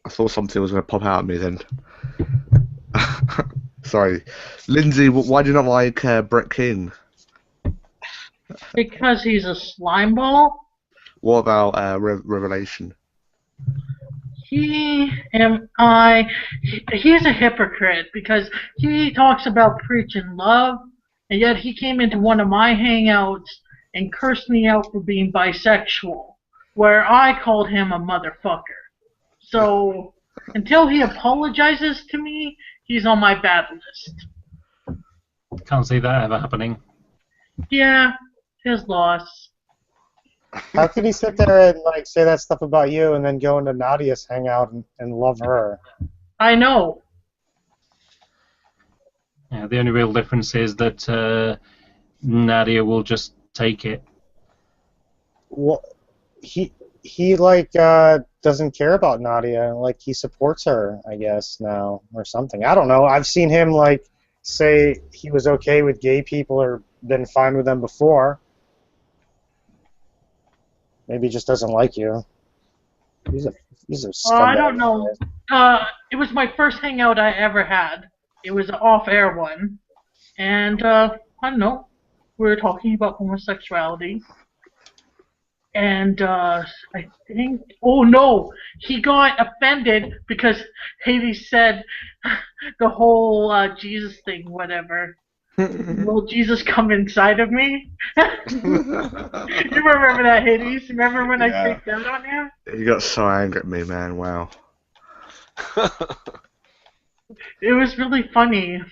I thought something was going to pop out at me then. Sorry. Lindsay, why do you not like Brett Keane? Because he's a slime ball. What about Revelation? He's a hypocrite because he talks about preaching love, and yet he came into one of my hangouts and cursed me out for being bisexual, where I called him a motherfucker. So, until he apologizes to me, he's on my bad list. Can't see that ever happening. Yeah, his loss. How can he sit there and like say that stuff about you and then go into Nadia's hangout and love her? I know. Yeah, the only real difference is that Nadia will just take it. Well, he doesn't care about Nadia. Like he supports her, I guess now or something. I don't know. I've seen him like say he was okay with gay people or been fine with them before. Maybe he just doesn't like you. He's a scumbag. I don't know. It was my first hangout I ever had. It was an off-air one, and I don't know. We were talking about homosexuality, and I think, oh no, he got offended because Haley said the whole Jesus thing, whatever. Will Jesus come inside of me? You remember that, Hades? Remember when I Yeah. freaked out on you? You got so angry at me, man. Wow. It was really funny.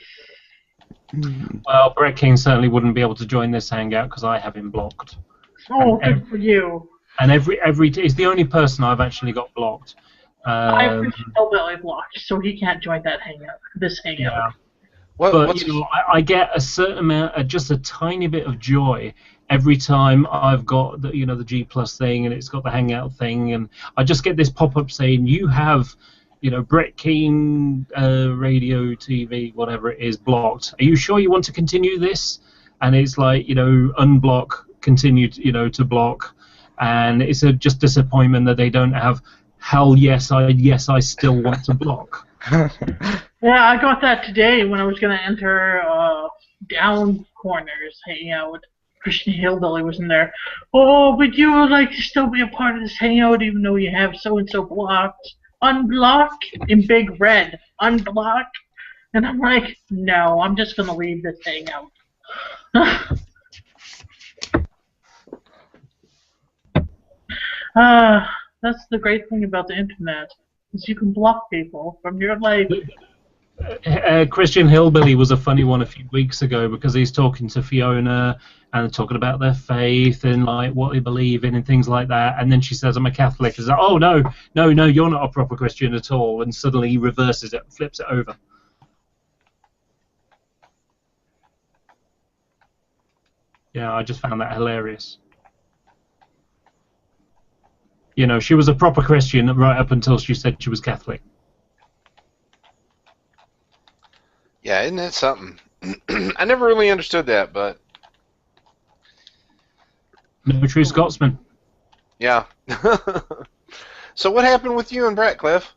Well, Brett King certainly wouldn't be able to join this hangout because I have him blocked. Oh, And good for you. And he's the only person I've actually got blocked. I have Christian Hillbilly blocked, so he can't join that hangout. This hangout. Yeah. What, You know, I get a certain amount, just a tiny bit of joy every time I've got the, you know, the G Plus thing, and it's got the Hangout thing, and I just get this pop-up saying you have, you know, Brett Keane radio, TV, whatever it is, blocked. Are you sure you want to continue this? And it's like, you know, unblock, continue, to block, and it's a just disappointment that they don't have. Hell yes, I still want to block. Yeah, I got that today when I was going to enter Down Corners hangout. Christian Hillbilly was in there. Oh, but you would like to still be a part of this hangout even though you have so-and-so blocked. Unblock in big red. Unblock. And I'm like, no, I'm just going to leave this hangout. That's the great thing about the internet, is you can block people from your life. Christian Hillbilly was a funny one a few weeks ago because he's talking to Fiona and talking about their faith and like what they believe in and things like that. And then she says, "I'm a Catholic." He's like, "Oh no, you're not a proper Christian at all." And suddenly he reverses it, flips it over. Yeah, I just found that hilarious. You know, she was a proper Christian right up until she said she was Catholic. Yeah, isn't that something? I never really understood that, but No true Scotsman. yeah. So what happened with you and Brett, Cliff?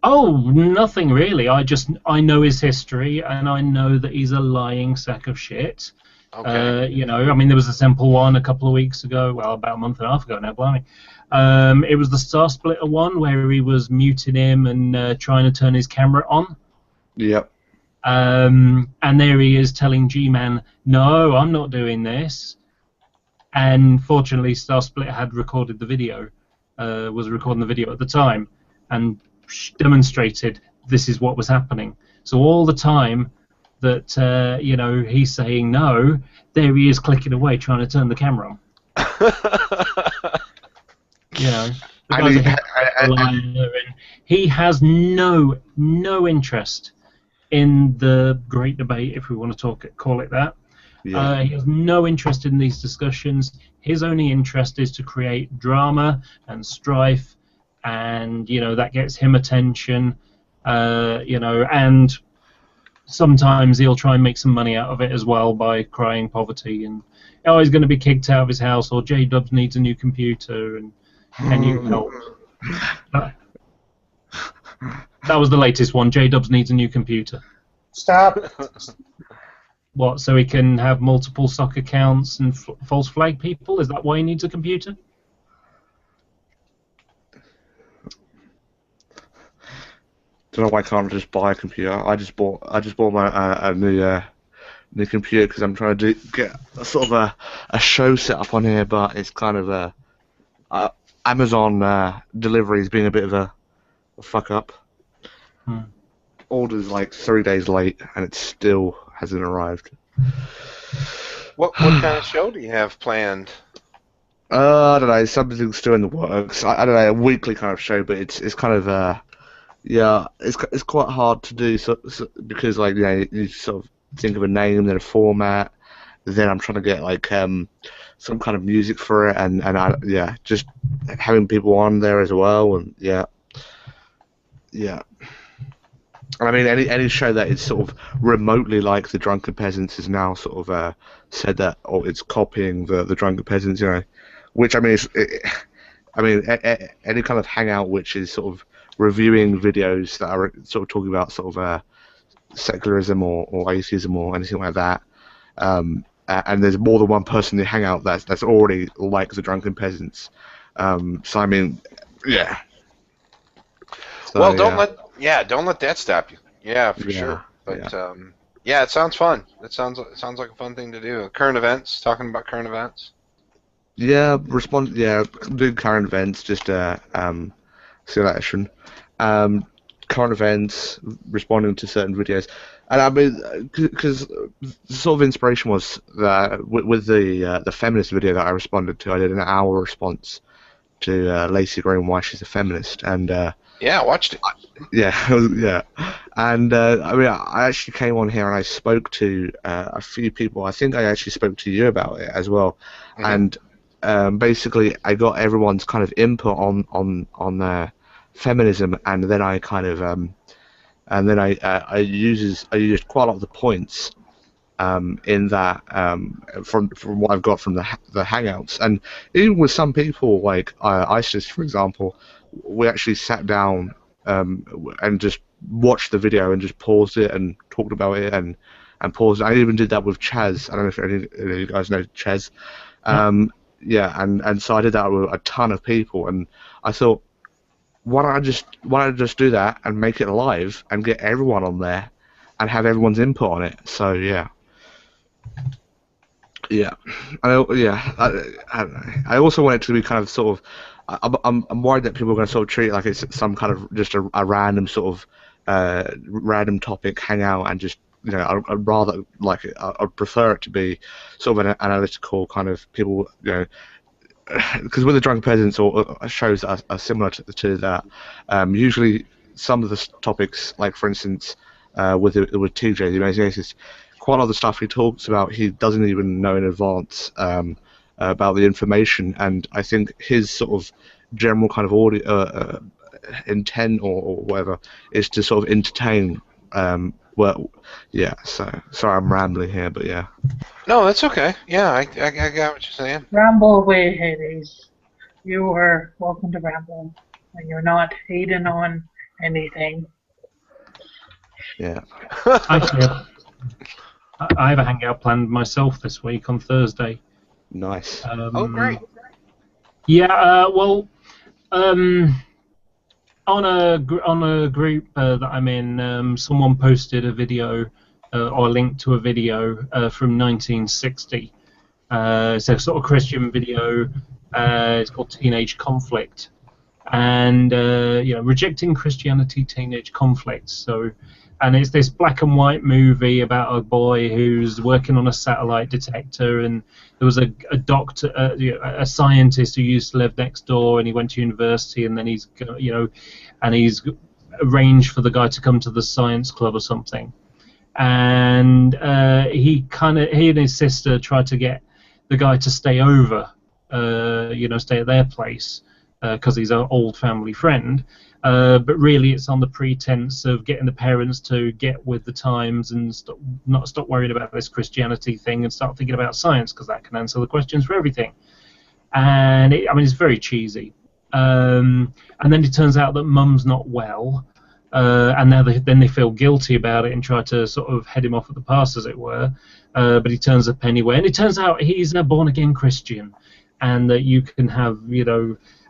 Oh, nothing really. I know his history, and I know that he's a lying sack of shit. Okay. You know, I mean, there was a simple one a couple of weeks ago, well, about a month and a half ago now, blimey. It was the Star Splitter one where he was muting him and trying to turn his camera on. Yep. And there he is telling G-Man, "No, I'm not doing this." And fortunately, Star Splitter had recorded the video, was recording the video at the time, and demonstrated this is what was happening. So all the time that you know, he's saying no, there he is clicking away trying to turn the camera on. You know, the guy's a liar, and he has no interest in the great debate, if we want to call it that. Yeah. He has no interest in these discussions. His only interest is to create drama and strife, and you know, that gets him attention. You know, and sometimes he'll try and make some money out of it as well by crying poverty and, oh, he's going to be kicked out of his house, or J-Dubs needs a new computer and can you help? That was the latest one. J-Dubs needs a new computer. Stop. What, so he can have multiple stock accounts and false flag people? Is that why he needs a computer? Don't know why I can't just buy a computer. I just bought my a new computer because I'm trying to get a sort of a show set up on here, but it's kind of Amazon delivery is being a bit of a fuck up. Order's like 3 days late and it still hasn't arrived. What kind of show do you have planned? I don't know. Something's still in the works. I don't know, a weekly kind of show, but it's kind of yeah, it's quite hard to do so because like, you know, you sort of think of a name, then a format, then I'm trying to get like some kind of music for it, and yeah, just having people on there as well, and yeah. I mean, any show that is sort of remotely like the Drunken Peasants is now sort of said that, oh, it's copying the Drunken Peasants, you know, which I mean, any kind of hangout which is sort of reviewing videos that are sort of talking about sort of secularism or atheism or anything like that, and there's more than one person in the hangout that's already like the Drunken Peasants. So I mean, yeah. So, Well, don't let that stop you. Yeah, for sure. But Yeah, it sounds fun. It sounds like a fun thing to do. Current events, talking about current events. Yeah, respond. Yeah, do current events. Just selection. Um, current events, responding to certain videos, and I mean, because the sort of inspiration was that with the feminist video that I responded to, I did an hour response to Lacey Green why she's a feminist, and Yeah, I watched it. yeah, yeah, and I mean, I actually came on here and I spoke to a few people. I think I actually spoke to you about it as well, and basically I got everyone's kind of input on their feminism, and then I kind of and then I used quite a lot of the points in that from what I've got from the Hangouts, and even with some people like ISIS, for example, we actually sat down and just watched the video and just paused it and talked about it and paused it. I even did that with Chaz. I don't know if any of you guys know Chaz. Yeah, and so I did that with a ton of people, and I thought, why don't I just do that and make it live and get everyone on there and have everyone's input on it? So yeah. Yeah, I don't know. I also want it to be kind of sort of. I'm worried that people are going to sort of treat it like it's some kind of just a random sort of random topic, hang out and just I'd rather like I'd prefer it to be sort of an analytical kind of people because with the drunken peasants or shows that are similar to that. Usually some of the topics, like for instance with TJ, the Amazing Atheist, quite a lot of the stuff he talks about, he doesn't even know in advance about the information, and I think his sort of general kind of audio intent or whatever is to sort of entertain. Well, yeah. So sorry, I'm rambling here, but yeah. No, that's okay. Yeah, I got what you're saying. Ramble away, Hades. You are welcome to ramble, and you're not hating on anything. Yeah. Actually, I have a hangout planned myself this week on Thursday. Nice. Oh, great. Yeah. Well, on a group that I'm in, someone posted a video or a link to a video from 1960. It's a sort of Christian video. It's called Teenage Conflict, and rejecting Christianity, teenage conflict. So. And it's this black and white movie about a boy who's working on a satellite detector, and there was a doctor, a scientist who used to live next door, and he went to university, and then he's arranged for the guy to come to the science club or something, and he and his sister tried to get the guy to stay over, stay at their place because he's an old family friend. But really, it's on the pretense of getting the parents to get with the times and not stop worrying about this Christianity thing and start thinking about science, because that can answer the questions for everything. And it's very cheesy. And then it turns out that mum's not well, and now they feel guilty about it and try to sort of head him off at the pass, as it were. But he turns up anyway, and it turns out he's a born-again Christian, and that you can have,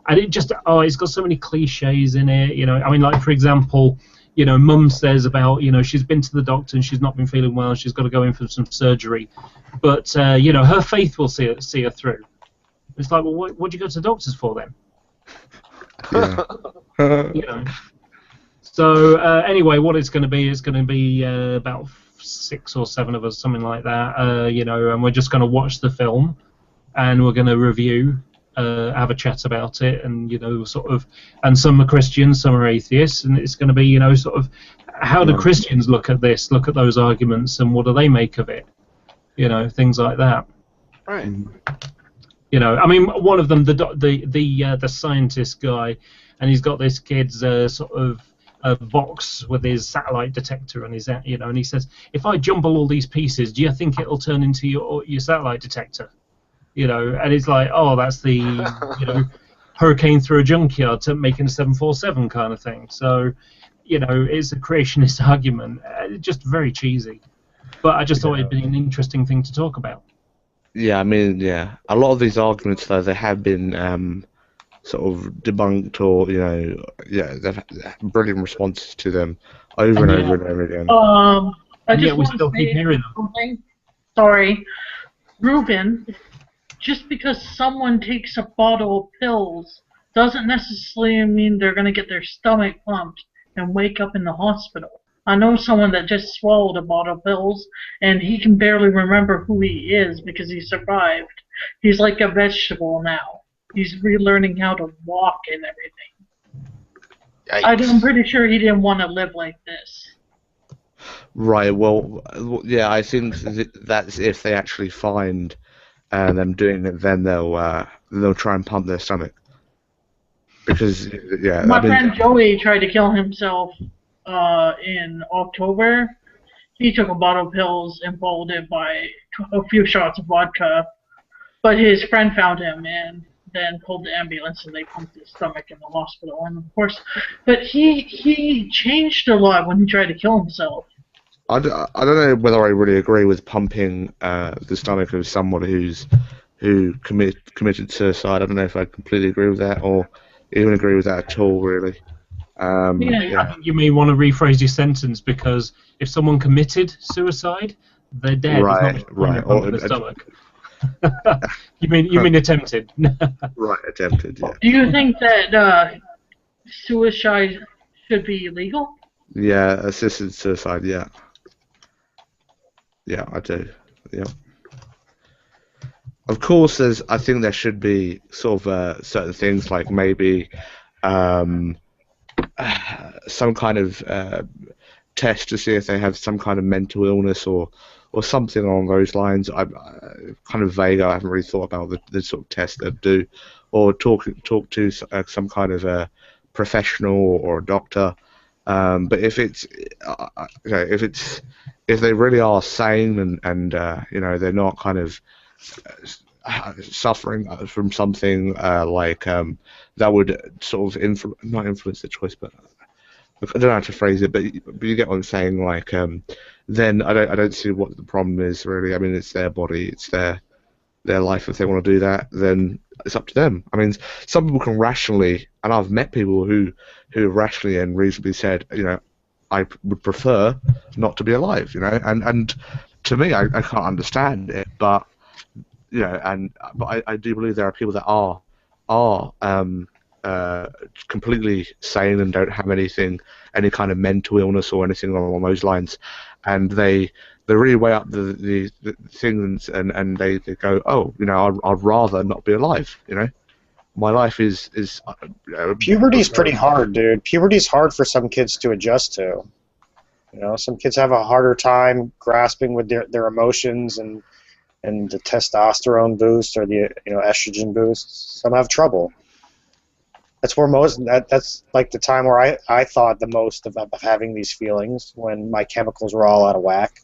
and it just, it's got so many cliches in it, like, for example, mum says about, she's been to the doctor and she's not been feeling well, she's got to go in for some surgery, but, her faith will see her through. It's like, well, what do you go to the doctors for then? Yeah. So, anyway, what it's going to be about 6 or 7 of us, something like that, and we're just going to watch the film, and we're going to review, have a chat about it, and and some are Christians, some are atheists, and it's going to be sort of how do Christians look at this, look at those arguments, and what do they make of it, things like that. Right. One of them, the scientist guy, and he's got this kid's sort of a box with his satellite detector and and he says, if I jumble all these pieces, do you think it'll turn into your satellite detector? And it's like, oh, that's the, hurricane through a junkyard to making a 747 kind of thing. So, it's a creationist argument. Just very cheesy. But I just thought it'd be an interesting thing to talk about. Yeah, a lot of these arguments, though, they have been sort of debunked, or they've brilliant responses to them over and over and over again. I and just yet we want to still keep say hearing them. something. Sorry, Ruben. Just because someone takes a bottle of pills doesn't necessarily mean they're going to get their stomach pumped and wake up in the hospital. I know someone that just swallowed a bottle of pills and he can barely remember who he is because he survived. He's like a vegetable now. He's relearning how to walk and everything. I'm Yikes. pretty sure he didn't want to live like this. Right. Well, yeah. I think that's if they actually find them doing it, then they'll try and pump their stomach. Because yeah, My I mean, friend Joey tried to kill himself in October. He took a bottle of pills and followed it by a few shots of vodka. But his friend found him and then called the ambulance and they pumped his stomach in the hospital. And of course, but he changed a lot when he tried to kill himself. I don't know whether I really agree with pumping the stomach of someone who committed suicide. I don't know if I completely agree with that or even agree with that at all, really. I Yeah. think you may want to rephrase your sentence, because if someone committed suicide, they're dead. There's not much point in pumping the stomach. You mean attempted? Right, attempted. Yeah. Do you think that suicide should be illegal? Yeah, assisted suicide. Yeah. Yeah, I do. Yeah. Of course, I think there should be sort of certain things like maybe some kind of test to see if they have some kind of mental illness or something along those lines. I'm kind of vague. I haven't really thought about the sort of test they do, or talk to some kind of a professional or a doctor. But if it's if they really are sane and they're not kind of suffering from something like that would sort of not influence the choice, but I don't know how to phrase it, but you get what I'm saying. Like, then I don't see what the problem is really. I mean, it's their body, it's their life. If they want to do that, then it's up to them. I mean, some people can rationally, and I've met people who rationally and reasonably said, I would prefer not to be alive. And to me, I can't understand it, but but I do believe there are people that are completely sane and don't have any kind of mental illness or anything along those lines, and they really weigh up the things and they go, oh, I'd rather not be alive. My life is Puberty's pretty hard, dude. Puberty's hard for some kids to adjust to. Some kids have a harder time grasping with their emotions and the testosterone boost or the estrogen boost. Some have trouble. That's where that's like the time where I thought the most of having these feelings, when my chemicals were all out of whack.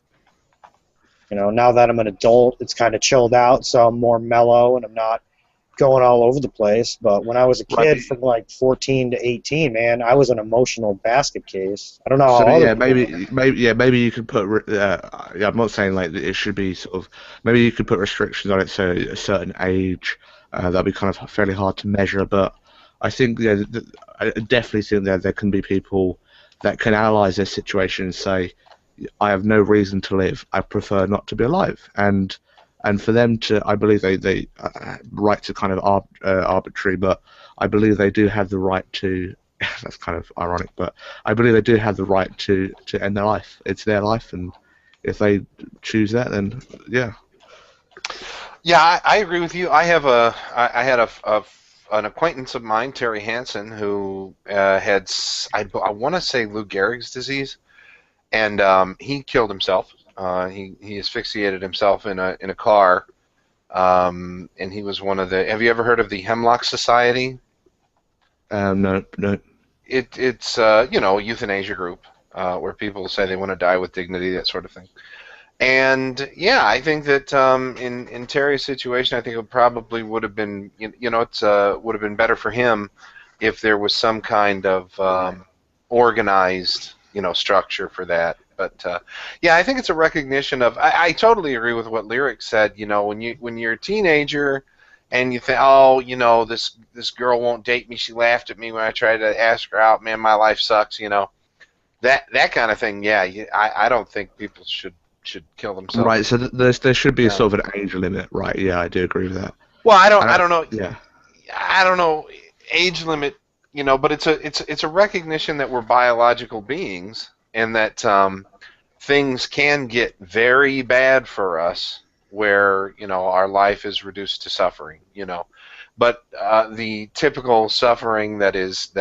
Now that I'm an adult, it's kind of chilled out, so I'm more mellow and I'm not going all over the place. But when I was a kid, from like 14 to 18, man, I was an emotional basket case. I don't know how. So yeah, maybe you could put. I'm not saying like that it should be sort of. Maybe you could put restrictions on it, so a certain age that'd be kind of fairly hard to measure. But I think I definitely think that there can be people that can analyze their situation and say, I have no reason to live. I prefer not to be alive. And for them to, I believe they right to kind of arbitrary, but I believe they do have the right to. That's kind of ironic, but I believe they do have the right to end their life. It's their life, and if they choose that, then yeah. Yeah, I agree with you. I had an acquaintance of mine, Terry Hansen, who had I want to say Lou Gehrig's disease, and he killed himself. He asphyxiated himself in a car, and he was one of the. Have you ever heard of the Hemlock Society? No. It's a euthanasia group where people say they want to die with dignity, that sort of thing. And yeah, I think that in Terry's situation, I think it probably would have been would have been better for him if there was some kind of organized structure for that. But yeah, I think it's a recognition of. I totally agree with what Lyric said. When you're a teenager and you think, oh, this girl won't date me. She laughed at me when I tried to ask her out. Man, my life sucks. that kind of thing. Yeah, I don't think people should kill themselves. Right. So there should be Yeah. a sort of an age limit, right? Yeah, I do agree with that. Well, I don't know. Yeah. I don't know age limit, but it's a recognition that we're biological beings and that things can get very bad for us where our life is reduced to suffering. But the typical suffering that is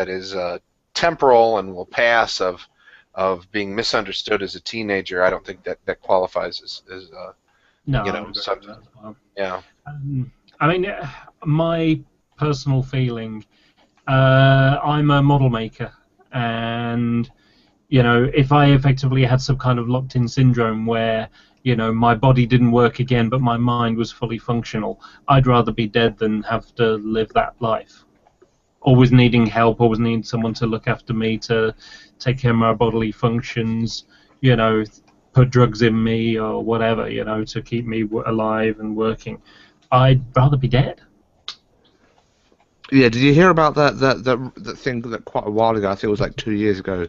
temporal and will pass of being misunderstood as a teenager, I don't think that qualifies as No, I would agree with something. that as well. Yeah. I mean, my personal feeling, I'm a model maker, and if I effectively had some kind of locked-in syndrome where my body didn't work again but my mind was fully functional, I'd rather be dead than have to live that life. Always needing help, always needing someone to look after me, to take care of my bodily functions, put drugs in me or whatever, to keep me alive and working. I'd rather be dead. Yeah, did you hear about that thing that quite a while ago? I think it was like 2 years ago,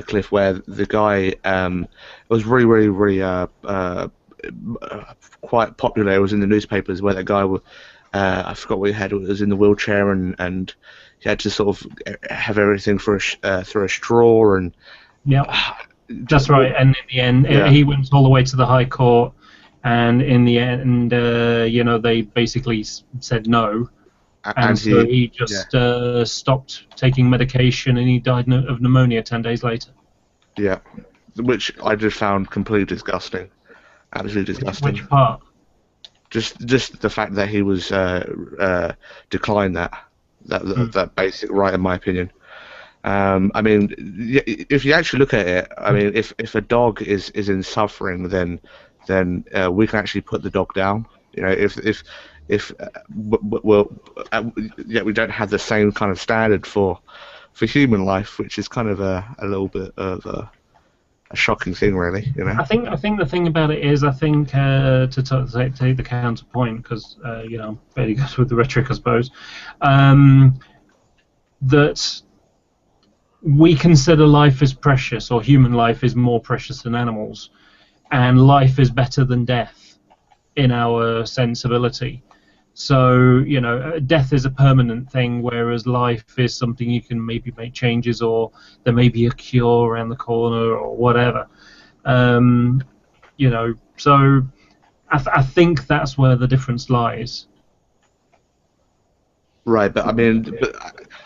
Cliff, where the guy it was really quite popular. It was in the newspapers where that guy I forgot what he had. It was in the wheelchair and he had to sort of have everything through a straw and. Yeah, that's right. And in the end, Yeah. he went all the way to the High Court, and in the end, they basically said no. And so he just stopped taking medication, and he died of pneumonia 10 days later. Yeah, which I just found completely disgusting. Absolutely disgusting. Which part? Just the fact that he was declined that basic right, in my opinion. I mean, if you actually look at it, I mean, if a dog is in suffering, then we can actually put the dog down. Yet we don't have the same kind of standard for human life, which is kind of a little bit of a shocking thing, really. I think the thing about it is, I think to take the counterpoint, because fairly good with the rhetoric, I suppose, that we consider life as precious, or human life is more precious than animals, and life is better than death in our sensibility. So, death is a permanent thing, whereas life is something you can maybe make changes, or there may be a cure around the corner, or whatever. So I think that's where the difference lies. Right, but I mean,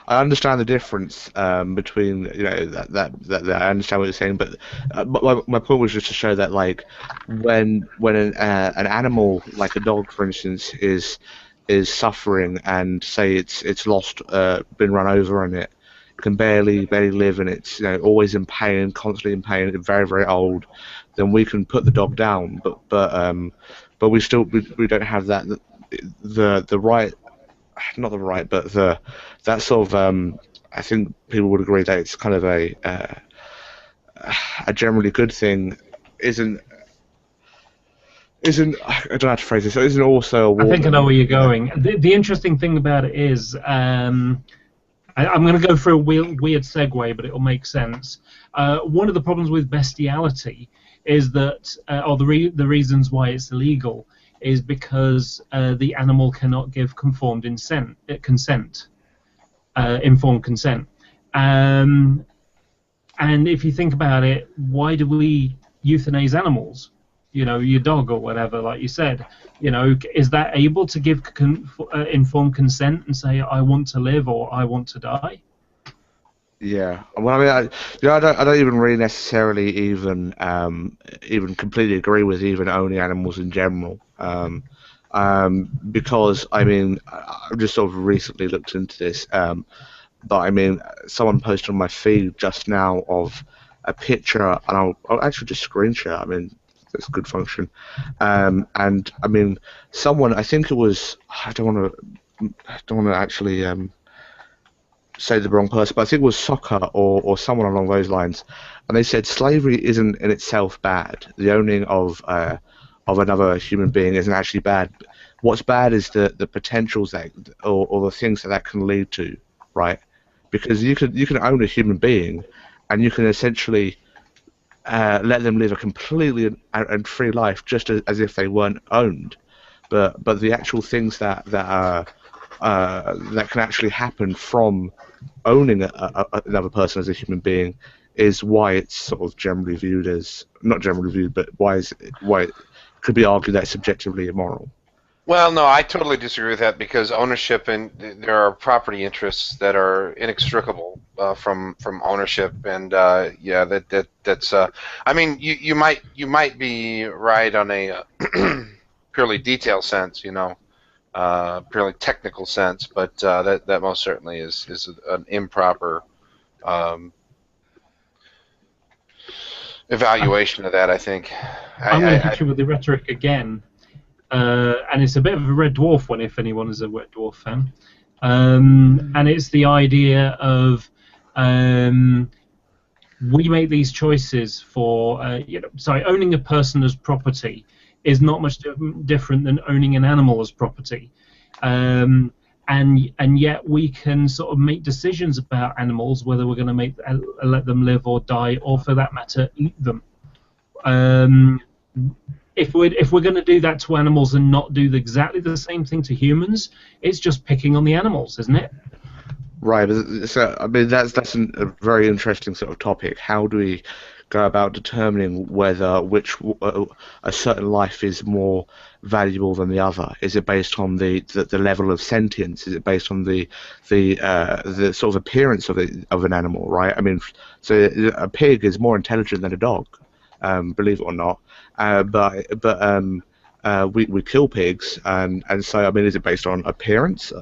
I understand the difference between that I understand what you're saying, but my point was just to show that like when an animal like a dog, for instance, is suffering and say it's lost, been run over, and it can barely live, and it's always in pain, constantly in pain, very very old, then we can put the dog down, but we don't have the right. Not the right, but that sort of I think people would agree that it's kind of a generally good thing. Isn't I don't know how to phrase this. So isn't also a war. I think I know where you're going. The interesting thing about it is, I'm going to go through a weird segue, but it will make sense. One of the problems with bestiality is that, or the reasons why it's illegal, is because the animal cannot give informed consent. And if you think about it, why do we euthanize animals? Your dog or whatever, like you said. Is that able to give informed consent and say, I want to live or I want to die? Yeah, well, I mean, I don't even really necessarily even completely agree with even owning animals in general, because I mean, I've just sort of recently looked into this, but I mean, someone posted on my feed just now of a picture, and I'll actually just screen share. I mean, that's a good function, and I mean, someone, I think it was, I don't want to actually say the wrong person, but I think it was Soccer or someone along those lines, and they said slavery isn't in itself bad. The owning of another human being isn't actually bad. What's bad is the potentials that or the things that can lead to, right? Because you can own a human being, and you can essentially let them live a completely and free life, just as if they weren't owned. But the actual things that can actually happen from owning another person as a human being is why it's sort of generally viewed as, not generally viewed, but why it could be argued that it's subjectively immoral. Well, no, I totally disagree with that, because ownership, and there are property interests that are inextricable from ownership, and yeah, that's. I mean, you might be right on a purely detailed sense, purely technical sense, but that most certainly is an improper evaluation of that, I think. I'm going to hit you with the rhetoric again. And it's a bit of a Red Dwarf one, if anyone is a Red Dwarf fan. And it's the idea of we make these choices for, owning a person as property is not much different than owning an animal as property. And yet we can sort of make decisions about animals, whether we're going to let them live or die, or for that matter, eat them. If we're going to do that to animals and not do exactly the same thing to humans, it's just picking on the animals, isn't it? Right. So I mean, that's a very interesting sort of topic. How do we go about determining whether a certain life is more valuable than the other? Is it based on the level of sentience? Is it based on the sort of appearance of an animal? Right. I mean, so a pig is more intelligent than a dog. Believe it or not, we kill pigs, and so I mean, is it based on appearance?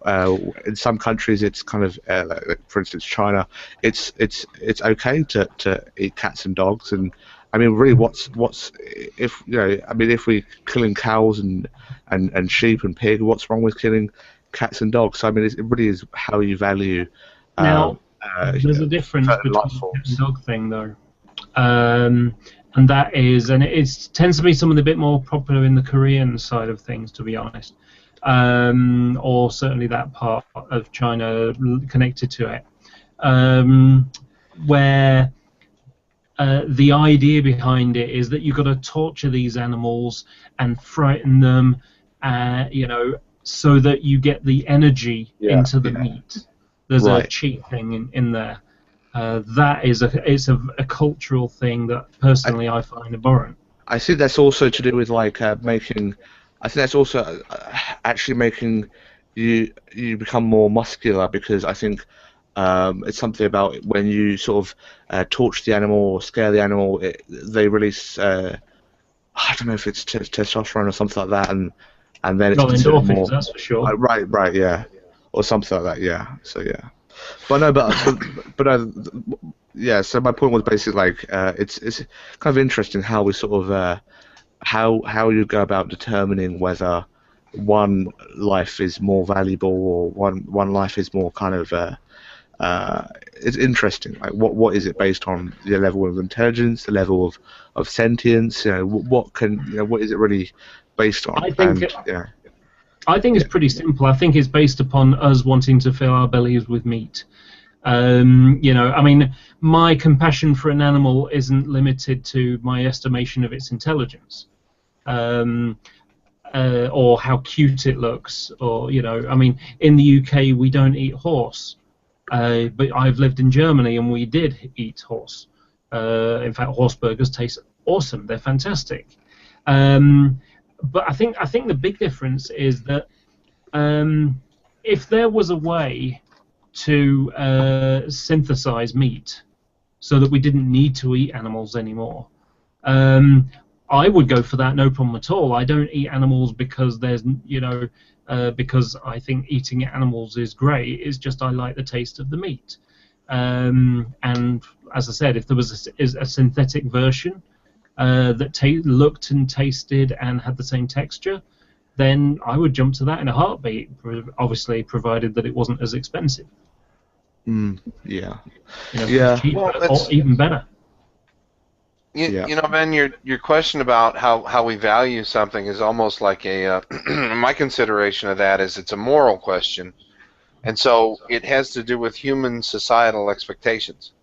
In some countries it's kind of like, for instance, China, it's okay to eat cats and dogs, and I mean, really, what's if I mean, if we're killing cows and sheep and pig, what's wrong with killing cats and dogs? So I mean, it really is how you value. Now, there's a difference between the cat and dog thing, though. And that is, and it tends to be something a bit more popular in the Korean side of things, to be honest, or certainly that part of China connected to it, where the idea behind it is that you've got to torture these animals and frighten them, so that you get the energy into the meat. There's a cheat thing in there. That is a cultural thing that personally I find abhorrent. I think that's also to do with like making. I think that's also actually making you become more muscular, because I think it's something about when you sort of torture the animal or scare the animal, they release. I don't know if it's testosterone or something like that, and then it's endorphins, more. That's for sure. Right, yeah, or something like that, yeah. So yeah. But yeah. So my point was basically like it's kind of interesting how we sort of how you go about determining whether one life is more valuable or one life is more kind of it's interesting. Like what is it based on? The level of intelligence, the level of sentience. What is it really based on? I think. I think it's pretty simple. I think it's based upon us wanting to fill our bellies with meat. I mean, my compassion for an animal isn't limited to my estimation of its intelligence, or how cute it looks, or I mean, in the UK we don't eat horse, but I've lived in Germany and we did eat horse. In fact, horse burgers taste awesome. They're fantastic. But I think the big difference is that if there was a way to synthesize meat so that we didn't need to eat animals anymore, I would go for that, no problem at all. I don't eat animals because there's because I think eating animals is great. It's just I like the taste of the meat. And as I said, if there was a synthetic version that looked and tasted and had the same texture, then I would jump to that in a heartbeat, obviously provided that it wasn't as expensive. Yeah. Cheaper, or even better. Ben, your question about how we value something is almost like my consideration of that is it's a moral question, and so it has to do with human societal expectations.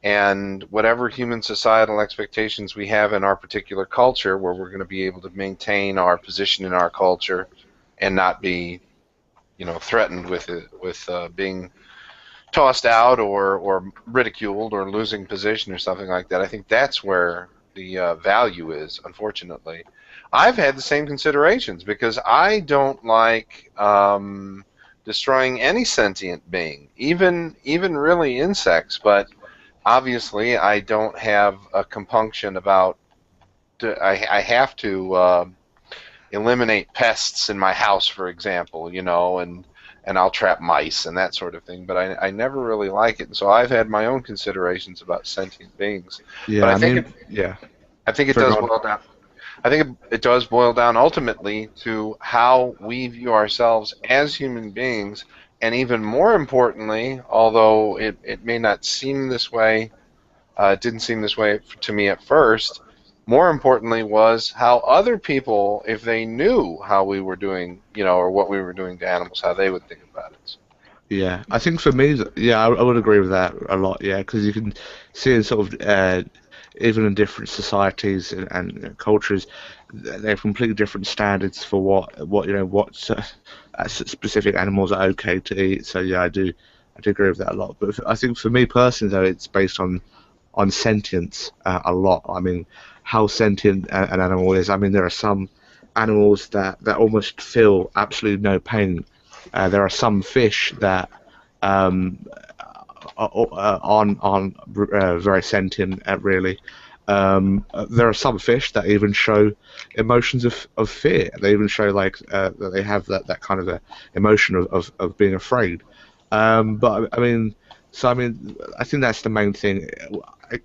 and whatever human societal expectations we have in our particular culture, where we're going to be able to maintain our position in our culture and not be, threatened with being tossed out or ridiculed or losing position or something like that. I think that's where the value is, unfortunately. I've had the same considerations because I don't like destroying any sentient being, even really insects, but obviously I don't have a compunction about I have to eliminate pests in my house, for example, and I'll trap mice and that sort of thing, but I never really like it, and so I've had my own considerations about sentient beings. Yeah, But I mean, yeah. I think it Sorry, does go on. boil down. I think it does boil down ultimately to how we view ourselves as human beings, and even more importantly, although it may not seem this way, it didn't seem this way to me at first. More importantly was how other people, if they knew how we were doing, or what we were doing to animals, how they would think about it. Yeah, I think for me, yeah, I would agree with that a lot. Yeah, because you can see in sort of even in different societies and cultures, they have completely different standards for what specific animals are okay to eat. So yeah, I do agree with that a lot. But I think for me personally, though, it's based on sentience a lot. I mean, how sentient an animal is. I mean, there are some animals that almost feel absolutely no pain. There are some fish that aren't very sentient, really. There are some fish that even show emotions of fear. They even show that they have that kind of a emotion of being afraid. But I mean, I think that's the main thing.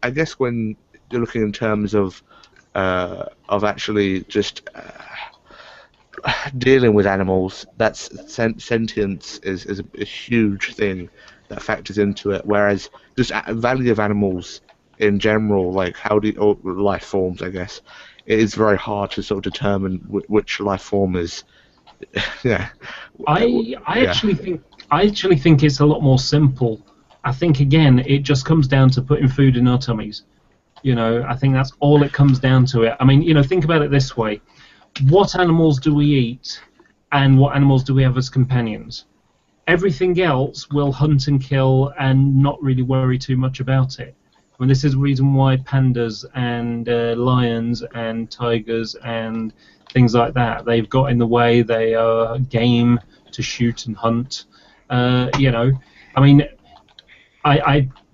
I guess when you're looking in terms of actually just dealing with animals, that's sentience is a huge thing that factors into it. Whereas just value of animals in general, like or life forms, I guess, it is very hard to sort of determine which life form is. Yeah. I actually think it's a lot more simple. I think again it just comes down to putting food in our tummies. I think that's all it comes down to it. I mean, think about it this way. What animals do we eat and what animals do we have as companions? Everything else will hunt and kill and not really worry too much about it. I mean, this is the reason why pandas and lions and tigers and things like that, they've got in the way. They are game to shoot and hunt. I mean,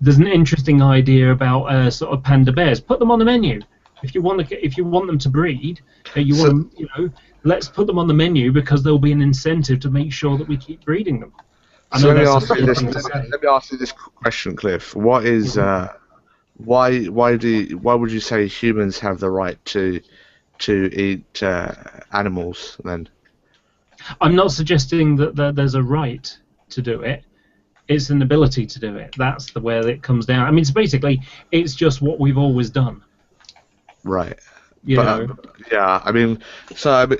there's an interesting idea about sort of panda bears. Put them on the menu. If you want them to breed, let's put them on the menu because there'll be an incentive to make sure that we keep breeding them. So let me ask you this question, Cliff. What is why would you say humans have the right to eat animals then? I'm not suggesting that there's a right to do it. It's an ability to do it. That's the way it comes down. I mean, so basically, it's just what we've always done. Right. Yeah. I mean, what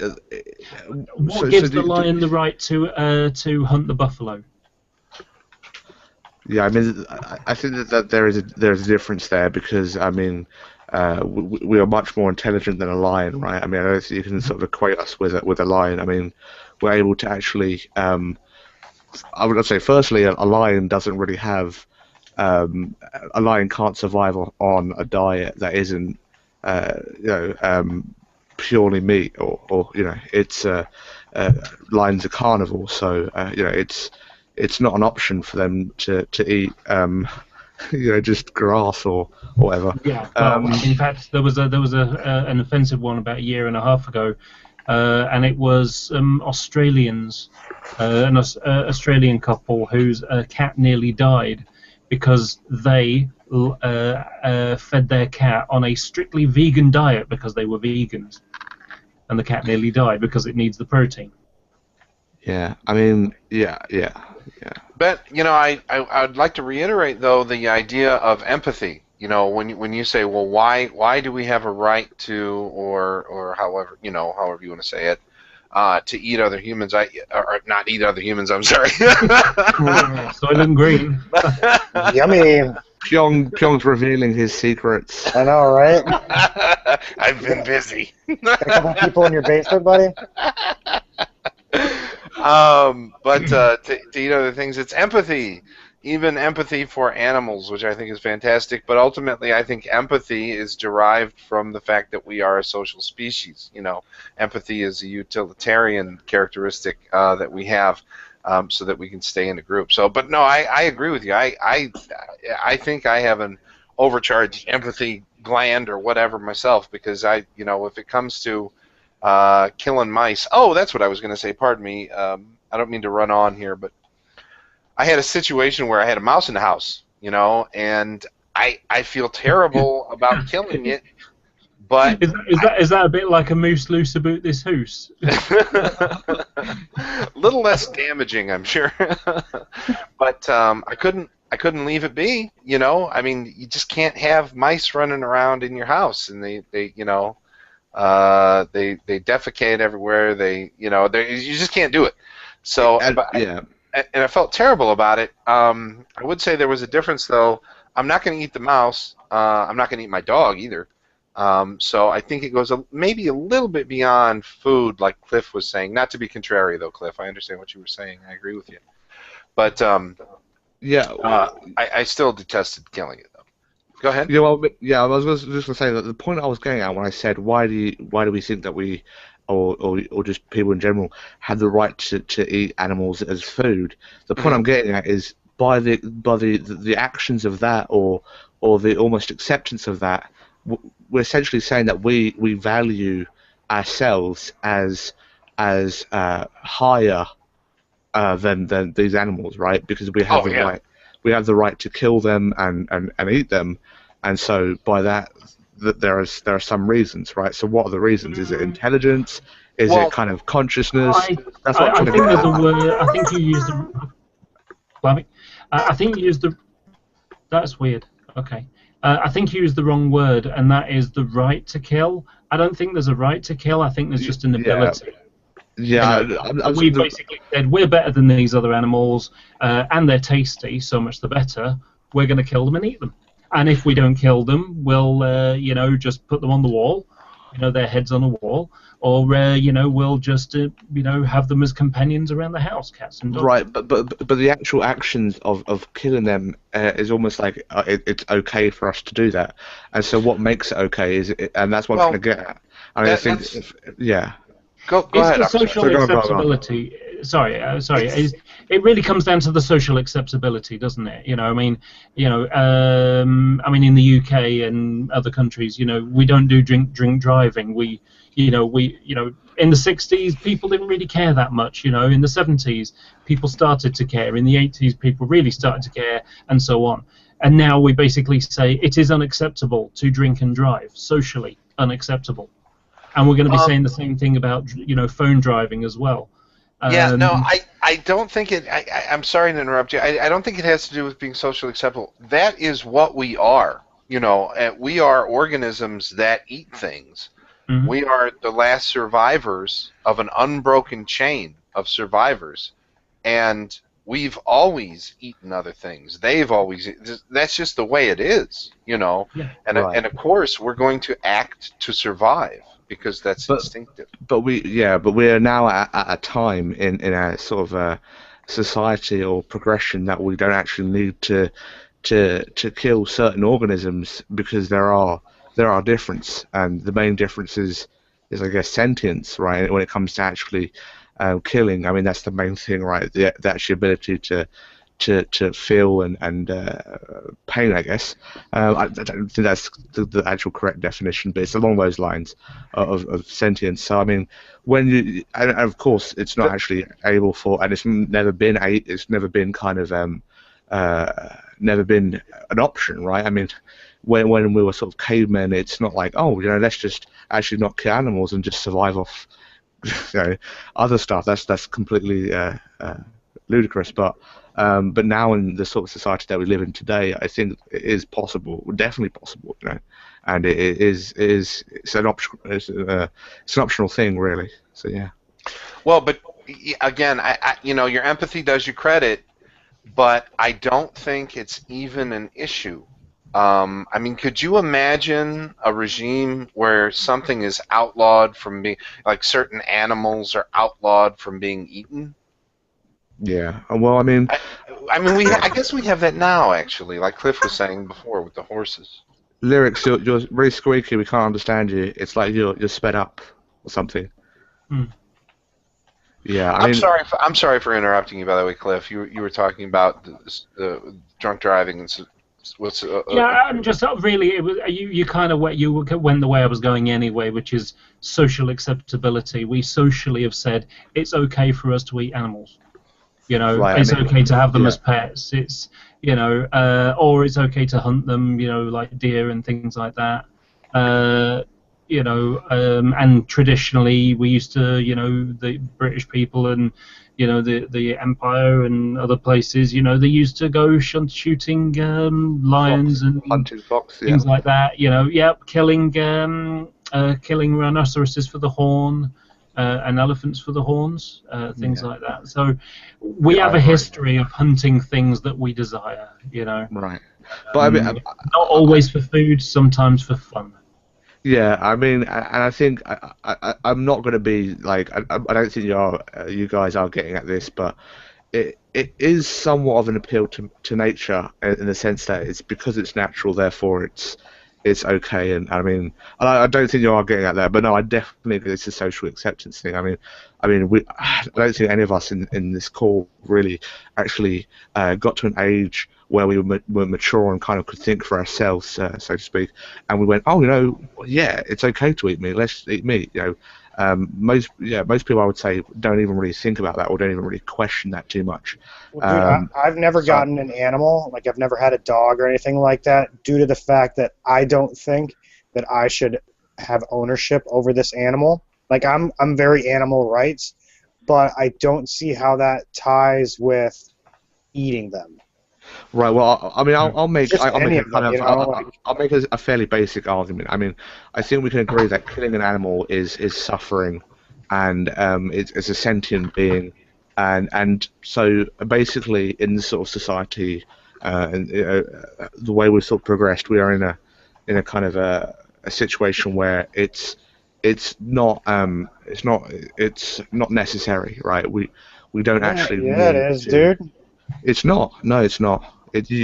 gives the lion the right to hunt the buffalo? Yeah, I mean, I think that there's a difference there because I mean, we are much more intelligent than a lion, right? I mean, I don't think you can sort of equate us with a lion. I mean, we're able to actually. I would say, firstly, a lion doesn't really have. A lion can't survive on a diet that isn't, purely meat, or it's lions are carnivores, so it's not an option for them to eat, just grass or whatever. Yeah. Well, in fact, there was an offensive one about a year and a half ago. And it was Australians, an Australian couple whose cat nearly died because they fed their cat on a strictly vegan diet because they were vegans, and the cat nearly died because it needs the protein. Yeah, I mean, yeah. But I'd like to reiterate though the idea of empathy. When you say, well, why do we have a right to, or however you want to say it, to eat other humans? Or not eat other humans. I'm sorry. Soylent Green. Yummy. Pyong's revealing his secrets. I know, right? I've been busy. Got a couple people in your basement, buddy? But to eat other things, it's empathy. Even empathy for animals, which I think is fantastic. But ultimately, I think empathy is derived from the fact that we are a social species. Empathy is a utilitarian characteristic that we have, so that we can stay in a group. So, but no, I agree with you. I think I have an overcharged empathy gland or whatever myself, because if it comes to killing mice. Oh, that's what I was going to say. Pardon me. I don't mean to run on here, but I had a situation where I had a mouse in the house, and I feel terrible about killing it. But is that a bit like a moose loose about this hoose? a little less damaging, I'm sure. But I couldn't leave it be. I mean, you just can't have mice running around in your house, and they defecate everywhere. You just can't do it. So, yeah. And I felt terrible about it. I would say there was a difference, though. I'm not going to eat the mouse. I'm not going to eat my dog either. So I think it goes maybe a little bit beyond food, like Cliff was saying. Not to be contrary, though, Cliff. I understand what you were saying. I agree with you. But I still detested killing it, though. Go ahead. Yeah, well, yeah. I was just going to say that the point I was getting at when I said why do we think that we or just people in general have the right to eat animals as food? The point I'm getting at is by the actions of that or the almost acceptance of that, we're essentially saying that we value ourselves as higher than these animals, right? Because we have the right to kill them and eat them, and so by that there are some reasons, right? So what are the reasons? Is it intelligence? Is it kind of consciousness? That's what I think there's a word. I think you used the. I think you used the. That's weird. Okay. I think you used the wrong word, and that is the right to kill. I don't think there's a right to kill. I think there's just an ability. Yeah, we basically said we're better than these other animals, and they're tasty, so much the better. We're going to kill them and eat them. And if we don't kill them, we'll just put them on the wall, their heads on a wall, or we'll just have them as companions around the house, cats and dogs. Right, but the actual actions of killing them is almost like it's okay for us to do that. And so what makes it okay and that's what I'm trying to get at. I think Go ahead. The social acceptability. Sorry. It really comes down to the social acceptability, doesn't it? In the UK and other countries, we don't do drink driving. We in the 60s, people didn't really care that much. In the 70s, people started to care. In the 80s, people really started to care, and so on. And now we basically say it is unacceptable to drink and drive, socially unacceptable. And we're going to be saying the same thing about phone driving as well. I don't think it. I'm sorry to interrupt you. I don't think it has to do with being socially acceptable. That is what we are. We are organisms that eat things. Mm-hmm. We are the last survivors of an unbroken chain of survivors, and we've always eaten other things. They've always. That's just the way it is. Yeah. And of course we're going to act to survive. Because that's instinctive. But we are now at a time in a sort of a society or progression that we don't actually need to kill certain organisms because there are difference, and the main difference is I guess sentience, right? When it comes to actually killing, I mean that's the main thing, right? The actual ability to feel and pain, I guess. I don't think that's the actual correct definition, but it's along those lines of sentience. So I mean, and of course it's not actually able for, and it's never been kind of never been an option, right? I mean, when we were sort of cavemen, it's not like let's just actually not kill animals and just survive off other stuff. That's completely ludicrous, but now in the sort of society that we live in today, I think it is possible, definitely possible, and it's an optional thing, really. So yeah. Well, but again, your empathy does you credit, but I don't think it's even an issue. I mean, could you imagine a regime where something is outlawed from being, like certain animals are outlawed from being eaten? Yeah. Well, I mean, I mean, I guess we have that now, actually, like Cliff was saying before with the horses. lyrics, you're really squeaky. We can't understand you. It's like you're sped up or something. Hmm. Yeah, I I'm mean, sorry. I'm sorry for interrupting you. By the way, Cliff, you were talking about drunk driving and what's Yeah, I'm just really it was you kind of went the way I was going anyway, which is social acceptability. We socially have said it's okay for us to eat animals. You know, right. it's I mean, okay to have them yeah. as pets. It's or it's okay to hunt them. You know, like deer and things like that. And traditionally we used to, the British people and the Empire and other places, they used to go shooting lions and hunting fox, yeah. things like that. Killing rhinoceroses for the horn. And elephants for the horns, things like that. So we have a history of hunting things that we desire, Right. But I mean, not always for food, sometimes for fun. Yeah, I mean, and I think I'm not going to be like I don't think you guys are getting at this, but it is somewhat of an appeal to nature in the sense that it's because it's natural, therefore it's okay. And I mean, I don't think you are getting at that, but no, I definitely think it's a social acceptance thing. I mean, I don't think any of us in this call really actually got to an age where we were mature and kind of could think for ourselves, so to speak, and we went, oh, yeah, it's okay to eat meat. Let's eat meat. Most people I would say don't even really think about that or don't even really question that too much. Well, dude, I've never gotten an animal, like I've never had a dog or anything like that, due to the fact that I don't think that I should have ownership over this animal. Like I'm very animal rights, but I don't see how that ties with eating them. Right. Well, I mean, I'll make a fairly basic argument. I mean, I think we can agree that killing an animal is suffering, and it's a sentient being, and so basically in this sort of society, and the way we've sort of progressed, we are in a kind of a situation where it's not necessary, right? We don't actually. Yeah, it is, dude. It's not. No, it's not.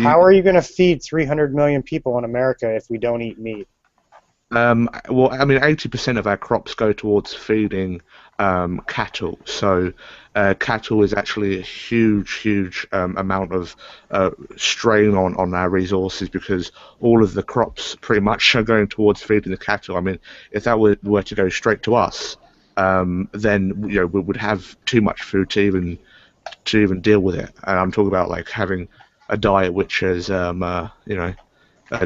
How are you going to feed 300 million people in America if we don't eat meat? Well, I mean, 80% of our crops go towards feeding cattle. So cattle is actually a huge amount of strain on our resources because all of the crops pretty much are going towards feeding the cattle. I mean, if that were to go straight to us, then we would have too much food to even deal with it. And I'm talking about like having a diet which is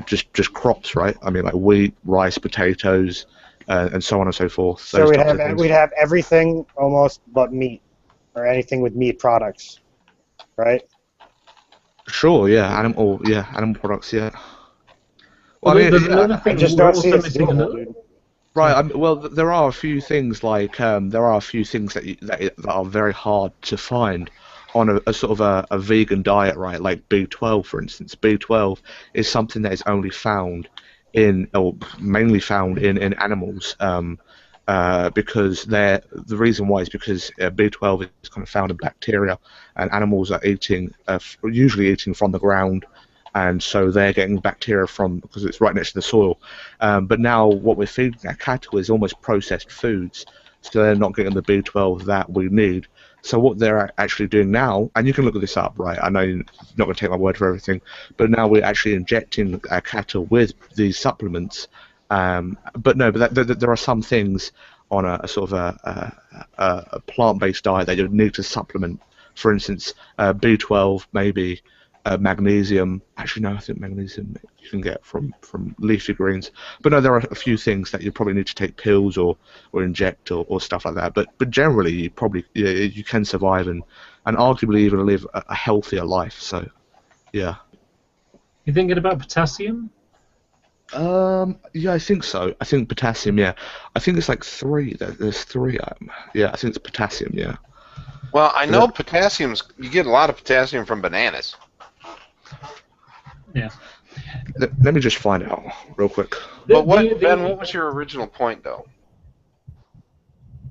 just crops, right? I mean, like wheat, rice, potatoes, and so on and so forth. So we'd have everything almost but meat, or anything with meat products, right? Sure, yeah, animal products, yeah. Well, I mean, I just don't see it doable. Right. Well, there are a few things like that are very hard to find on a sort of a vegan diet, right? Like B12, for instance. B12 is something that is only found mainly found in animals, because the reason why is because B12 is kind of found in bacteria, and animals are usually eating from the ground, and so they're getting bacteria because it's right next to the soil. But now what we're feeding our cattle is almost processed foods, so they're not getting the B12 that we need. So what they're actually doing now, and you can look this up, right? I know you're not going to take my word for everything, but now we're actually injecting our cattle with these supplements. But there are some things on a sort of a plant-based diet that you need to supplement. For instance, B12, maybe magnesium. Actually, no, I think magnesium you can get from leafy greens. But no, there are a few things that you probably need to take pills or inject or stuff like that. But generally, you can survive and arguably even live a healthier life. So, yeah. You thinking about potassium? Yeah, I think so. I think potassium. Yeah, I think it's like 3. There's 3. Yeah, I think it's potassium. Yeah. Well, I know potassium's. You get a lot of potassium from bananas. Yeah. Let me just find out real quick. But Ben? What was your original point, though?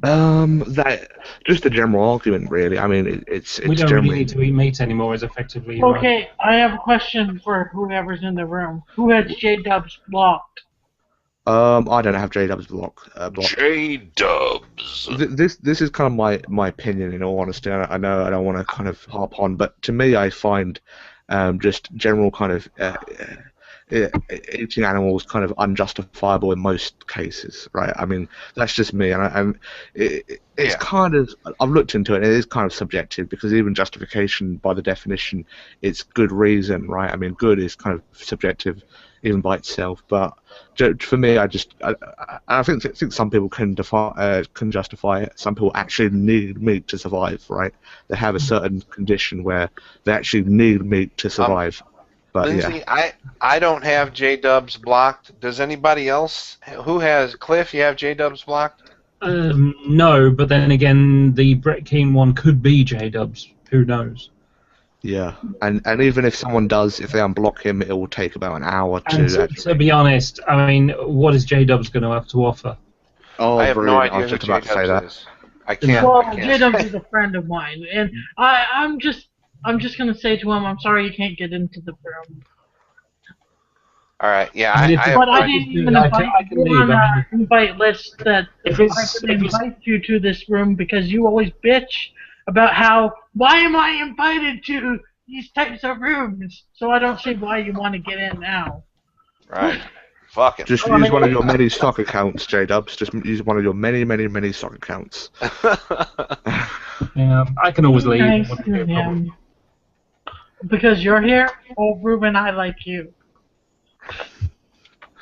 That just a general argument, really. I mean, it's We don't generally. really need to eat meat anymore, is effectively right. Okay, I have a question for whoever's in the room. Who has J-Dubs blocked? I don't have J-Dubs blocked. J-Dubs. This is kind of my opinion, in all honesty. I know I don't want to kind of harp on, but to me, I find just general kind of eating animals kind of unjustifiable in most cases, right? I mean, that's just me, and it's kind of, I've looked into it, and it is kind of subjective, because even justification, by the definition, it's good reason, right? I mean, good is kind of subjective even by itself, but for me, I think some people can justify it. Some people actually need meat to survive, right? They have a certain condition where they actually need meat to survive. But Lindsay, I don't have J-Dubs blocked. Does anybody else? Who has? Cliff, you have J-Dubs blocked? No, but then again, the Brett Keane one could be J-Dubs. Who knows? Yeah, and even if someone does, if they unblock him, it will take about an hour to be honest, I mean, what is J-Dubs going to have to offer? Oh, I have no brilliant. I idea was who just about to say that. J-Dubs is. I can't. Well, I can't. J-Dubs is a friend of mine, and I'm just gonna say to him, I'm sorry you can't get into the room. All right, yeah, But I didn't even invite you on our invite list that I could invite you to this room, because you always bitch about why am I invited to these types of rooms? So I don't see why you want to get in now. Right. Fuck it. Just use one of your many stock accounts, J-Dubs. Just use one of your many stock accounts. Yeah, I can always leave. Thanks to him. Because you're here? Oh, Ruben, I like you.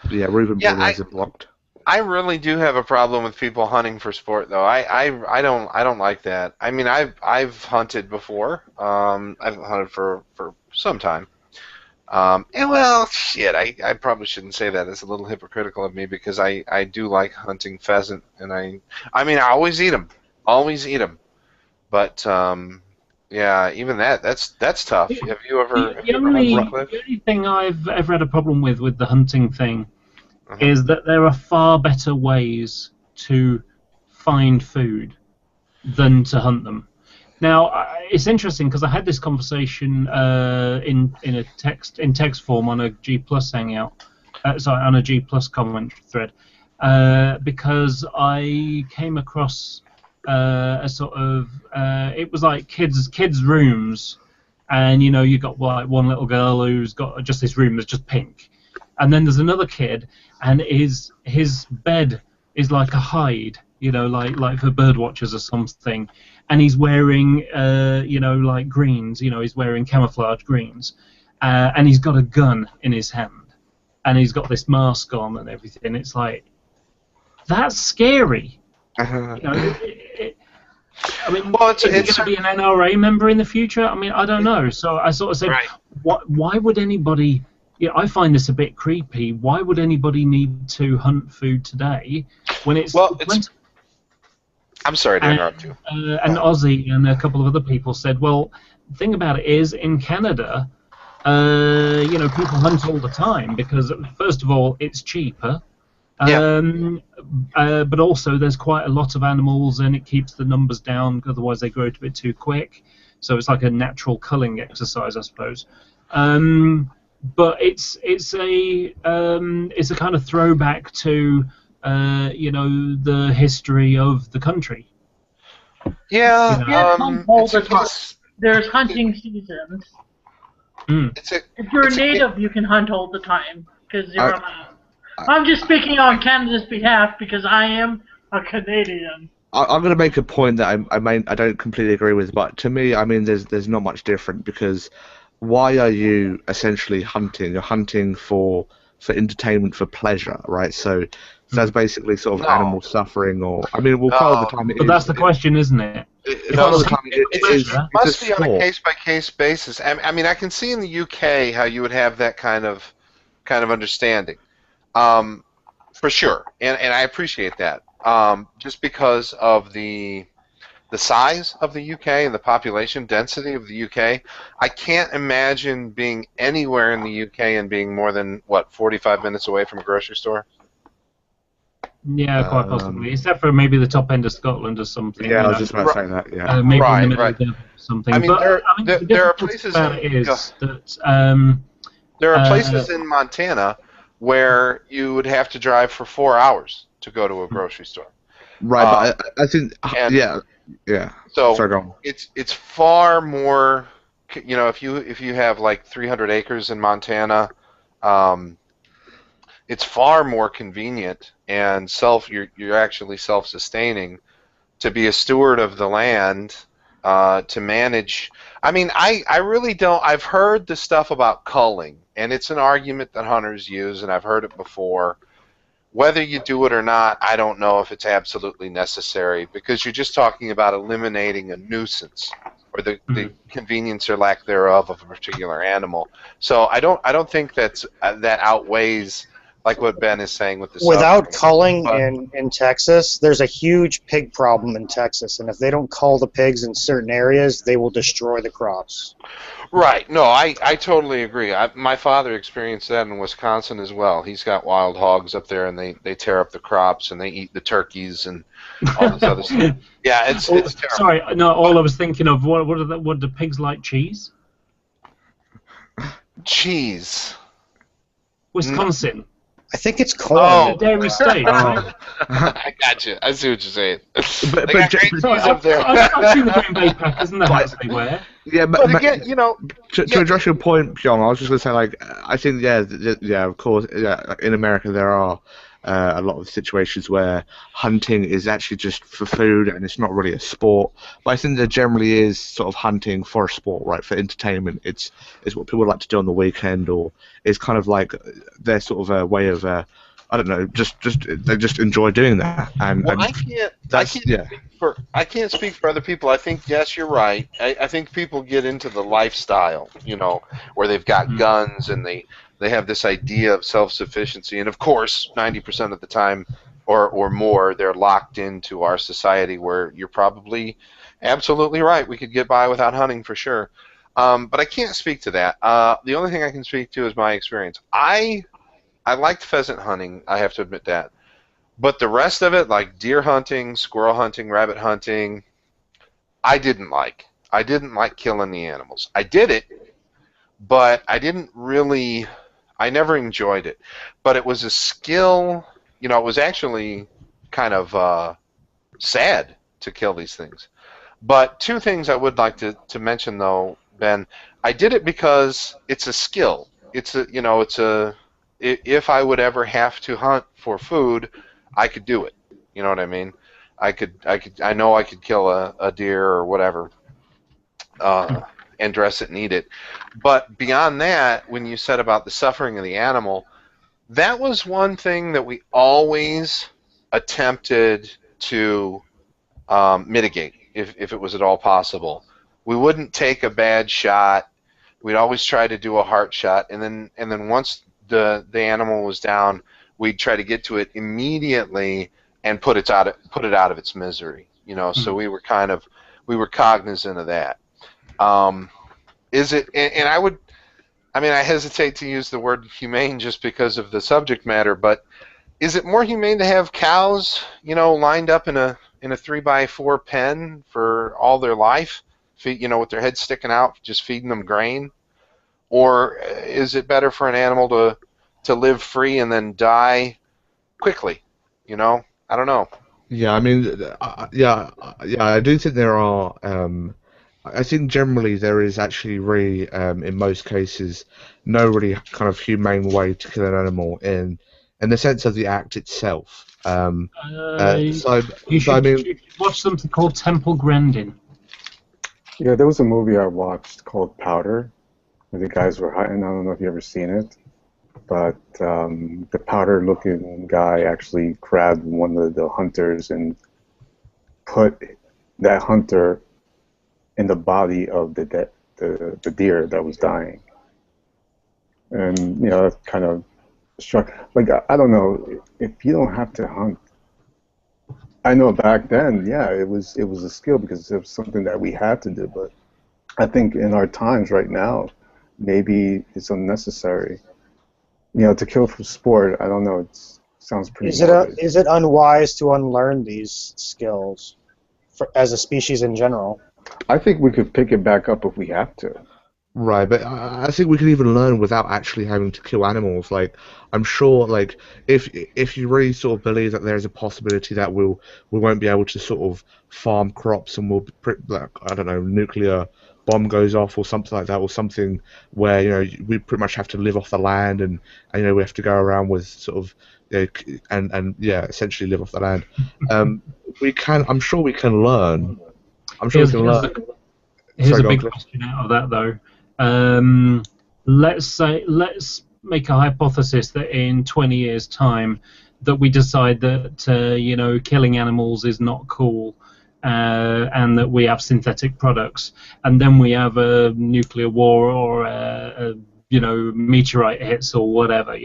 Yeah, Ruben probably has it blocked. I really do have a problem with people hunting for sport, though. I don't like that. I mean, I've hunted before. I've hunted for some time. And well, shit, I probably shouldn't say that. It's a little hypocritical of me, because I do like hunting pheasant, and I mean, I always eat them, but yeah, even that's tough. Have you ever? The only thing I've ever had a problem with the hunting thing is that there are far better ways to find food than to hunt them. Now, it's interesting, because I had this conversation in text form on a G Plus hangout, on a G Plus comment thread, because I came across a sort of it was like kids rooms, and you got like one little girl who's got just this room that's just pink, and then there's another kid, and his bed is like a hide, like for bird watchers or something, and he's wearing like greens, he's wearing camouflage greens, and he's got a gun in his hand, and he's got this mask on and everything. It's like, that's scary. I mean, it's going to be an NRA member in the future? I mean, I don't know. So I sort of said, why would anybody... I find this a bit creepy. Why would anybody need to hunt food today when it's... I'm sorry to interrupt you. And Ozzy and a couple of other people said, well, the thing about it is, in Canada, people hunt all the time because, first of all, it's cheaper. But also there's quite a lot of animals, and it keeps the numbers down, otherwise they grow a bit too quick. So it's like a natural culling exercise, I suppose. But it's a kind of throwback to the history of the country. There's hunting seasons. If you're a native, you can hunt all the time because you're allowed. I'm just speaking on Canada's behalf because I am a Canadian. I'm going to make a point that I don't completely agree with, but to me, I mean, there's not much different, because why are you essentially hunting? You're hunting for entertainment, for pleasure, right? So that's basically sort of animal suffering, or I mean, well, part of the time it is. But that's the question, isn't it? Part of the time it must be on a case-by-case basis. I mean, I can see in the UK how you would have that kind of understanding. For sure, and I appreciate that. Just because of the the size of the UK and the population density of the UK, I can't imagine being anywhere in the UK and being more than, what, 45 minutes away from a grocery store? Yeah, quite possibly. Except for maybe the top end of Scotland or something. Yeah, you I was know, just about to say that. Yeah. maybe in the Right, middle right. of Devon or something. I mean, but there the are difficulty places about it is that there are places in Montana where you would have to drive for 4 hours to go to a grocery store. Right, but I think and yeah. So Sorry, go on. it's far more, if you have like 300 acres in Montana, it's far more convenient and you're actually self-sustaining to be a steward of the land, to manage. I mean, I really don't. I've heard the stuff about culling, and it's an argument that hunters use, and I've heard it before. Whether you do it or not, I don't know if it's absolutely necessary, because you're just talking about eliminating a nuisance or the convenience or lack thereof of a particular animal. So I don't think that outweighs, like what Ben is saying with the Without suffering. culling in Texas, there's a huge pig problem in Texas, and if they don't cull the pigs in certain areas, they will destroy the crops. Right. No, I totally agree. My father experienced that in Wisconsin as well. He's got wild hogs up there, and they tear up the crops, and they eat the turkeys and all this other stuff. Yeah, it's terrible. Sorry, no. All I was thinking of, what do pigs like? Cheese? Cheese. Wisconsin. I think it's corn. Oh, dairy state. Right? I got you. I see what you're saying. But They got great cheese up there. I've seen the Green Bay Packers and the hats they wear. Yeah, But again, to address your point, John, I was just going to say, like, I think, yeah, of course, yeah, in America there are a lot of situations where hunting is actually just for food and it's not really a sport. But I think there generally is sort of hunting for a sport, right, for entertainment. It's what people like to do on the weekend, or it's kind of like their sort of a way of, I don't know, they just enjoy doing that. And, Well, and I can't speak for other people. I think, yes, you're right. I think people get into the lifestyle, where they've got guns and they have this idea of self-sufficiency. And of course, 90% of the time or more, they're locked into our society, where you're probably absolutely right. We could get by without hunting for sure. But I can't speak to that. The only thing I can speak to is my experience. I liked pheasant hunting, I have to admit that. But the rest of it, like deer hunting, squirrel hunting, rabbit hunting, I didn't like. I didn't like killing the animals. I did it, but I never enjoyed it. But it was a skill, it was actually kind of sad to kill these things. But two things I would like to mention, though, Ben. I did it because it's a skill. If I would ever have to hunt for food, I could do it. You know what I mean? I know I could kill a deer or whatever, and dress it and eat it. But beyond that, when you said about the suffering of the animal, that was one thing that we always attempted to mitigate, if it was at all possible. We wouldn't take a bad shot. We'd always try to do a heart shot, and then once the animal was down, we'd try to get to it immediately and put it out of its misery. So we were cognizant of that. Is it? And I hesitate to use the word humane just because of the subject matter, but is it more humane to have cows, lined up in a 3x4 pen for all their life, with their heads sticking out, just feeding them grain? Or is it better for an animal to live free and then die quickly? I don't know. Yeah, I mean, I do think there are. I think generally there is actually really, in most cases, no really kind of humane way to kill an animal in the sense of the act itself. You should watch something called Temple Grandin. Yeah, there was a movie I watched called Powder, where the guys were hunting. I don't know if you ever seen it, but the powder-looking guy actually grabbed one of the hunters and put that hunter in the body of the deer that was dying. And that kind of struck. Like, I don't know, if you don't have to hunt, I know back then, yeah, it was a skill because it was something that we had to do. But I think in our times right now, maybe it's unnecessary. To kill for sport, I don't know. It sounds pretty morbid. Is it unwise to unlearn these skills as a species in general? I think we could pick it back up if we have to. Right, but I think we can even learn without actually having to kill animals. Like, I'm sure, like, if you really sort of believe that there's a possibility that we won't be able to sort of farm crops and like, I don't know, nuclear bomb goes off or something like that, or something where we pretty much have to live off the land and we have to go around with sort of and yeah, essentially live off the land. We can. I'm sure we can learn. I'm sure we can learn. Here's a big question out of that, though. Let's make a hypothesis that in 20 years' time that we decide that killing animals is not cool, and that we have synthetic products, and then we have a nuclear war or meteorite hits or whatever,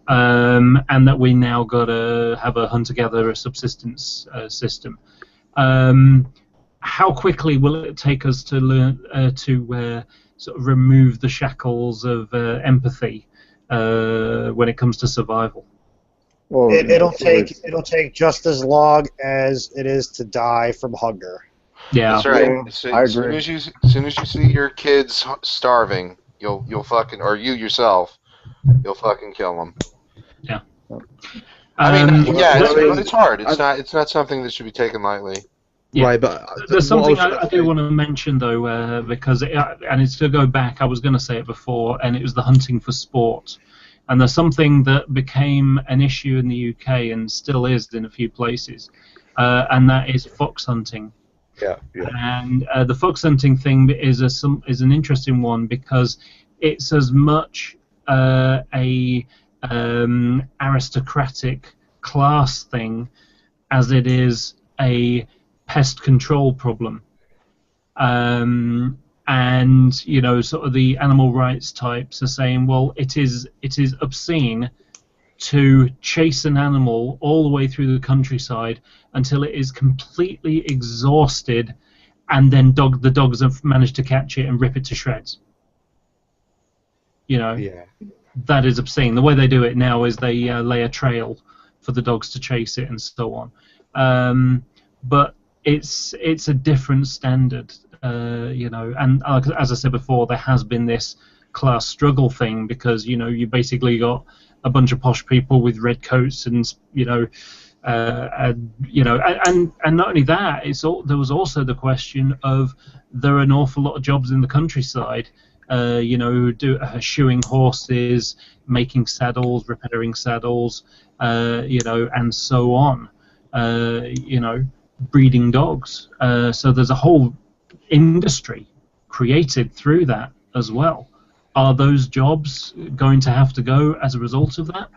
and that we now got to have a hunter-gatherer subsistence system. How quickly will it take us to learn to sort of remove the shackles of empathy when it comes to survival? Well, it'll take just as long as it is to die from hunger. Yeah, that's right. Yeah, I agree. As soon as you see your kids starving, you'll fucking, or you yourself, you'll fucking kill them. Yeah. I mean, but it's hard. It's not something that should be taken lightly. Yeah. Right, but there's something I do want to mention though, because and it's to go back. I was going to say it before, and it was the hunting for sport. And there's something that became an issue in the UK and still is in a few places, and that is fox hunting. Yeah. And the fox hunting thing is an interesting one because it's as much a aristocratic class thing as it is a pest control problem. And sort of the animal rights types are saying, well, it is obscene to chase an animal all the way through the countryside until it is completely exhausted, and then the dogs have managed to catch it and rip it to shreds. Yeah. That is obscene. The way they do it now is they lay a trail for the dogs to chase it and so on. But it's a different standard, and as I said before, there has been this class struggle thing because you basically got a bunch of posh people with red coats and and not only that, there was also the question of there are an awful lot of jobs in the countryside, who do shoeing horses, making saddles, repairing saddles, and so on, breeding dogs. So there's a whole industry created through that as well. Are those jobs going to have to go as a result of that?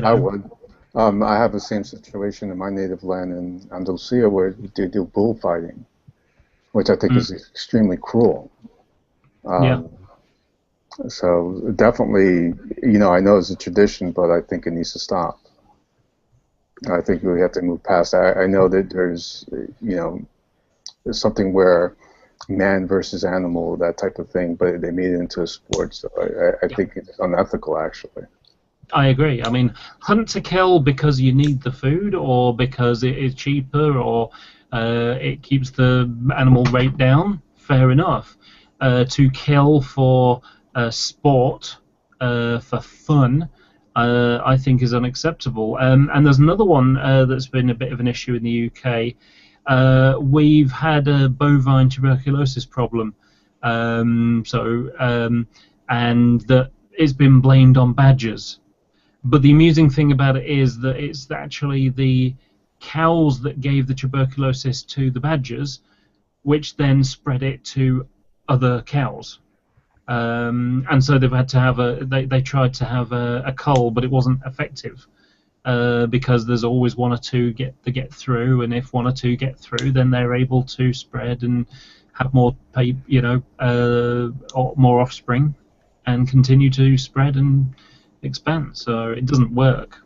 I would. I have the same situation in my native land in Andalusia where they do bullfighting, which I think is extremely cruel. So definitely, I know it's a tradition, but I think it needs to stop. I think we have to move past that. I know that there's something where man versus animal, that type of thing, but they made it into a sport, so I think it's unethical, actually. I agree. I mean, hunt to kill because you need the food, or because it is cheaper, or it keeps the animal rate down, fair enough. To kill for sport, for fun, I think is unacceptable. And there's another one that's been a bit of an issue in the UK. We've had a bovine tuberculosis problem, and that it's been blamed on badgers. But the amusing thing about it is that it's actually the cows that gave the tuberculosis to the badgers, which then spread it to other cows. And so they've had to have they tried to have a cull, but it wasn't effective because there's always one or two get through, and if one or two get through, then they're able to spread and have more more offspring and continue to spread and expand. So it doesn't work.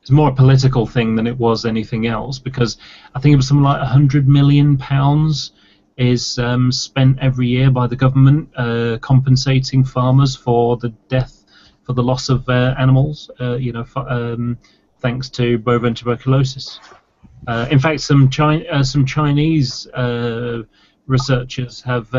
it's more a political thing than it was anything else, because I think it was something like £100 million is spent every year by the government compensating farmers for the loss of animals, thanks to bovine tuberculosis. In fact, some Chinese researchers have